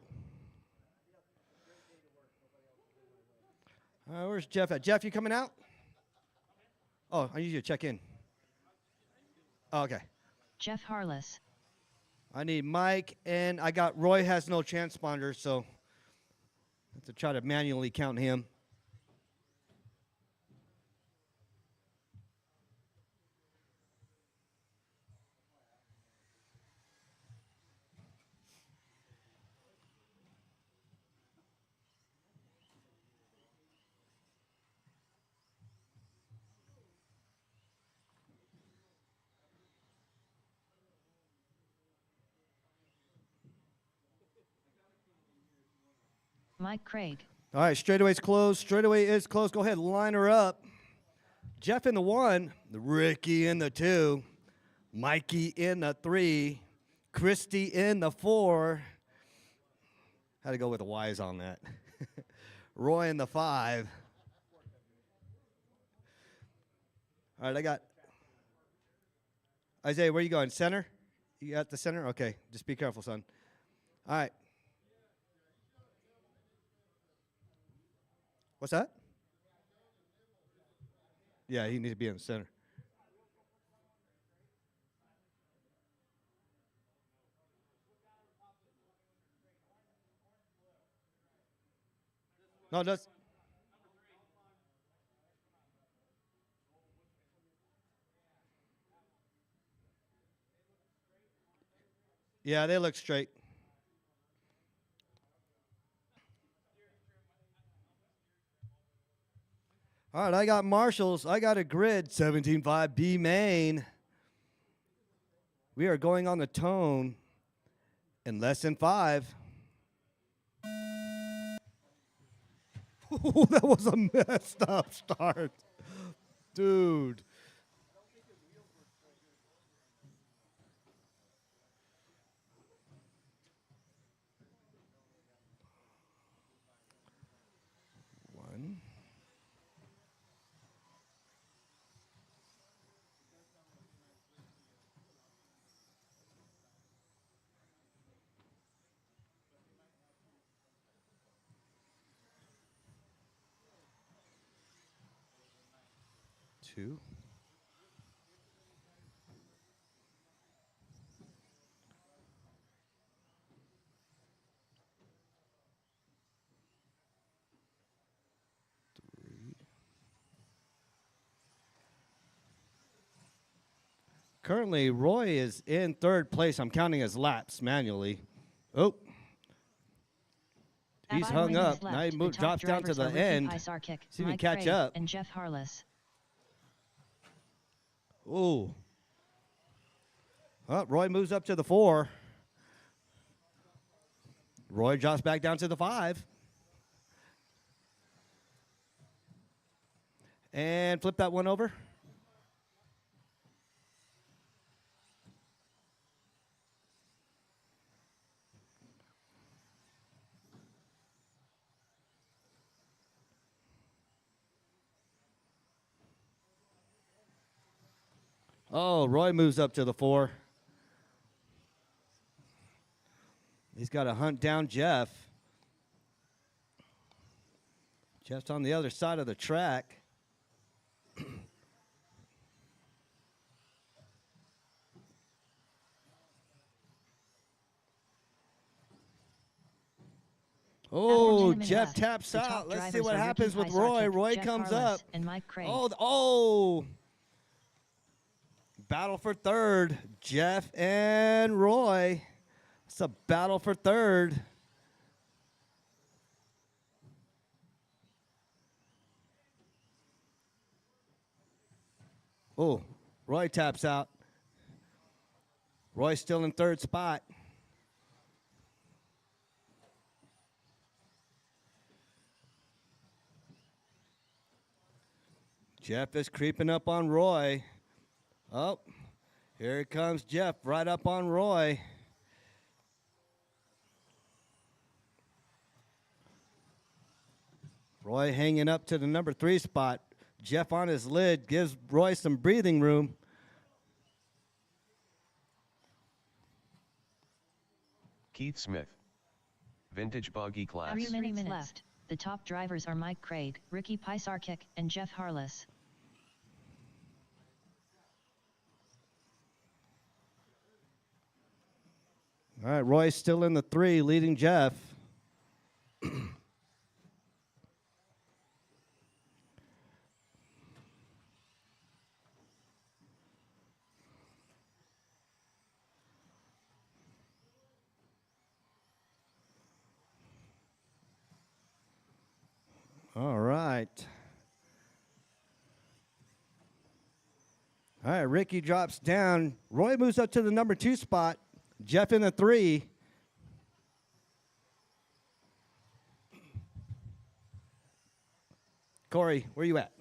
Where's Jeff at? Jeff, you coming out? Oh, I need you to check in. Oh, okay. Jeff Harless. I need Mike, and I got Roy has no transponder, so I have to try to manually count him. Mike Craig. All right, straightaway's closed. Straightaway is closed. Go ahead, line her up. Jeff in the 1, the Ricky in the 2, Mikey in the 3, Christy in the 4. Had to go with the Y's on that. Roy in the 5. All right, I got Isaiah. Where you going? Center? You at the center? Okay, just be careful, son. All right. What's that? Yeah, he needs to be in the center. No, that's. Yeah, they look straight. All right, I got marshals. I got a grid, 17.5 B main. We are going on the tone in less than 5. Ooh, that was a messed up start. Dude. One. Two. Three. Currently, Roy is in 3rd place. I'm counting his laps manually. Oh. He's About hung 1 minute up. left. Now he The moves, top drops down to drivers the are Ricky end. Pisarkic, See if he can Mike catch Craig, up. and Jeff Harless. Ooh. Oh, Roy moves up to the 4. Roy drops back down to the 5. And flip that one over. Oh, Roy moves up to the 4. He's got to hunt down Jeff. Jeff's on the other side of the track. Oh, Jeff left. taps The top out. Let's see drivers what are happens Ricky with Roy. Pisarkic, Roy Jeff comes Harless, up. and Mike Craig. Oh. Battle for 3rd. Jeff and Roy. It's a battle for 3rd. Oh, Roy taps out. Roy's still in third spot. Jeff is creeping up on Roy. Oh, here comes Jeff right up on Roy. Roy hanging up to the number 3 spot. Jeff on his lid gives Roy some breathing room. Keith Smith. Vintage buggy class. 3 minutes left. The top drivers are Mike Craig, Ricky Pisarkic, and Jeff Harless. All right, Roy's still in the 3, leading Jeff. All right. All right, Ricky drops down. Roy moves up to the number 2 spot. Jeff in the 3. Corey, where you at?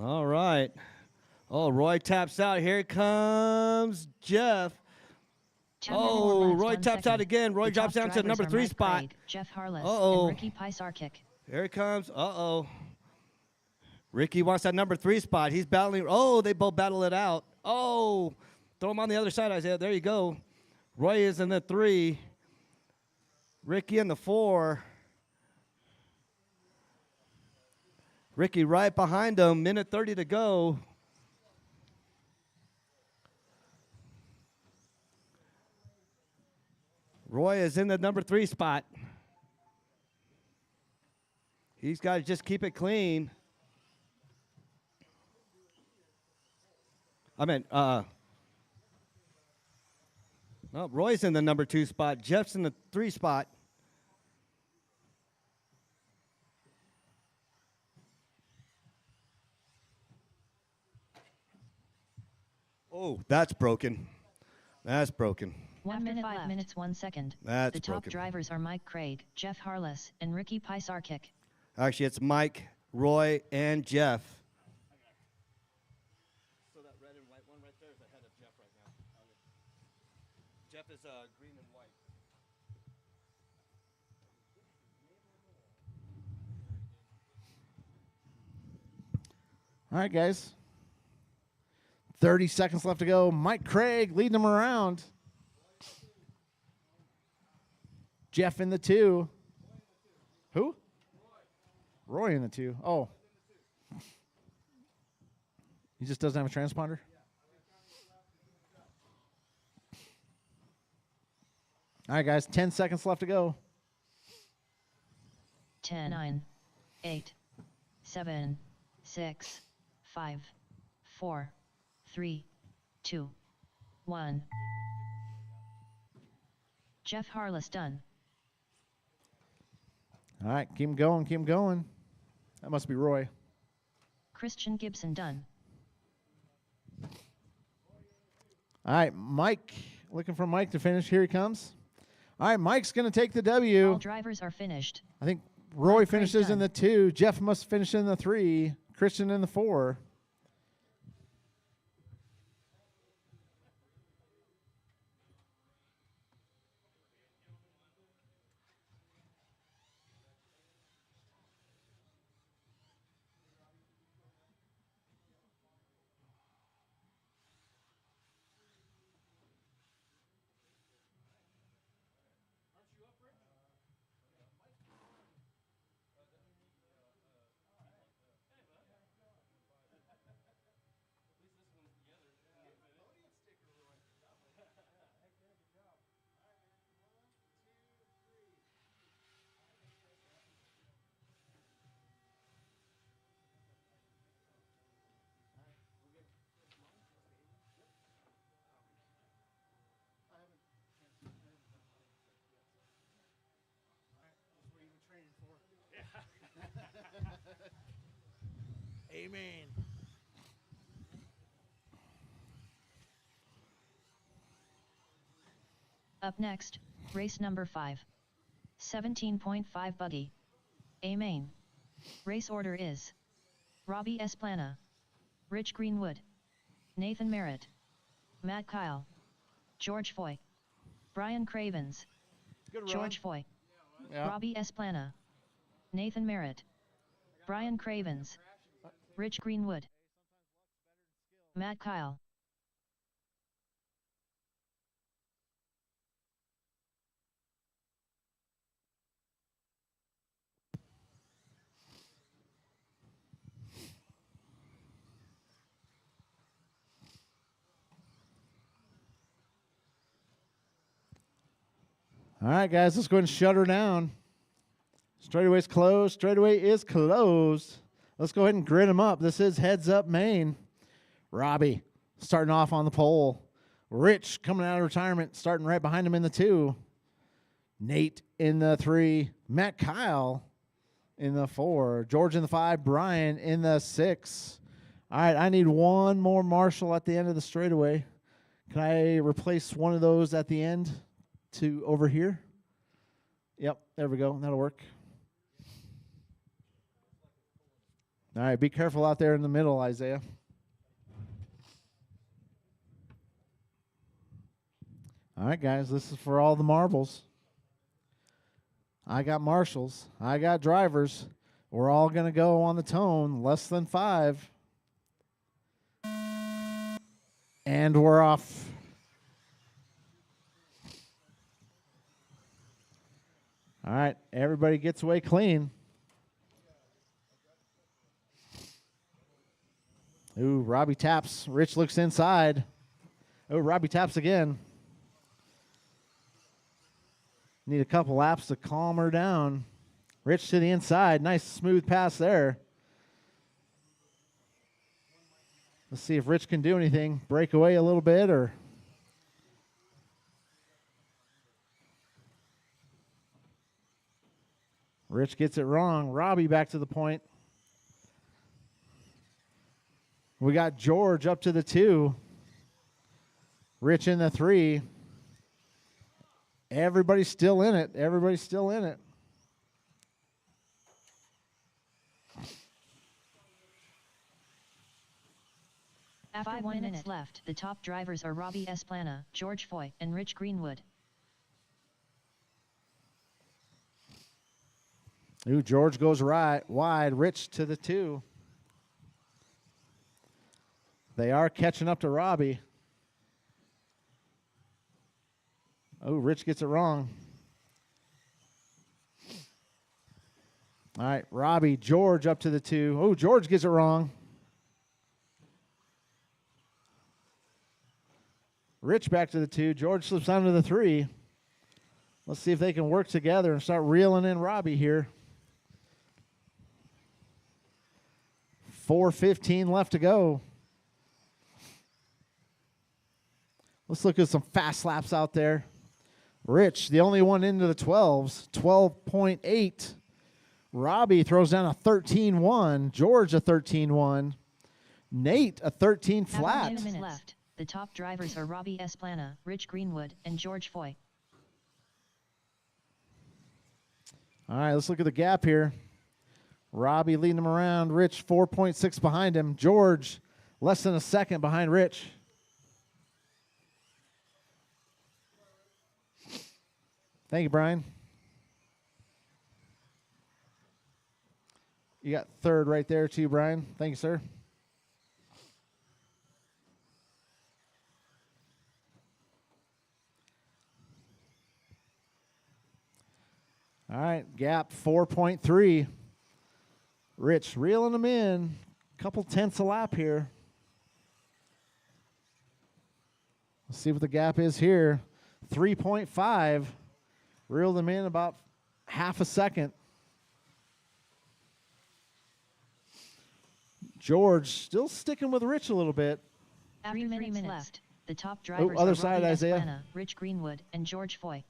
All right. Oh, Roy taps out. Here comes Jeff. 2 minutes Oh, left, Roy 1 taps out second. again. Roy The drops top down to the drivers number are 3 Mike spot. Craig, Jeff Harless, Uh-oh. and Ricky Pisarkic. Here it comes. Uh-oh. Ricky wants that number 3 spot. He's battling. Oh, they both battle it out. Oh, throw him on the other side, Isaiah. There you go. Roy is in the 3. Ricky in the 4. Ricky right behind him. Minute 30 to go. Roy is in the number 3 spot. He's got to just keep it clean. Roy's in the number 2 spot. Jeff's in the 3 spot. Oh, that's broken. That's broken. 1 minute, 5 minutes, 1 second. That's the top broken. drivers are Mike Craig, Jeff Harless, and Ricky Pisarkic. Actually, it's Mike, Roy, and Jeff. So that red and white one right there is ahead of Jeff right now. Jeff is green and white. All right, guys. 30 seconds left to go. Mike Craig leading them around. Jeff in the 2. Who? Roy in the 2. Oh. He just doesn't have a transponder? All right, guys. 10 seconds left to go. 10, 9, 8, 7, 6, 5, 4, 3, 2, 1. Jeff Harless done. All right, keep 'em going, keep 'em going. That must be Roy. Christian Gibson done. All right, Mike. Looking for Mike to finish. Here he comes. All right, Mike's going to take the W. All drivers are finished. I think Roy Mike Craig finishes in done. the 2. Jeff must finish in the 3. Christian in the 4. Amen. Up next, race number 5. 17.5 buggy. A main. Race order is Robbie Esplana, Rich Greenwood, Nathan Merritt, Matt Kyle, George Foy, Brian Cravens, George Foy, Yeah. Robbie Esplana, Nathan Merritt, Brian Cravens, Rich Greenwood, Matt Kyle. All right, guys, let's go ahead and shut her down. Straightaway's closed. Straightaway is closed. Let's go ahead and grid them up. This is Heads Up Maine. Robbie starting off on the pole. Rich coming out of retirement, starting right behind him in the 2. Nate in the 3. Matt Kyle in the 4. George in the 5. Brian in the 6. All right, I need one more marshal at the end of the straightaway. Can I replace one of those at the end to over here? Yep, there we go. That'll work. All right, be careful out there in the middle, Isaiah. All right, guys, this is for all the marbles. I got marshals. I got drivers. We're all going to go on the tone, less than 5. And we're off. All right, everybody gets away clean. Ooh, Robbie taps. Rich looks inside. Oh, Robbie taps again. Need a couple laps to calm her down. Rich to the inside. Nice smooth pass there. Let's see if Rich can do anything. Break away a little bit or... Rich gets it wrong. Robbie back to the point. We got George up to the 2. Rich in the 3. Everybody's still in it. Everybody's still in it. After 1 minute left, the top drivers are Robbie Esplana, George Foy, and Rich Greenwood. Ooh, George goes right wide. Rich to the 2. They are catching up to Robbie. Oh, Rich gets it wrong. All right, Robbie, George up to the 2. Oh, George gets it wrong. Rich back to the 2. George slips down to the 3. Let's see if they can work together and start reeling in Robbie here. 4:15 left to go. Let's look at some fast laps out there. Rich, the only one into the 12s, 12.8. Robbie throws down a 13.1. George a 13.1. Nate a 13 flat. After 2 minutes left, the top drivers are Robbie Esplana, Rich Greenwood, and George Foy. All right, let's look at the gap here. Robbie leading him around. Rich 4.6 behind him. George less than a second behind Rich. Thank you, Brian. You got third right there too, Brian. Thank you, sir. All right, gap 4.3. Rich reeling them in. Couple tenths a lap here. Let's see what the gap is here. 3.5. Reel them in about half a second. George still sticking with Rich a little bit. After 3 minutes left, the top drivers other are side, Robbie Isaiah. Esplana, Rich Greenwood, and George Foy.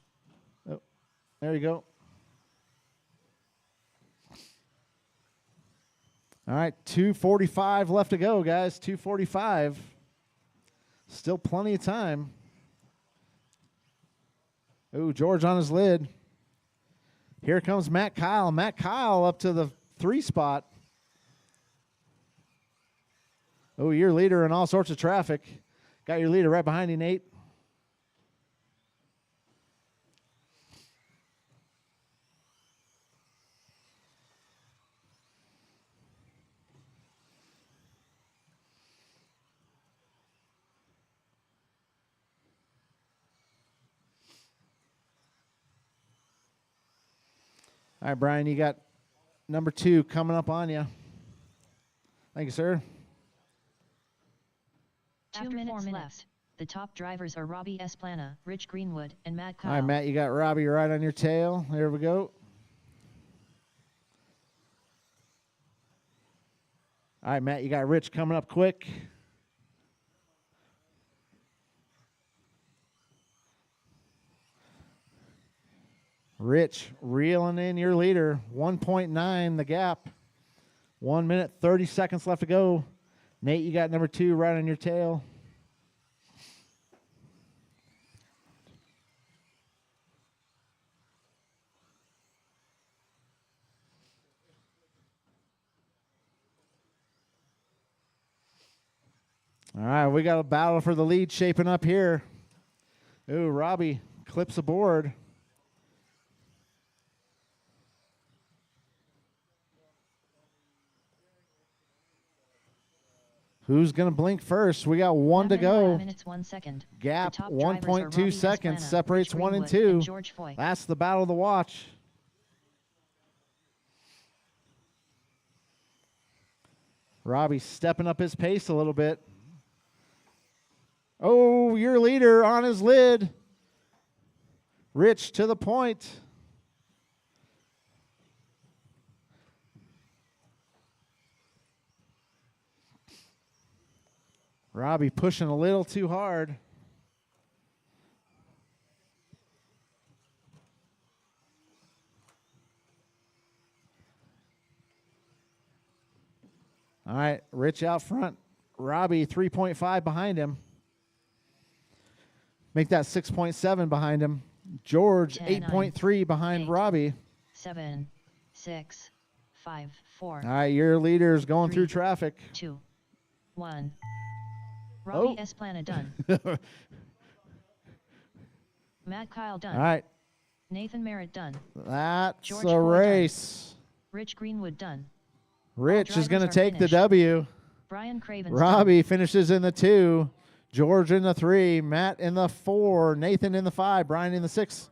Oh, there you go. All right, 2:45 left to go, guys. 2:45. Still plenty of time. Ooh, George on his lid. Here comes Matt Kyle. Matt Kyle up to the 3 spot. Oh, your leader in all sorts of traffic. Got your leader right behind you, Nate. All right, Brian, you got number 2 coming up on you. Thank you, sir. After 4 minutes left. The top drivers are Robbie Esplana, Rich Greenwood, and Matt Kyle. All right, Matt, you got Robbie right on your tail. There we go. All right, Matt, you got Rich coming up quick. Rich reeling in your leader. 1.9 the gap. 1 minute, 30 seconds left to go. Nate, you got number 2 right on your tail. All right, we got a battle for the lead shaping up here. Ooh, Robbie clips aboard. Who's going to blink first? We got 1 to go. 5 minutes, 1 second. Gap, The top drivers are 1.2 Robbie seconds, Esplana, separates Rich 1 and Greenwood, 2. and George Foy. That's the battle to watch. Robbie stepping up his pace a little bit. Oh, your leader on his lid. Rich to the point. Robbie pushing a little too hard. All right, Rich out front. Robbie 3.5 behind him. Make that 6.7 behind him. George 8.3 behind 8, Robbie. 7, 6, 5, 4. All right, your leader's going 3, through traffic. 2, 1. Robbie Oh. Esplana done. Matt Kyle done. All right, Nathan Merritt done. that's George a Foy done. race. Rich Greenwood done. Rich is going to drivers are take the finished. W. Brian Craven. Robbie finishes in the 2. George in the 3. Matt in the 4. Nathan in the 5. Brian in the 6.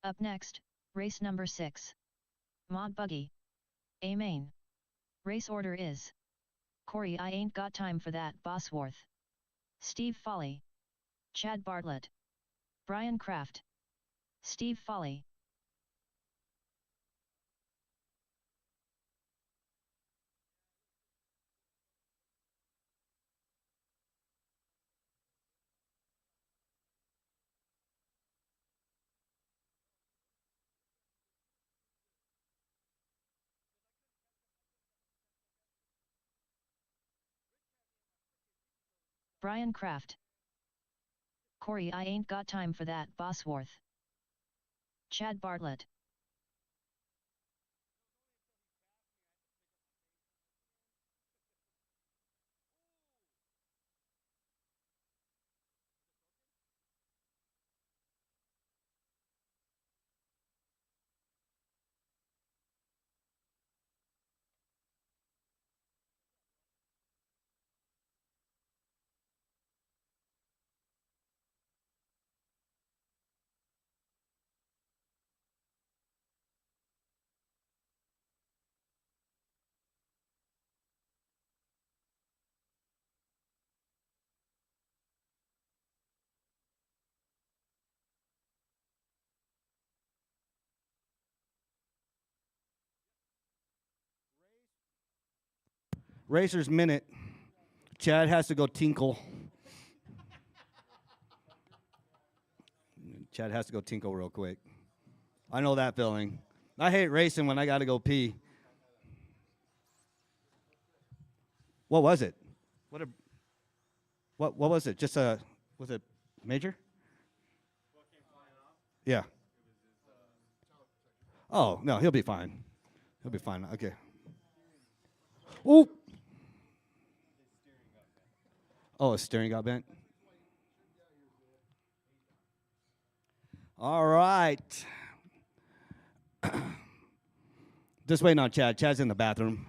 Up next, race number 6. Mod Buggy. A main. Race order is Corey I ain't got time for that Bosworth. Steve Foley. Chad Bartlett. Brian Kraft. Steve Foley. Brian Kraft. Corey I ain't got time for that Bosworth. Chad Bartlett. Racer's minute. Chad has to go tinkle. Chad has to go tinkle real quick. I know that feeling. I hate racing when I got to go pee. What was it? What was it? Just was it major? Yeah. Oh, no, he'll be fine. He'll be fine. Okay. Ooh. Oh, his steering got bent. All right. Just waiting on Chad. Chad's in the bathroom.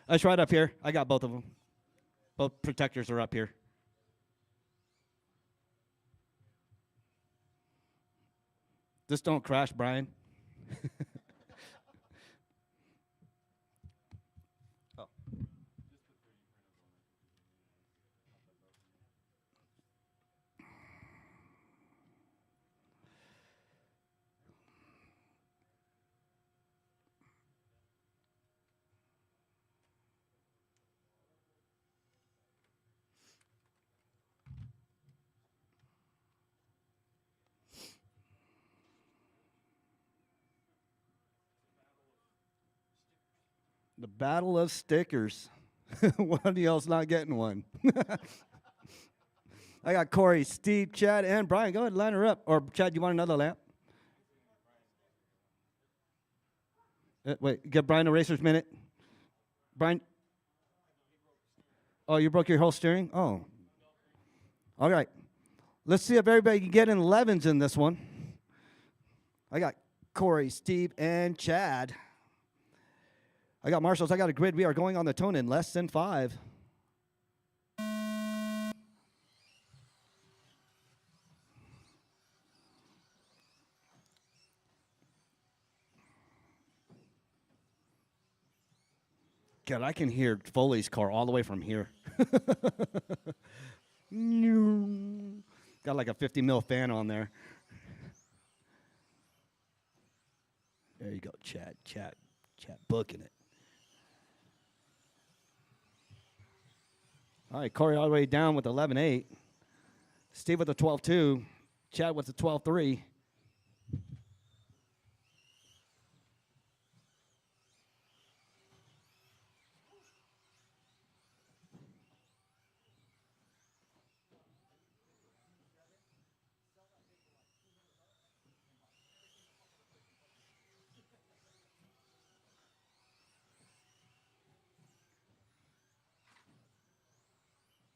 It's right up here. I got both of them. Both protectors are up here. Just don't crash, Brian. Oh. The battle of stickers. One of y'all's not getting one. I got Corey, Steve, Chad, and Brian. Go ahead, line her up. Or Chad, you want another lamp? Wait, get Brian a racer's minute. Brian. Oh, you broke your whole steering? Oh. All right. Let's see if everybody can get in 11s in this one. I got Corey, Steve, and Chad. I got marshals. I got a grid. We are going on the tone in less than 5. God, I can hear Foley's car all the way from here. Got like a 50 mil fan on there. There you go, Chad booking it. All right, Corey all the way down with 11.8. Steve with the 12.2. Chad with the 12.3.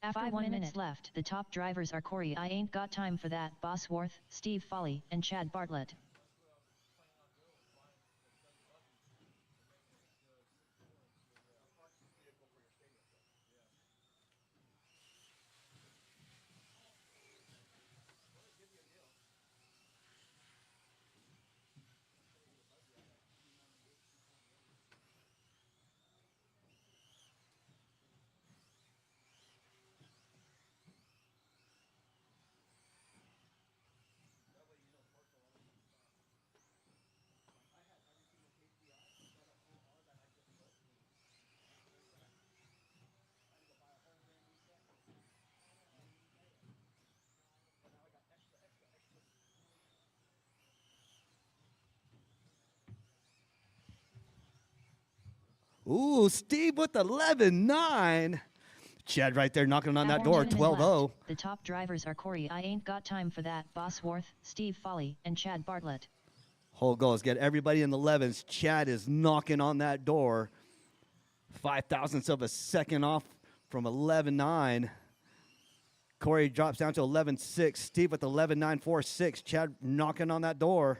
After 1 minute left, the top drivers are Corey I Ain't Got Time for That, Bosworth, Steve Foley, and Chad Bartlett. Ooh, Steve with 11.9. Chad right there knocking on that door, 12-0. The top drivers are Corey I Ain't Got Time for That, Bosworth, Steve Foley, and Chad Bartlett. Whole goal is get everybody in the 11s. Chad is knocking on that door. 0.005 of a second off from 11.9. Corey drops down to 11.6. Steve with 11.946. Chad knocking on that door.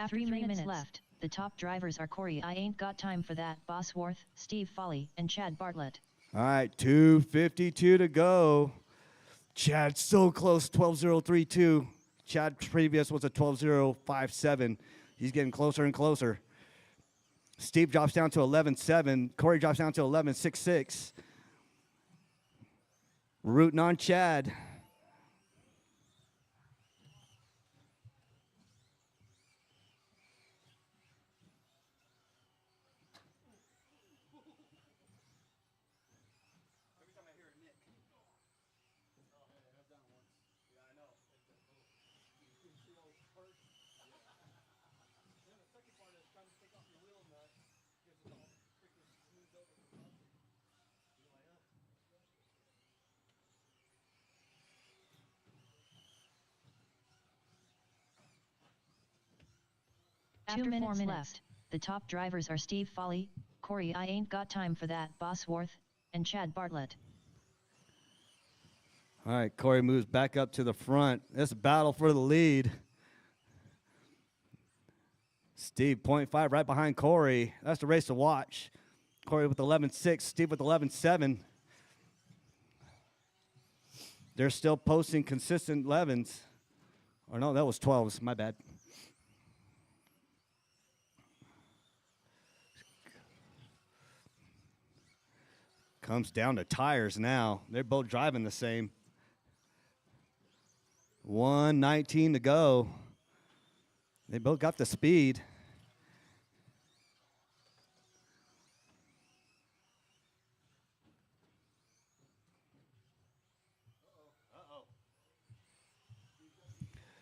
After 3 minutes left, the top drivers are Corey I Ain't Got Time for That, Bosworth, Steve Foley, and Chad Bartlett. All right, 2:52 to go. Chad so close, 12:032. Chad previous was a 12:057. He's getting closer and closer. Steve drops down to 11:7. Corey drops down to 11:66. Rooting on Chad. After 4 minutes left, the top drivers are Steve Foley, Corey I Ain't Got Time for That, Bosworth, and Chad Bartlett. All right, Corey moves back up to the front. It's a battle for the lead. Steve, 0.5 right behind Corey. That's the race to watch. Corey with 11.6, Steve with 11.7. They're still posting consistent 11s. Or no, that was 12s. My bad. Comes down to tires now. They're both driving the same. 1:19 to go. They both got the speed.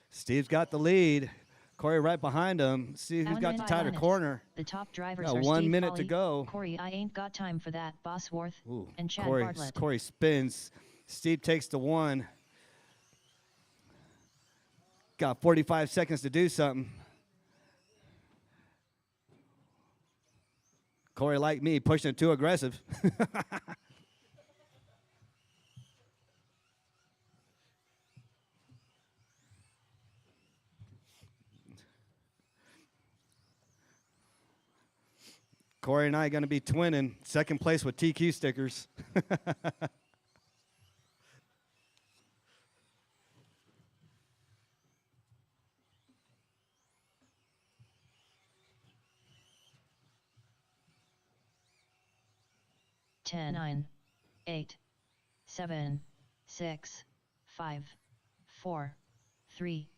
Steve's got the lead. Corey right behind him. See who's got the tighter corner. The top drivers Got are 1 Steve minute Foley, to go. Corey I Ain't Got Time for That, Bosworth, Ooh, and Chad Corey, Bartlett. Corey spins. Steve takes the one. Got 45 seconds to do something. Corey, like me, pushing it too aggressive. Corey and I are going to be twinning. Second place with TQ stickers. Ten, 9, 8, 7, 6, 5, 4, 3,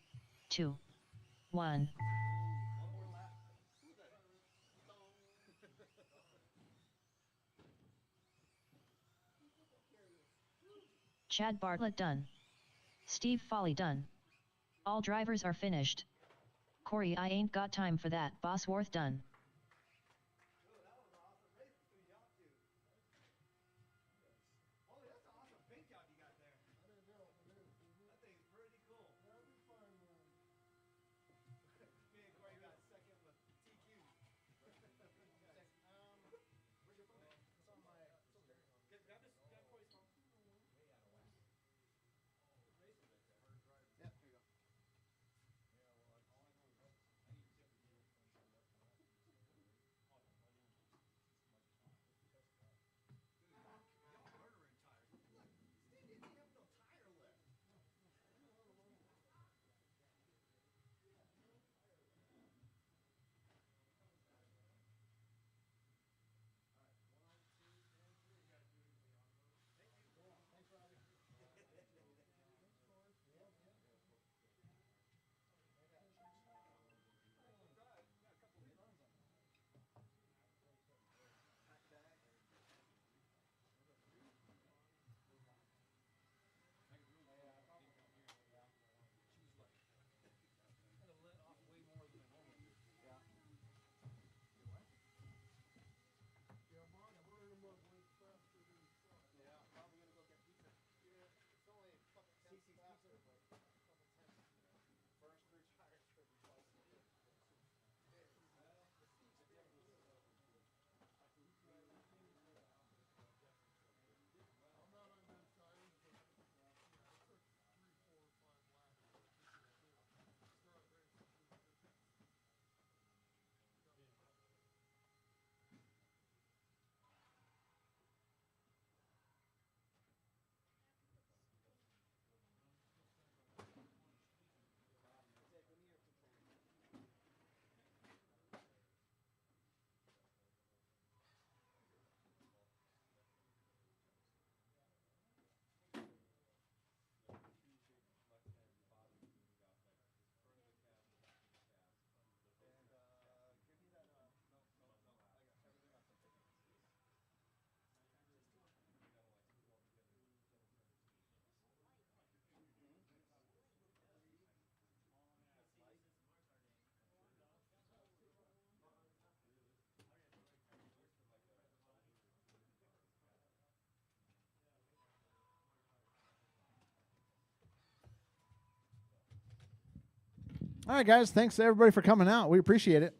2, 1. Chad Bartlett done. Steve Foley done. All drivers are finished. Corey I Ain't Got Time for That, Bosworth done. All right, guys. Thanks to everybody for coming out. We appreciate it.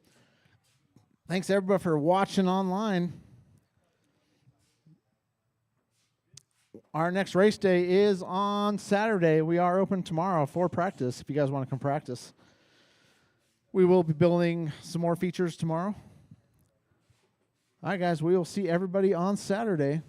Thanks everybody for watching online. Our next race day is on Saturday. We are open tomorrow for practice if you guys want to come practice. We will be building some more features tomorrow. All right, guys. We will see everybody on Saturday.